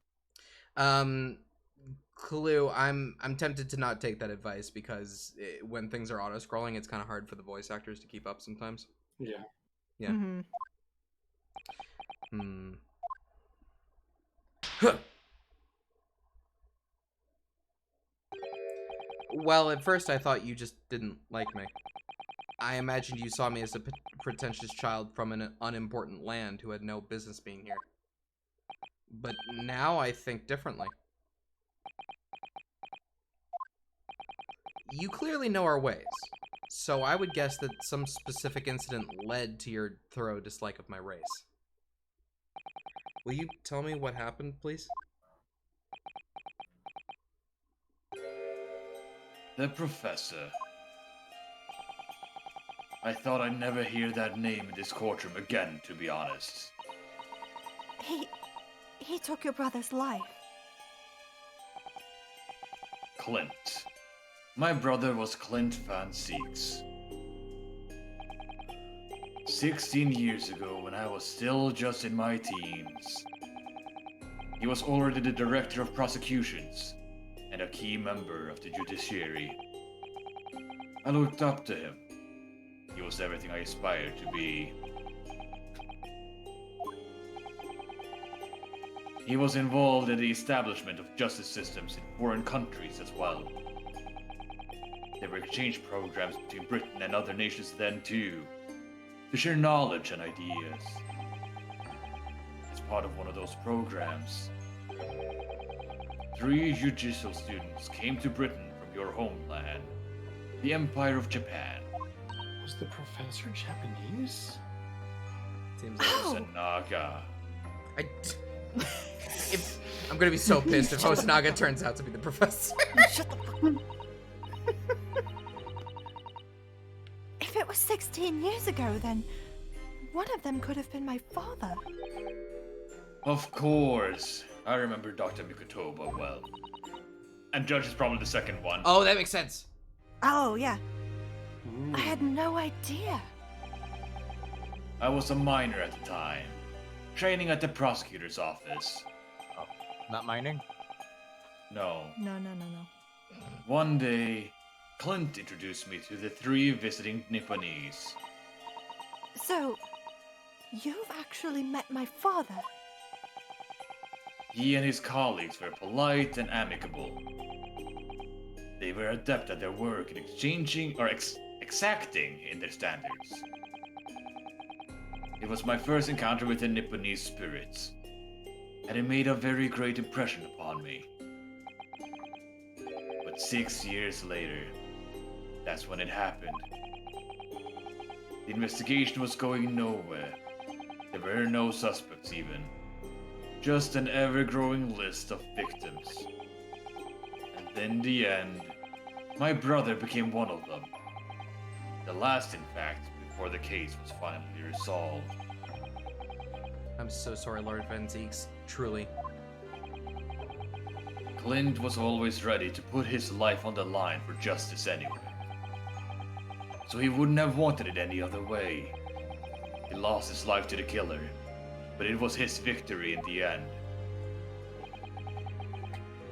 Clue, I'm tempted to not take that advice because when things are auto-scrolling, it's kind of hard for the voice actors to keep up sometimes. Yeah. Yeah. Mm-hmm. Huh. Well, at first I thought you just didn't like me. I imagined you saw me as a pretentious child from an unimportant land who had no business being here. But now I think differently. You clearly know our ways, so I would guess that some specific incident led to your thorough dislike of my race. Will you tell me what happened, please? The Professor. I thought I'd never hear that name in this courtroom again, to be honest. He took your brother's life. Clint. My brother was Clint Van Zieks. 16 years ago, when I was still just in my teens, he was already the director of prosecutions and a key member of the judiciary. I looked up to him. He was everything I aspired to be. He was involved in the establishment of justice systems in foreign countries as well. There were exchange programs between Britain and other nations then too, to share knowledge and ideas. As part of one of those programs, 3 judicial students came to Britain from your homeland, the Empire of Japan. Was the professor Japanese? Seems like Osanaga. I'm gonna be so pissed if Osanaga turns out to be the professor. Shut the fuck. If it was 16 years ago, then one of them could have been my father. Of course. I remember Dr. Mikotoba well. And Judge is probably the second one. Oh, that makes sense. Oh, yeah. I had no idea. I was a minor at the time, training at the prosecutor's office. Not mining? No. No. One day, Clint introduced me to the 3 visiting Nipponese. So, you've actually met my father? He and his colleagues were polite and amicable. They were adept at their work in exchanging or exacting in their standards. It was my first encounter with the Nipponese spirits, and it made a very great impression upon me. But 6 years later, that's when it happened. The investigation was going nowhere. There were no suspects even. Just an ever-growing list of victims. And in the end, my brother became one of them. The last, in fact, before the case was finally resolved. I'm so sorry, Lord Van Zieks. Truly. Clint was always ready to put his life on the line for justice anyway. So he wouldn't have wanted it any other way. He lost his life to the killer, but it was his victory in the end.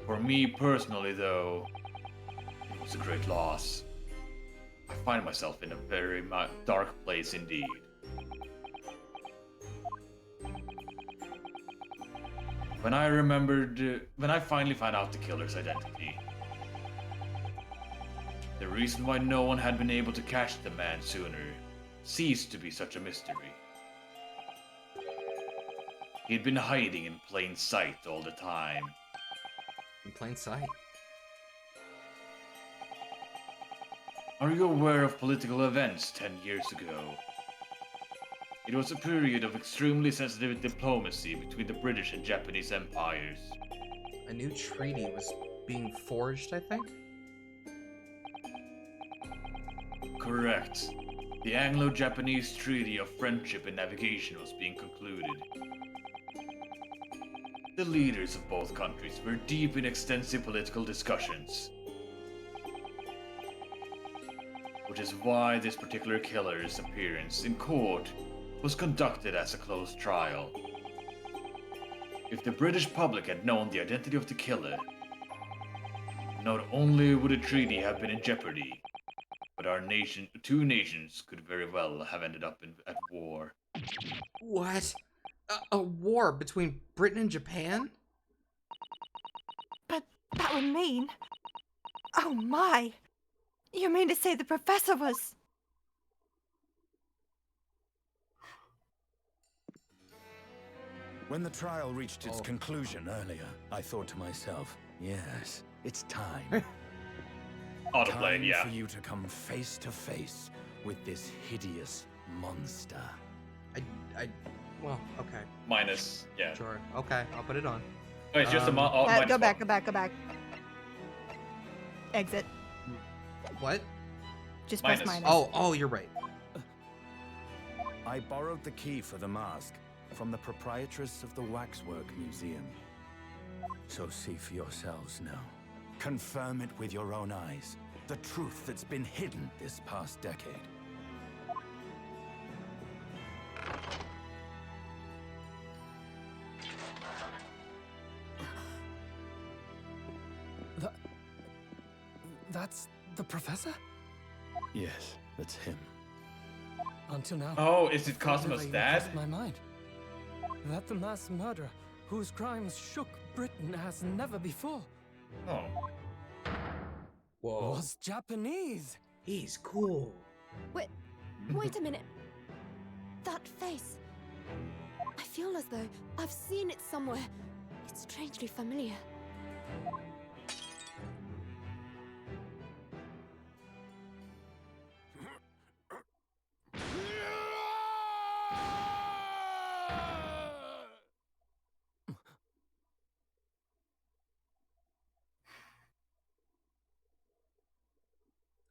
For me personally, though, it was a great loss. I find myself in a very dark place indeed. When I finally found out the killer's identity, the reason why no one had been able to catch the man sooner ceased to be such a mystery. He'd been hiding in plain sight all the time. In plain sight. Are you aware of political events 10 years ago? It was a period of extremely sensitive diplomacy between the British and Japanese empires. A new treaty was being forged, I think? Correct. The Anglo-Japanese Treaty of Friendship and Navigation was being concluded. The leaders of both countries were deep in extensive political discussions. Which is why this particular killer's appearance in court was conducted as a closed trial. If the British public had known the identity of the killer, not only would the treaty have been in jeopardy, but our two nations could very well have ended up at war. What? A war between Britain and Japan? But that would mean... Oh my! You mean to say the professor was... When the trial reached its conclusion earlier, I thought to myself, yes, it's time. Autoplane, yeah. For you to come face to face with this hideous monster. Well, okay. Minus, yeah. Sure. Okay, I'll put it on. Oh, it's just a go back, go back, go back. Exit. What? Just press minus. Oh, you're right. I borrowed the key for the mask from the proprietress of the Waxwork Museum. So see for yourselves now. Confirm it with your own eyes. The truth that's been hidden this past decade. That's the professor? Yes, that's him. Until now. Oh, is it I've Cosmo's never dad? crossed my mind that the mass murderer whose crimes shook Britain as never before Oh. Whoa. was Japanese. He's cool. Wait a minute. That face. I feel as though I've seen it somewhere. It's strangely familiar.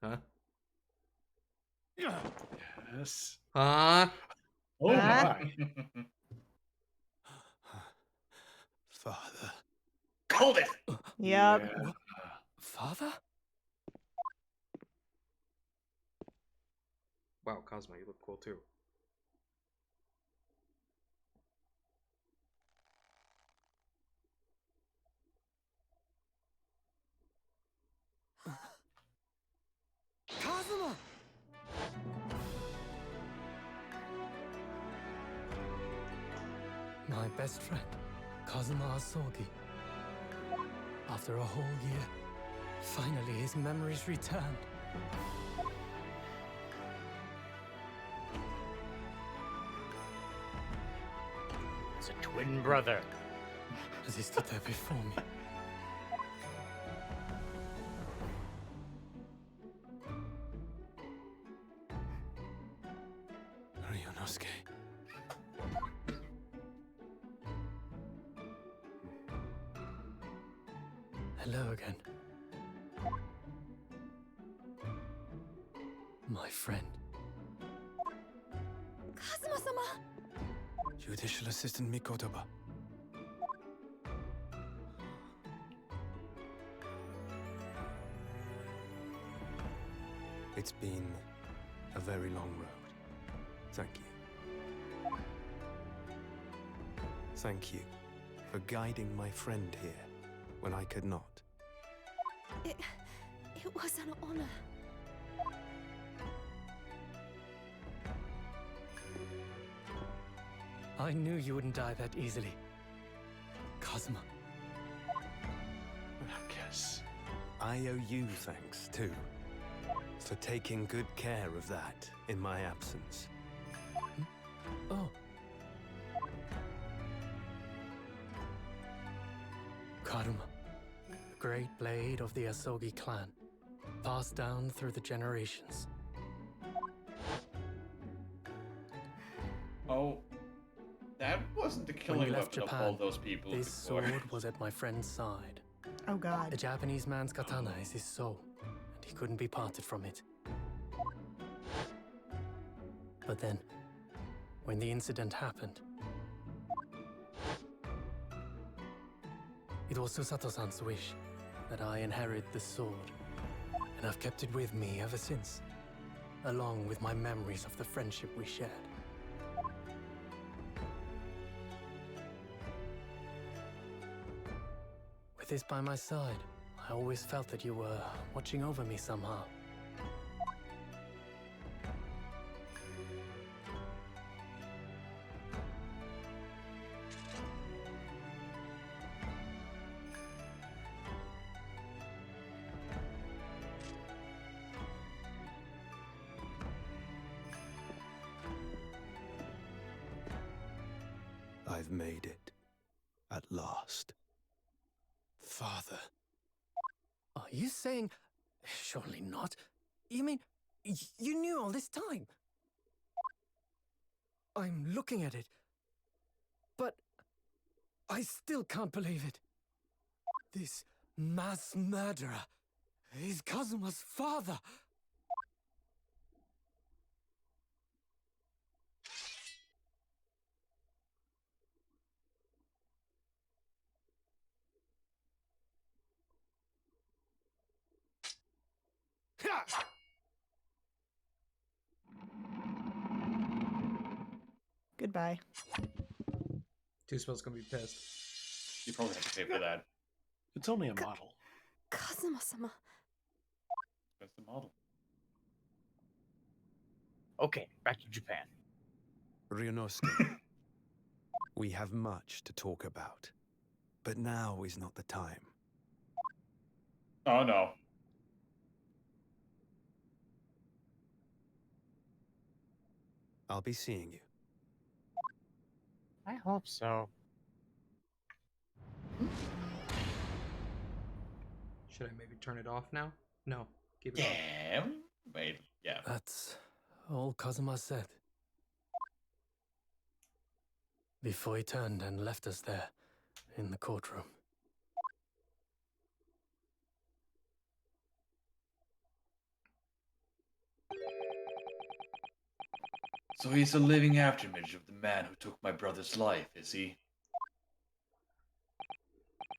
Huh? Yes. Huh? Oh my. Father. Called it! Yep. Yeah. Father? Wow, Cosmo, you look cool too. Kazuma! My best friend, Kazuma Asogi. After a whole year, finally his memories returned. It's a twin brother. As he stood there before me. Ryunosuke. Hello again. My friend. Kazuma-sama! Judicial Assistant Mikotoba. It's been a very long road. Thank you. Thank you for guiding my friend here when I could not. It was an honor. I knew you wouldn't die that easily. Cosmo. Marcus. I owe you thanks, too, for taking good care of that in my absence. Oh. Karuma, great blade of the Asogi clan, passed down through the generations. Oh, that wasn't the When killing we left weapon of Japan, all those people this before. sword was at my friend's side. Oh god. The Japanese man's katana is his soul, and he couldn't be parted from it. But then, when the incident happened, it was Susato-san's wish that I inherit the sword, and I've kept it with me ever since, along with my memories of the friendship we shared. With this by my side, I always felt that you were watching over me somehow. I've made it. At last. Father. Are you saying... Surely not. You mean, you knew all this time? I'm looking at it. But... I still can't believe it. This mass murderer is Kazuma's father. Goodbye. Two Spell's gonna be pissed. You probably have to pay for that. It's only a model. Kazuma-sama. That's the model. Okay, back to Japan. Ryunosuke, we have much to talk about, but now is not the time. Oh no. I'll be seeing you. I hope so. Should I maybe turn it off now? No, keep it Yeah. Wait. Yeah. That's all Kazuma said. Before he turned and left us there, in the courtroom. So he's a living afterimage of the man who took my brother's life, is he?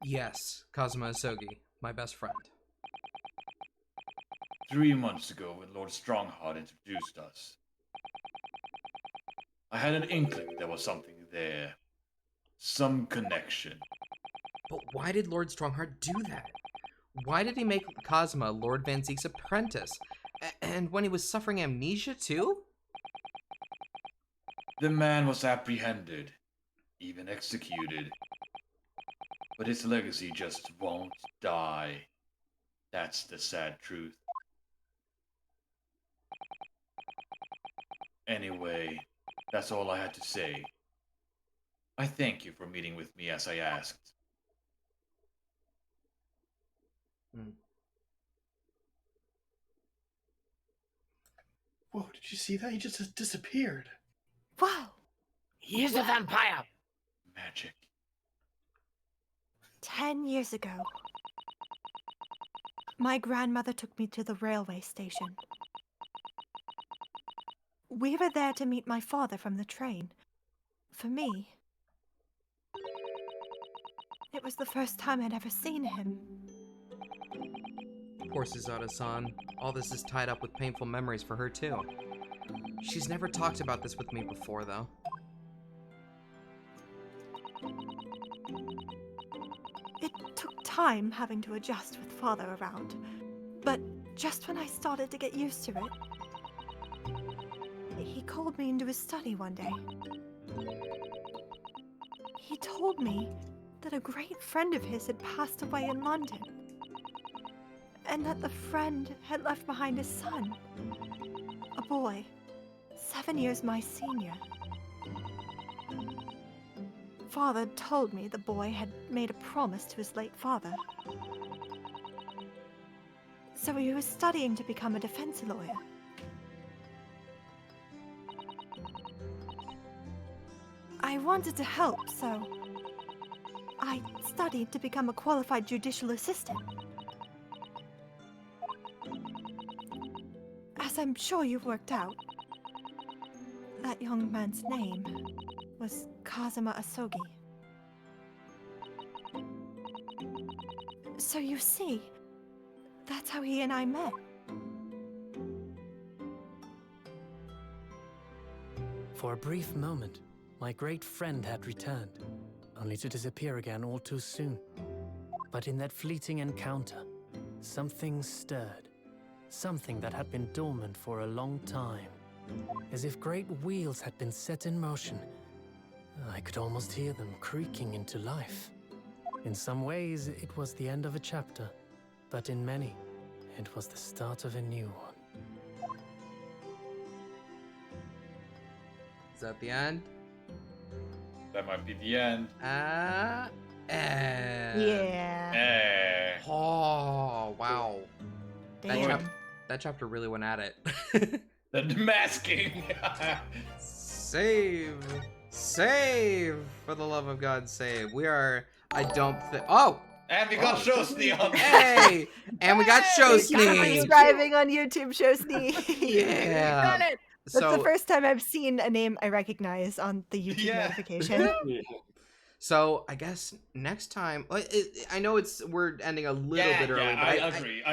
Yes, Kazuma Asogi, my best friend. 3 months ago, when Lord Strongheart introduced us, I had an inkling there was something there. Some connection. But why did Lord Strongheart do that? Why did he make Kazuma Lord Van Zeek's apprentice? And when he was suffering amnesia too? The man was apprehended, even executed. But his legacy just won't die. That's the sad truth. Anyway, that's all I had to say. I thank you for meeting with me as I asked. Whoa, did you see that? He just disappeared. Wow. He is a vampire. Magic. 10 years ago, my grandmother took me to the railway station. We were there to meet my father from the train. For me, it was the first time I'd ever seen him. Poor Susato-san. All this is tied up with painful memories for her too. She's never talked about this with me before, though. It took time having to adjust with Father around, but just when I started to get used to it, he called me into his study one day. He told me that a great friend of his had passed away in London, and that the friend had left behind a son, a boy, 7 years my senior. Father told me the boy had made a promise to his late father. So he was studying to become a defense lawyer. I wanted to help, so I studied to become a qualified judicial assistant. As I'm sure you've worked out, that young man's name was Kazuma Asogi. So you see, that's how he and I met. For a brief moment, my great friend had returned, only to disappear again all too soon. But in that fleeting encounter, something stirred. Something that had been dormant for a long time. As if great wheels had been set in motion. I could almost hear them creaking into life. In some ways, it was the end of a chapter, but in many, it was the start of a new one. Is that the end? That might be the end. Yeah. Oh, wow. Damn. That chapter really went at it. The masking. Save. Save. For the love of God, save. We are, I don't think, oh! And we got Shosni on. Hey! And we got Shosni. Subscribing on YouTube, Shosni. Yeah. Got it. That's the first time I've seen a name I recognize on the YouTube notification. So I guess next time, I know we're ending a little bit early. Yeah, but I agree.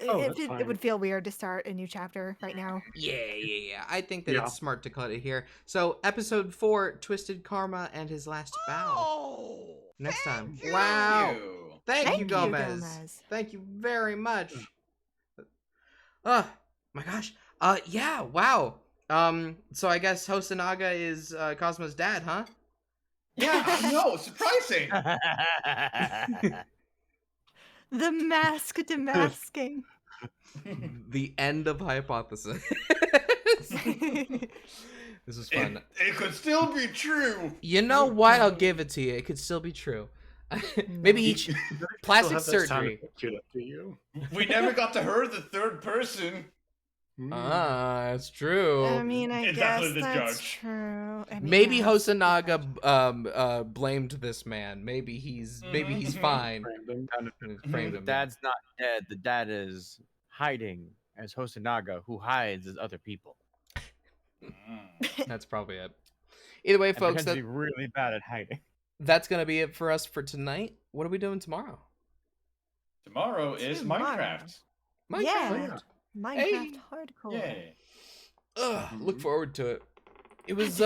It would feel weird to start a new chapter right now. Yeah. I think that it's smart to cut it here. So episode 4, Twisted Karma and His Last Vow. Next time. Wow. Thank you, Gomez. Thank you very much. Oh my gosh. Yeah. Wow. So I guess Hosonaga is Cosmo's dad, huh? Yeah, I know. Surprising. The mask demasking. The end of Hypothesis. This was fun. It could still be true. You know what? I'll give it to you. It could still be true. Maybe each plastic surgery. We never got to her, the third person. Ah, it's true. I mean, I It's guess definitely the that's judge. true. I mean, Maybe that's- Hosonaga blamed this man. Maybe he's fine. Framed him. Dad's not dead. The dad is hiding as Hosonaga, who hides as other people. That's probably it. Either way, And folks, pretends to be really bad at hiding. that's gonna be it for us for tonight. What are we doing tomorrow? Tomorrow is Minecraft. Yeah. Minecraft Hey. hardcore. Yay. Ugh, look forward to it. It was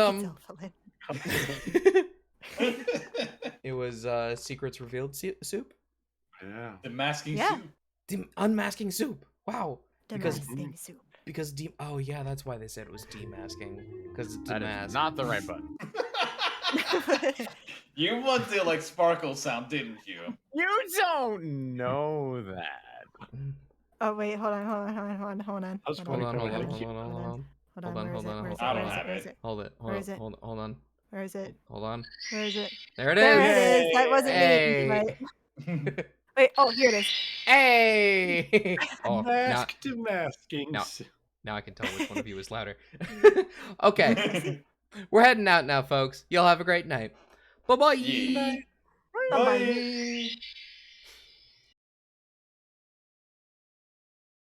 it was Secrets Revealed soup. Yeah. The masking Yeah. soup. Unmasking soup. Wow. Demasking soup. Because oh yeah, that's why they said it was demasking. Because it's That demask. is not the right button. You want the like sparkle sound, didn't you? You don't know that. Oh wait, hold on. Hold on. Where is Hold it? Hold it. Where is it? Hold on. Where is it? Hold on. Where is it? There it is. There it is. That wasn't Hey. me. Right. Wait. Oh, here it is. Hey! Oh, now, Mask to masking. now I can tell which one of you is louder. Okay. We're heading out now, folks. Y'all have a great night. Bye-bye. Yeah. Bye. Bye.